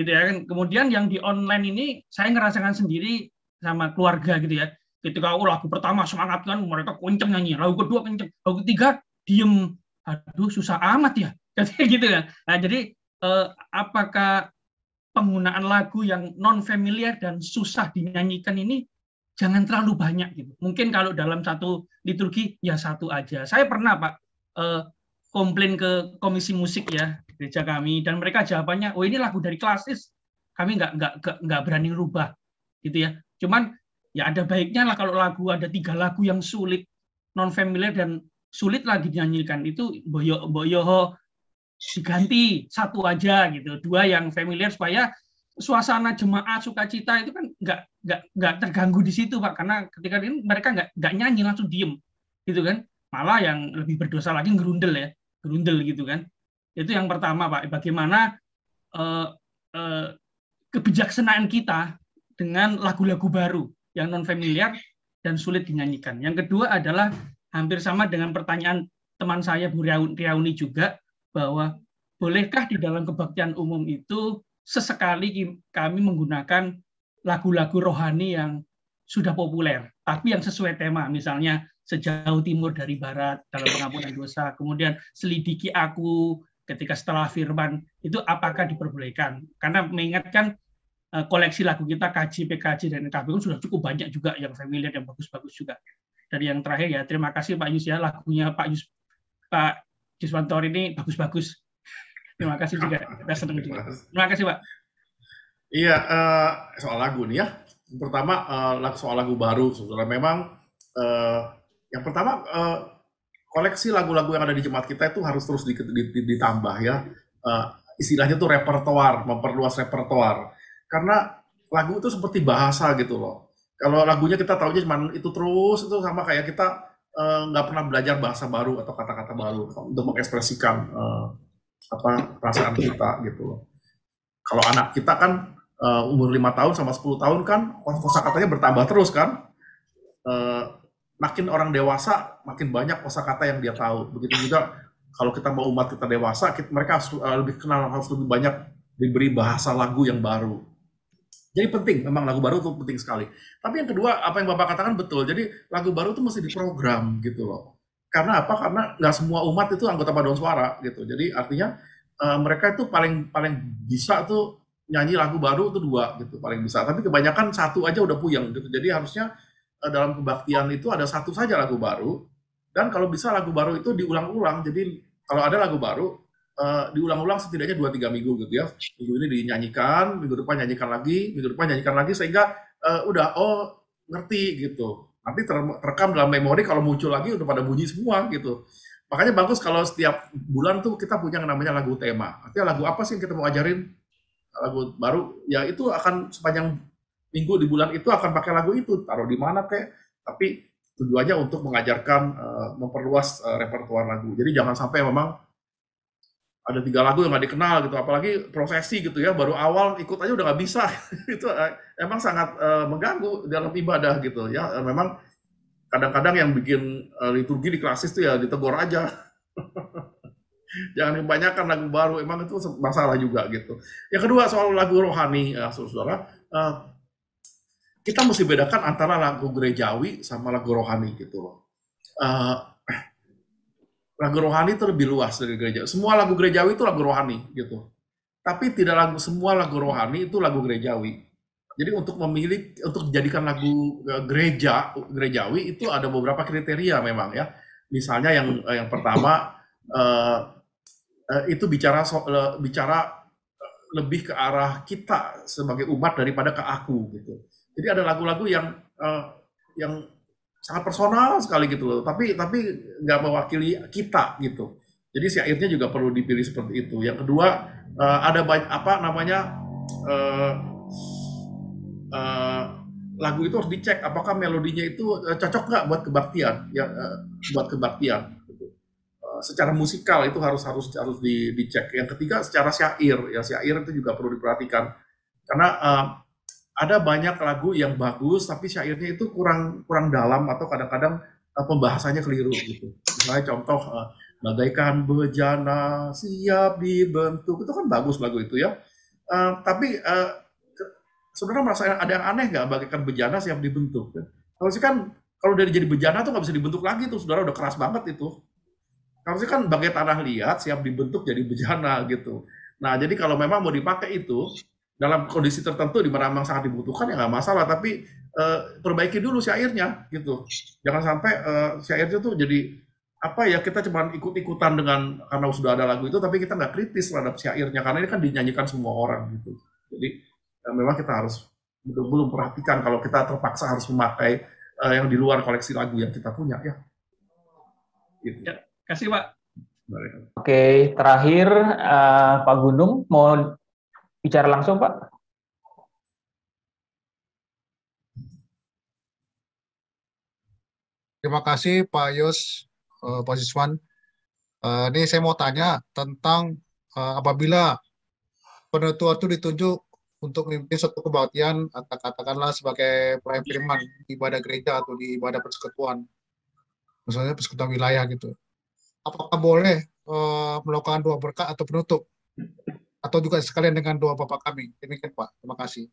ya kan. Kemudian yang di online ini saya ngerasakan sendiri sama keluarga gitu ya. Ketika lagu pertama semangat kan mereka kenceng nyanyi, lagu kedua kenceng, lagu ketiga diem. Aduh susah amat ya, gitu kan. Nah jadi apakah penggunaan lagu yang non-familiar dan susah dinyanyikan ini jangan terlalu banyak gitu. Mungkin kalau dalam satu liturgi ya satu aja. Saya pernah Pak komplain ke komisi musik ya gereja kami, dan mereka jawabannya, oh ini lagu dari klasis, kami nggak berani rubah gitu ya. Cuman ya ada baiknya lah kalau lagu ada 3 lagu yang sulit, non-familiar dan sulit lagi dinyanyikan, itu boyo diganti satu aja gitu, 2 yang familiar supaya suasana jemaat sukacita itu kan nggak terganggu di situ Pak, karena ketika ini mereka nggak nyanyi langsung diem gitu kan, malah yang lebih berdosa lagi gerundel gitu kan. Itu yang pertama Pak, bagaimana kebijaksanaan kita dengan lagu-lagu baru yang non familiar dan sulit dinyanyikan. Yang kedua adalah hampir sama dengan pertanyaan teman saya Bu Riauni juga, bahwa bolehkah di dalam kebaktian umum itu sesekali kami menggunakan lagu-lagu rohani yang sudah populer, tapi yang sesuai tema, misalnya Sejauh Timur dari Barat dalam pengampunan dosa, kemudian Selidiki Aku ketika setelah firman, itu apakah diperbolehkan? Karena mengingatkan koleksi lagu kita KJ, PKJ, dan NKB sudah cukup banyak juga yang familiar, yang bagus-bagus juga. Dan yang terakhir ya, terima kasih Pak Yus ya, lagunya Pak Juswantori ini bagus-bagus. Terima kasih juga, kita senang juga. Terima kasih Pak. Iya, soal lagu nih ya. Pertama, soal lagu baru, saudara. Memang yang pertama, koleksi lagu-lagu yang ada di jemaat kita itu harus terus ditambah ya. Istilahnya tuh repertoar, memperluas repertoar. Karena lagu itu seperti bahasa gitu loh. Kalau lagunya kita taunya cuma itu terus, itu sama kayak kita nggak pernah belajar bahasa baru atau kata-kata baru untuk mengekspresikan perasaan kita gitu loh. Kalau anak kita kan umur 5 tahun sama 10 tahun kan kosakatanya bertambah terus kan. Makin orang dewasa makin banyak kosakata yang dia tahu. Begitu juga kalau kita mau umat kita dewasa, mereka harus lebih kenal, harus lebih banyak diberi bahasa lagu yang baru. Jadi penting, memang lagu baru itu penting sekali. Tapi yang kedua, apa yang Bapak katakan betul. Jadi lagu baru itu mesti diprogram gitu loh. Karena apa? Karena nggak semua umat itu anggota paduan suara gitu. Jadi artinya mereka itu paling bisa tuh nyanyi lagu baru itu 2 gitu paling bisa. Tapi kebanyakan 1 aja udah puyeng gitu. Jadi harusnya dalam kebaktian itu ada 1 saja lagu baru. Dan kalau bisa lagu baru itu diulang-ulang. Jadi kalau ada lagu baru diulang-ulang setidaknya 2-3 minggu gitu ya. Minggu ini dinyanyikan, minggu depan nyanyikan lagi, sehingga udah ngerti gitu. Nanti terekam dalam memori, kalau muncul lagi udah pada bunyi semua gitu. Makanya bagus kalau setiap bulan tuh kita punya yang namanya lagu tema. Artinya lagu apa sih yang kita mau ajarin, lagu baru, ya itu akan sepanjang minggu di bulan itu akan pakai lagu itu, taruh di mana kayak. Tapi tujuannya untuk mengajarkan, memperluas repertoar lagu. Jadi jangan sampai memang ada 3 lagu yang nggak dikenal gitu, apalagi prosesi gitu ya, baru awal ikut aja udah nggak bisa. Itu emang sangat mengganggu dalam ibadah gitu ya. Memang kadang-kadang yang bikin liturgi di klasis itu ya ditegur aja. Jangan kebanyakan lagu baru, emang itu masalah juga gitu. Yang kedua soal lagu rohani, saudara, kita mesti bedakan antara lagu gerejawi sama lagu rohani gitu loh. Lagu rohani itu lebih luas dari gereja. Semua lagu gerejawi itu lagu rohani gitu. Tapi tidak semua lagu rohani itu lagu gerejawi. Jadi untuk dijadikan lagu gerejawi itu ada beberapa kriteria memang ya. Misalnya yang pertama itu bicara lebih ke arah kita sebagai umat daripada ke aku gitu. Jadi ada lagu-lagu yang sangat personal sekali gitu loh, tapi nggak mewakili kita gitu. Jadi syairnya juga perlu dipilih seperti itu. Yang kedua ada lagu itu harus dicek apakah melodinya itu cocok nggak buat kebaktian, ya buat kebaktian. Gitu. Secara musikal itu harus dicek. Yang ketiga secara syair, ya syair itu juga perlu diperhatikan karena ada banyak lagu yang bagus, tapi syairnya itu kurang dalam atau kadang-kadang pembahasannya keliru gitu. Misalnya contoh, bagaikan bejana siap dibentuk, itu kan bagus lagu itu ya. Tapi sebenarnya merasa ada yang aneh nggak bagaikan bejana siap dibentuk? Kalau sih kan kalau dari jadi bejana tuh nggak bisa dibentuk lagi tuh, saudara udah keras banget itu. Kalau sih kan bagai tanah liat siap dibentuk jadi bejana gitu. Nah jadi kalau memang mau dipakai itu dalam kondisi tertentu di mana memang sangat dibutuhkan ya nggak masalah, tapi perbaiki dulu syairnya gitu. Jangan sampai syairnya tuh jadi apa ya, kita cuma ikut-ikutan dengan karena sudah ada lagu itu, tapi kita nggak kritis terhadap syairnya karena ini kan dinyanyikan semua orang gitu. Jadi memang kita harus betul-betul perhatikan kalau kita terpaksa harus memakai yang di luar koleksi lagu yang kita punya ya. Gitu. Ya, kasih Pak. Oke, terakhir Pak Gunung mau bicara langsung, Pak. Terima kasih Pak Yus, Pak Siswan. Ini saya mau tanya tentang apabila penutua itu ditunjuk untuk memimpin suatu kebaktian, atau katakanlah sebagai pelayan firman di ibadah gereja atau di ibadah persekutuan, misalnya persekutuan wilayah gitu. Apakah boleh melakukan doa berkat atau penutup? Atau juga sekalian dengan doa Bapak kami? Demikian Pak, terima kasih.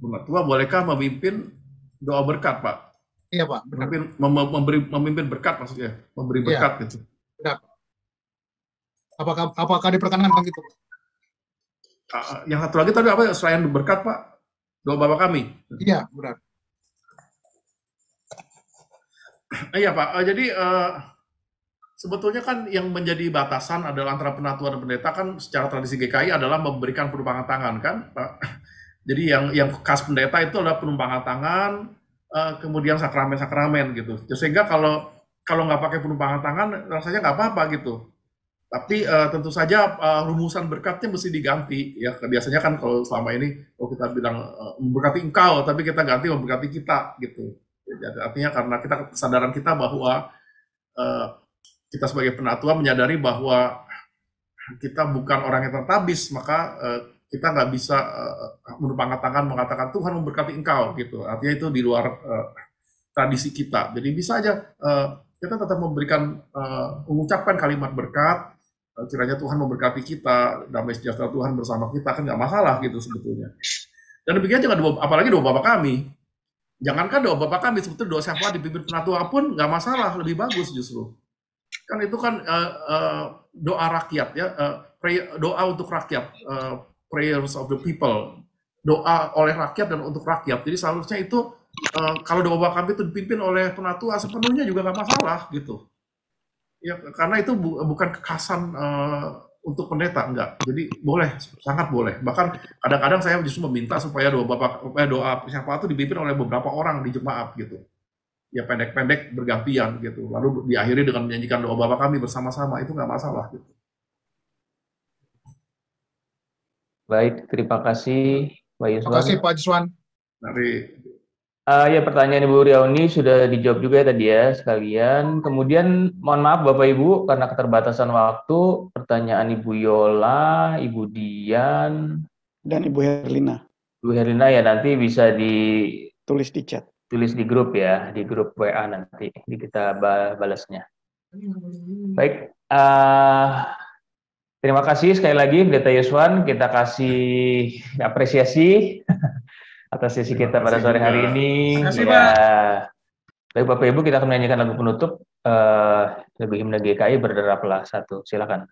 Penatua bolehkah memimpin doa berkat, Pak? Iya Pak, benar. Memimpin berkat maksudnya, memberi berkat gitu. Benar. Apakah diperkenankan gitu? Yang satu lagi tadi apa selain berkat, Pak? Doa Bapak kami. Iya, benar. Iya Pak, jadi sebetulnya kan yang menjadi batasan adalah antara penatua dan pendeta kan secara tradisi GKI adalah memberikan penumpangan tangan kan, Pak. Jadi yang khas pendeta itu adalah penumpangan tangan, kemudian sakramen-sakramen gitu. Sehingga kalau nggak pakai penumpangan tangan, rasanya nggak apa-apa gitu. Tapi tentu saja rumusan berkatnya mesti diganti. Ya biasanya kan kalau selama ini kalau kita bilang memberkati engkau, tapi kita ganti memberkati kita gitu. Jadi, artinya karena kesadaran kita bahwa kita sebagai penatua menyadari bahwa kita bukan orang yang tertabis, maka kita nggak bisa menumpangkan tangan mengatakan Tuhan memberkati engkau gitu. Artinya itu di luar tradisi kita. Jadi bisa aja kita tetap memberikan mengucapkan kalimat berkat, kiranya Tuhan memberkati kita, damai sejahtera Tuhan bersama kita, kan nggak masalah gitu sebetulnya. Dan demikian juga apalagi doa Bapa kami. Jangankan doa Bapa kami, sebetulnya doa syafaat dipimpin penatua pun nggak masalah, lebih bagus justru. Kan itu kan doa rakyat ya, doa untuk rakyat, prayers of the people, doa oleh rakyat dan untuk rakyat. Jadi seharusnya itu kalau doa Bapa kami itu dipimpin oleh penatua sepenuhnya juga nggak masalah gitu. Ya karena itu bukan kekhasan untuk pendeta, enggak. Jadi boleh, sangat boleh. Bahkan kadang-kadang saya justru meminta supaya doa syafaat itu dipimpin oleh beberapa orang di jemaat gitu. Ya pendek-pendek bergantian gitu. Lalu diakhiri dengan menyanyikan doa Bapa kami bersama-sama, itu nggak masalah gitu. Baik, terima kasih Pak Yuswan. Terima kasih Pak Yuswan. Ya, pertanyaan Ibu Riauni sudah dijawab juga tadi ya sekalian. Kemudian mohon maaf Bapak Ibu karena keterbatasan waktu, pertanyaan Ibu Yola, Ibu Dian, dan Ibu Herlina. Ibu Herlina ya nanti bisa ditulis di chat. Tulis di grup ya, di grup WA nanti kita balasnya. Baik, terima kasih sekali lagi Pendeta Yuswan, kita kasih apresiasi atas sesi kita pada sore hari ini. Terima kasih, ya. Pak. Baik Bapak Ibu, kita akan menyanyikan lagu penutup lagu himne GKI Berderaplah Satu. Silakan.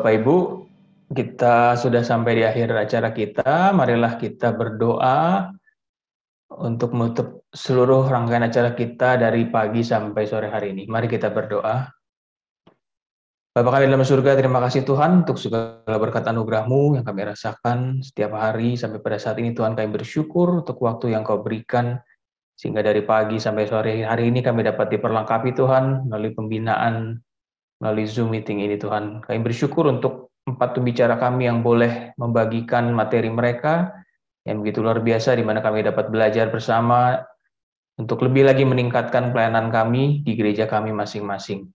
Bapak Ibu, kita sudah sampai di akhir acara kita. Marilah kita berdoa untuk menutup seluruh rangkaian acara kita dari pagi sampai sore hari ini. Mari kita berdoa. Bapa kami dalam surga, terima kasih Tuhan untuk segala berkat anugerah-Mu yang kami rasakan setiap hari sampai pada saat ini. Tuhan, kami bersyukur untuk waktu yang Kau berikan, sehingga dari pagi sampai sore hari ini kami dapat diperlengkapi Tuhan melalui pembinaan, melalui Zoom meeting ini Tuhan. Kami bersyukur untuk 4 pembicara kami yang boleh membagikan materi mereka yang begitu luar biasa, di mana kami dapat belajar bersama untuk lebih lagi meningkatkan pelayanan kami di gereja kami masing-masing.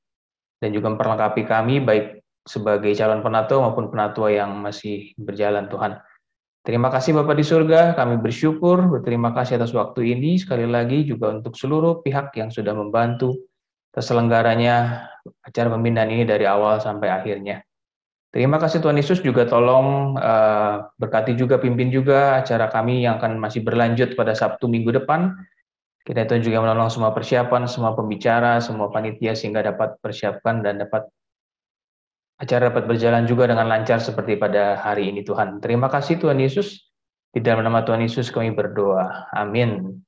Dan juga memperlengkapi kami baik sebagai calon penatua maupun penatua yang masih berjalan Tuhan. Terima kasih Bapak di surga, kami bersyukur, berterima kasih atas waktu ini, sekali lagi juga untuk seluruh pihak yang sudah membantu terselenggaranya acara pembinaan ini dari awal sampai akhirnya. Terima kasih Tuhan Yesus, juga tolong berkati juga, pimpin juga acara kami yang akan masih berlanjut pada Sabtu minggu depan. Kita Tuhan juga menolong semua persiapan, semua pembicara, semua panitia sehingga dapat persiapkan dan acara dapat berjalan juga dengan lancar seperti pada hari ini Tuhan. Terima kasih Tuhan Yesus. Di dalam nama Tuhan Yesus kami berdoa. Amin.